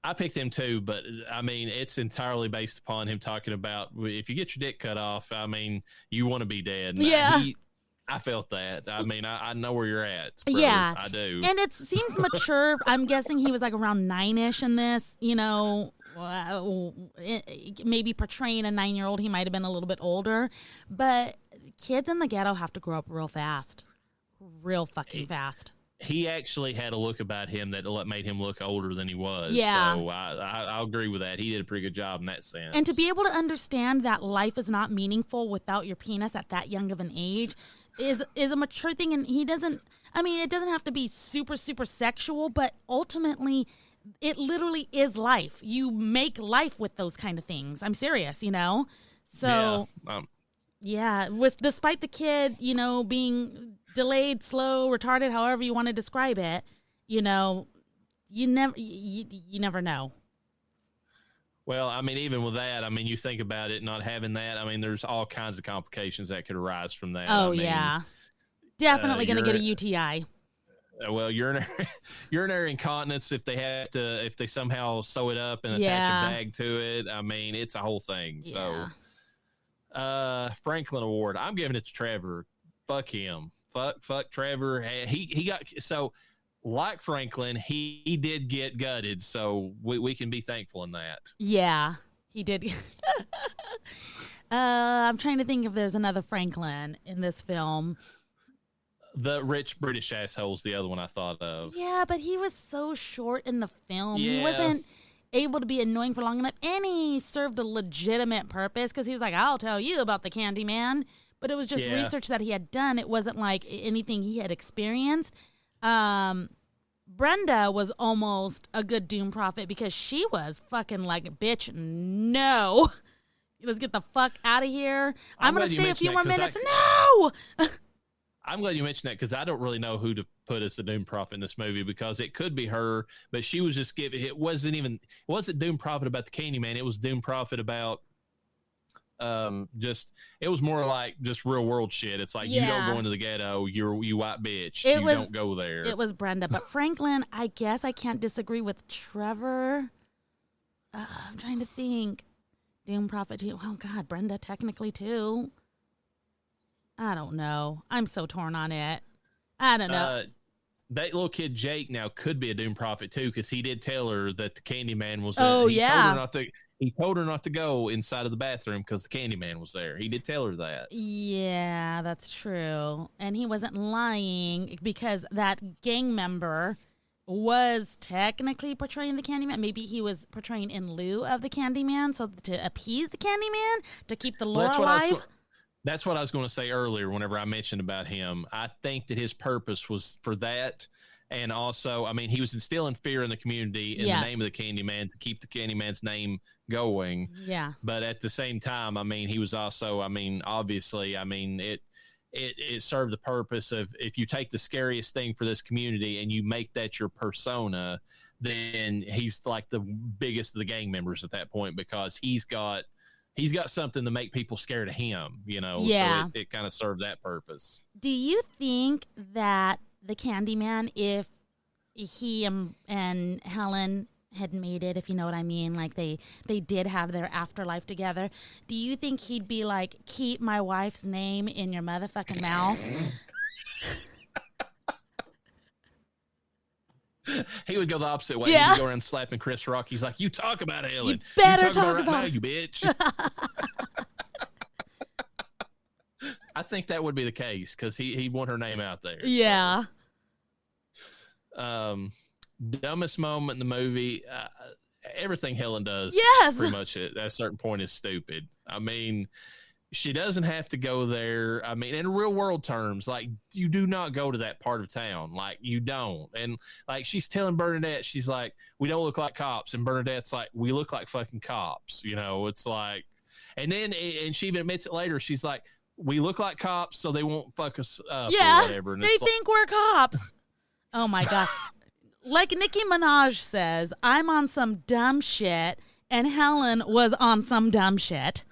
I picked him too, but I mean, it's entirely based upon him talking about if you get your dick cut off, I mean, you want to be dead. And I felt that. I mean, I know where you're at. Brother. Yeah, I do. And it seems mature. I'm guessing he was like around 9-ish in this, maybe portraying a 9-year-old. He might have been a little bit older, but kids in the ghetto have to grow up real fast, real fucking fast. He actually had a look about him that made him look older than he was. Yeah. So I'll agree with that. He did a pretty good job in that sense. And to be able to understand that life is not meaningful without your penis at that young of an age is a mature thing. And it doesn't have to be super, super sexual, but ultimately it literally is life. You make life with those kind of things. I'm serious, So, despite the kid, being delayed, slow, retarded, however you want to describe it, you never know. Well, I mean, even with that, I mean, you think about it, not having that, I mean, there's all kinds of complications that could arise from that. Oh, definitely going to get a UTI. Well, urinary incontinence, if they somehow sew it up and attach a bag to it, I mean, it's a whole thing. Yeah. So, Franklin Award, I'm giving it to Trevor. Fuck him. Fuck Trevor. He got, so like Franklin, he did get gutted, so we can be thankful in that. Yeah, he did. I'm trying to think if there's another Franklin in this film. The rich British asshole's the other one I thought of. Yeah, but he was so short in the film. Yeah. He wasn't able to be annoying for long enough, and he served a legitimate purpose because he was like, I'll tell you about the Candyman. But it was just research that he had done. It wasn't like anything he had experienced. Brenda was almost a good Doom Prophet because she was fucking like, bitch, no. Let's get the fuck out of here. I'm going to stay a few more minutes. No! I'm glad you mentioned that because I don't really know who to put as the Doom Prophet in this movie because it could be her, but she was just giving, it wasn't Doom Prophet about the Candyman. It was Doom Prophet about it was more like just real world shit. It's like you don't go into the ghetto, you white bitch. Don't go there. It was Brenda, but Franklin, I guess I can't disagree with Trevor. I'm trying to think. Doom Prophet too. Oh God, Brenda technically too. I don't know. I'm so torn on it. I don't know. That little kid Jake now could be a Doom Prophet too, because he did tell her that the Candyman was. Oh, he yeah. He told her not to go inside of the bathroom because the Candyman was there. He did tell her that. Yeah, that's true. And he wasn't lying because that gang member was technically portraying the Candyman. Maybe he was portraying in lieu of the Candyman, so to appease the Candyman, to keep the lore alive. That's what I was going to say earlier whenever I mentioned about him. I think that his purpose was for that. And also, I mean, he was instilling fear in the community in the name of the Candyman to keep the Candyman's name going. Yeah. But at the same time, I mean, he was also, I mean, obviously, I mean, it served the purpose of if you take the scariest thing for this community and you make that your persona, then he's like the biggest of the gang members at that point because he's got something to make people scared of him, you know? Yeah. So it kind of served that purpose. Do you think that the Candyman, if he and Helen had made it, if you know what I mean, like they did have their afterlife together, do you think he'd be like, keep my wife's name in your motherfucking mouth? He would go the opposite way. Yeah. He'd go around slapping Chris Rock. He's like, you talk about Helen. You better talk talk about now, it. you bitch. I think that would be the case because he'd want her name out there. Yeah. So. Dumbest moment in the movie, everything Helen does, yes, pretty much at a certain point is stupid. I mean, she doesn't have to go there. I mean, in real world terms, like you do not go to that part of town. Like you don't. And like she's telling Bernadette, she's like, we don't look like cops. And Bernadette's like, we look like fucking cops. You know, it's like, and she even admits it later. She's like, we look like cops, so they won't fuck us up or whatever. And they think we're cops. Oh my God. Like Nicki Minaj says, I'm on some dumb shit, and Helen was on some dumb shit.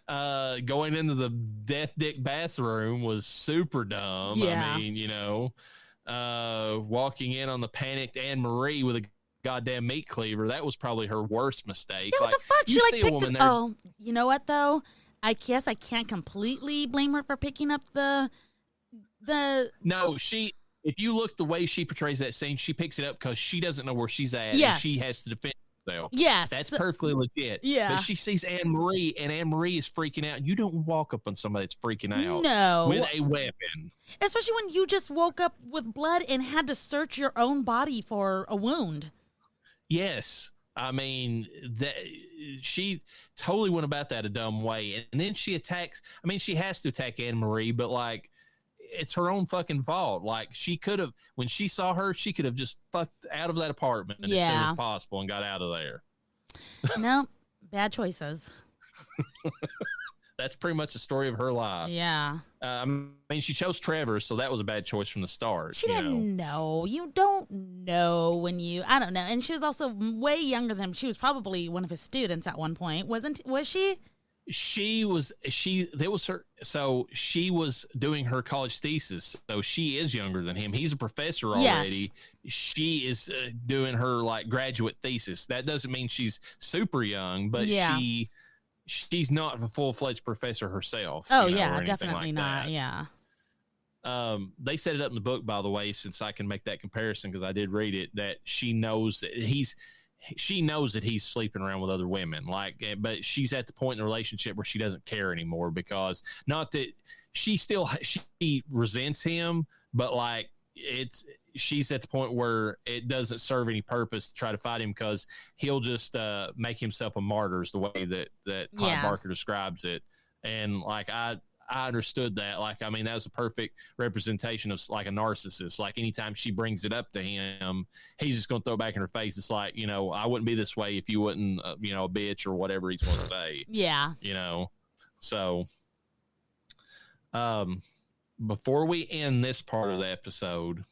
Going into the death dick bathroom was super dumb. Yeah. I mean, you know, walking in on the panicked Anne Marie with a goddamn meat cleaver, that was probably her worst mistake. Yeah, what like, the fuck? She like picked there. Oh, you know what though? I guess I can't completely blame her for picking up the. No, if you look the way she portrays that scene, she picks it up because she doesn't know where she's at. Yes. And she has to defend herself. Yes. That's perfectly legit. Yeah. But she sees Anne Marie, and Anne Marie is freaking out. You don't walk up on somebody that's freaking out. No. With a weapon. Especially when you just woke up with blood and had to search your own body for a wound. Yes. I mean, she totally went about that a dumb way. And then she attacks, I mean, she has to attack Anne Marie, but like, it's her own fucking fault. Like she could have, when she saw her, she could have just fucked out of that apartment as soon as possible and got out of there. Nope. Bad choices. That's pretty much the story of her life. Yeah. I mean, she chose Trevor, so that was a bad choice from the start. She didn't know. You don't know when I don't know. And she was also way younger than him. She was probably one of his students at one point. Was she? She was doing her college thesis, so she is younger than him. He's a professor already. Yes. She is doing her like graduate thesis. That doesn't mean she's super young, but she's not a full-fledged professor herself. Oh yeah, definitely like not. That. Yeah. They set it up in the book, by the way, since I can make that comparison because I did read it, that she knows that he's sleeping around with other women, like, but she's at the point in the relationship where she doesn't care anymore because not that she resents him, but like she's at the point where it doesn't serve any purpose to try to fight him because he'll just make himself a martyr is the way that Clive Barker describes it. And like, I understood that. Like, I mean, that was a perfect representation of like a narcissist. Like anytime she brings it up to him, he's just going to throw it back in her face. It's like, you know, I wouldn't be this way if you wouldn't, a bitch or whatever he's going to say. Yeah. You know, so before we end this part of the episode,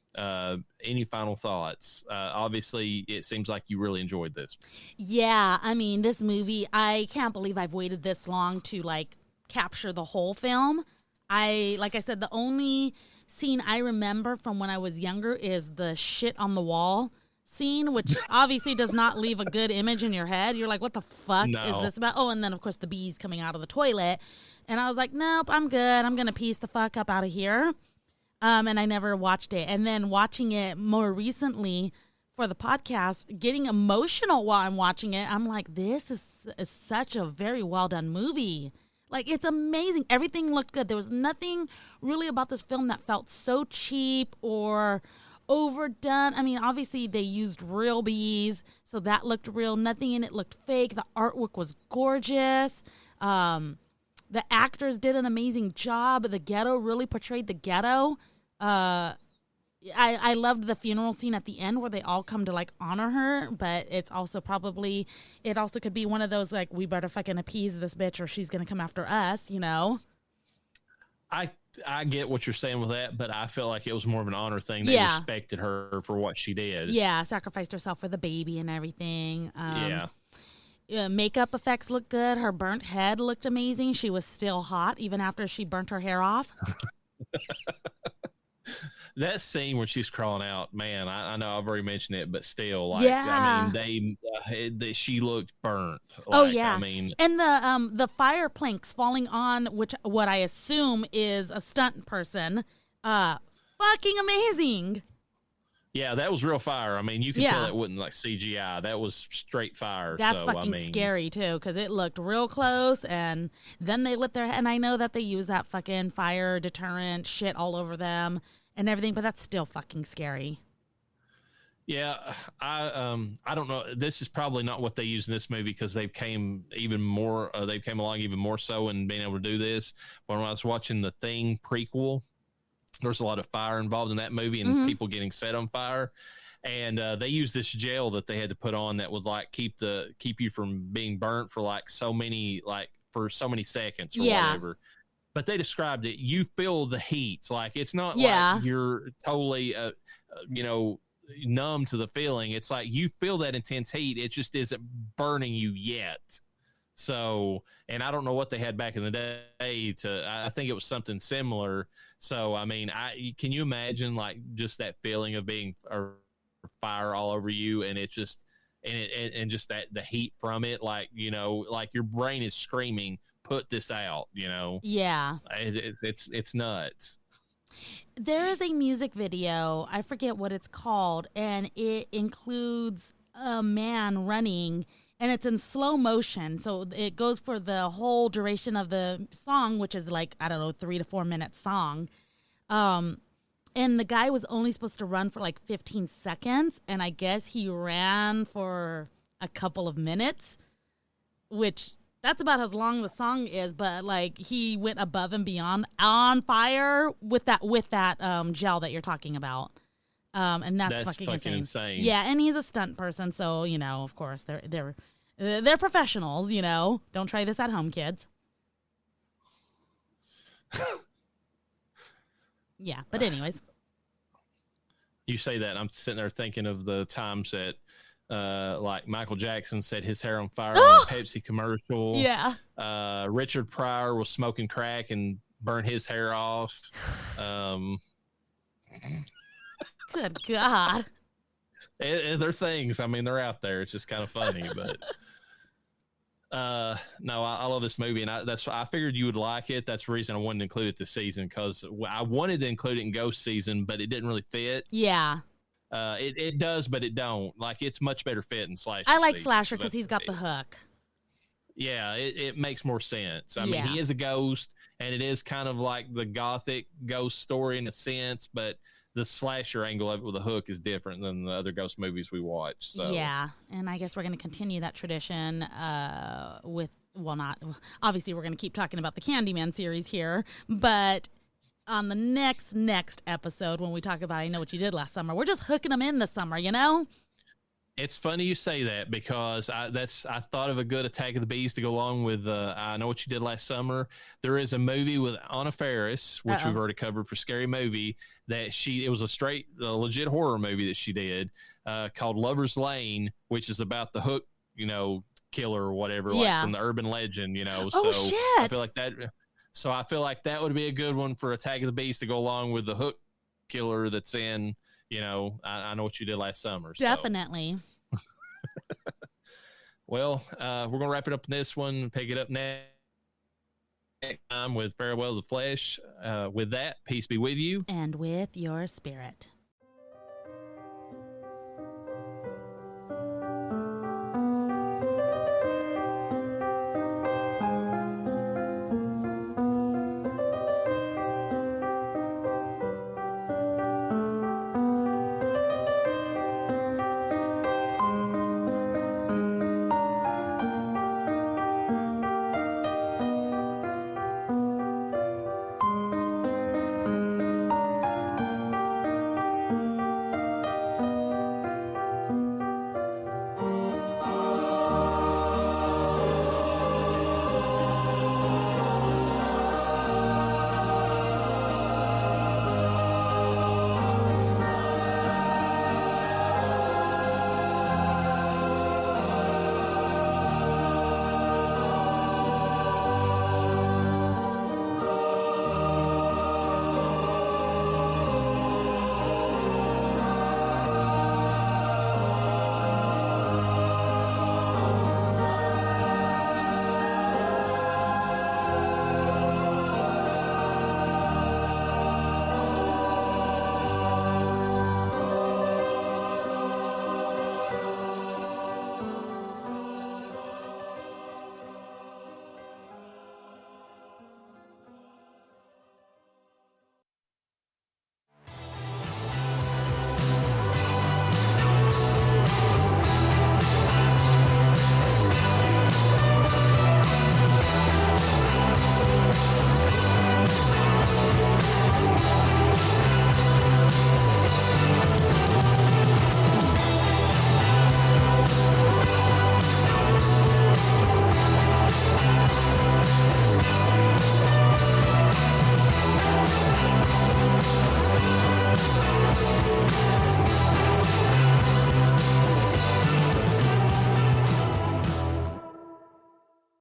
any final thoughts? Obviously, it seems like you really enjoyed this. Yeah. I mean, this movie, I can't believe I've waited this long to like capture the whole film. Like I said, the only scene I remember from when I was younger is the shit on the wall scene, which obviously does not leave a good image in your head. You're like, what the fuck is this about? Oh, and then of course the bees coming out of the toilet. And I was like, nope, I'm good. I'm going to piece the fuck up out of here. And I never watched it. And then watching it more recently for the podcast, getting emotional while I'm watching it, I'm like, this is such a very well done movie. Like, it's amazing. Everything looked good. There was nothing really about this film that felt so cheap or overdone. I mean, obviously they used real bees, so that looked real. Nothing in it looked fake. The artwork was gorgeous. The actors did an amazing job. The ghetto really portrayed the ghetto. I loved the funeral scene at the end where they all come to like honor her, but it also could be one of those like, we better fucking appease this bitch or she's gonna come after us, you know. I get what you're saying with that, but I felt like it was more of an honor thing. They respected her for what she did. Yeah, sacrificed herself for the baby and everything. Makeup effects looked good. Her burnt head looked amazing. She was still hot even after she burnt her hair off. That scene when she's crawling out, man, I know I've already mentioned it, but still, like, yeah. I mean, she looked burnt. Like, oh yeah, I mean, and the fire planks falling on, which what I assume is a stunt person, fucking amazing. Yeah, that was real fire. I mean, you can tell it wasn't like CGI. That was straight fire. That's fucking scary too, because it looked real close, and then they lit their. And I know that they use that fucking fire deterrent shit all over them and everything, but that's still fucking scary. Yeah, I don't know. This is probably not what they use in this movie because they've came along even more so in being able to do this. But when I was watching the Thing prequel, there's a lot of fire involved in that movie and people getting set on fire. And they used this gel that they had to put on that would like keep you from being burnt for so many seconds or whatever. But they described it. You feel the heat. Like, it's not like you're totally, numb to the feeling. It's like you feel that intense heat. It just isn't burning you yet. So, and I don't know what they had back in the day I think it was something similar. So, I mean, can you imagine like just that feeling of being fire all over you, and it's just, and just that the heat from it, like, like your brain is screaming, put this out, Yeah. It's nuts. There is a music video, I forget what it's called, and it includes a man running, and it's in slow motion. So it goes for the whole duration of the song, which is like, 3 to 4 minute song. And the guy was only supposed to run for like 15 seconds, and I guess he ran for a couple of minutes, which that's about as long the song is, but like he went above and beyond on fire with that gel that you're talking about. And that's fucking insane. Yeah, and he's a stunt person, so of course they're professionals, Don't try this at home, kids. Yeah, but anyways. You say that, I'm sitting there thinking of the times that like Michael Jackson set his hair on fire on a Pepsi commercial. Yeah. Richard Pryor was smoking crack and burned his hair off. Good God. They're things. I mean, they're out there. It's just kind of funny, but no, I love this movie, and I figured you would like it. That's the reason I wanted to include it this season, because I wanted to include it in Ghost season, but it didn't really fit. Yeah. It does, but it don't. Like, it's much better fit in Slasher. I like Slasher because he's got the hook. Yeah, it makes more sense. I mean, he is a ghost, and it is kind of like the gothic ghost story in a sense, but the slasher angle of it with a hook is different than the other ghost movies we watch. So yeah, and I guess we're going to continue that tradition obviously we're going to keep talking about the Candyman series here, but on the next episode when we talk about I Know What You Did Last Summer, we're just hooking them in this summer, It's funny you say that, because I thought of a good Attack of the Bees to go along with I Know What You Did Last Summer. There is a movie with Anna Faris, which we've already covered for Scary Movie, that it was a legit horror movie that she did called Lover's Lane, which is about the hook, killer or whatever, like from the urban legend, Oh, so shit. I feel like that would be a good one for Attack of the Bees to go along with the hook killer that's in I Know What You Did Last Summer. So. Definitely. Well, we're going to wrap it up in this one, pick it up next next time with Farewell to the Flesh. With that, peace be with you. And with your spirit.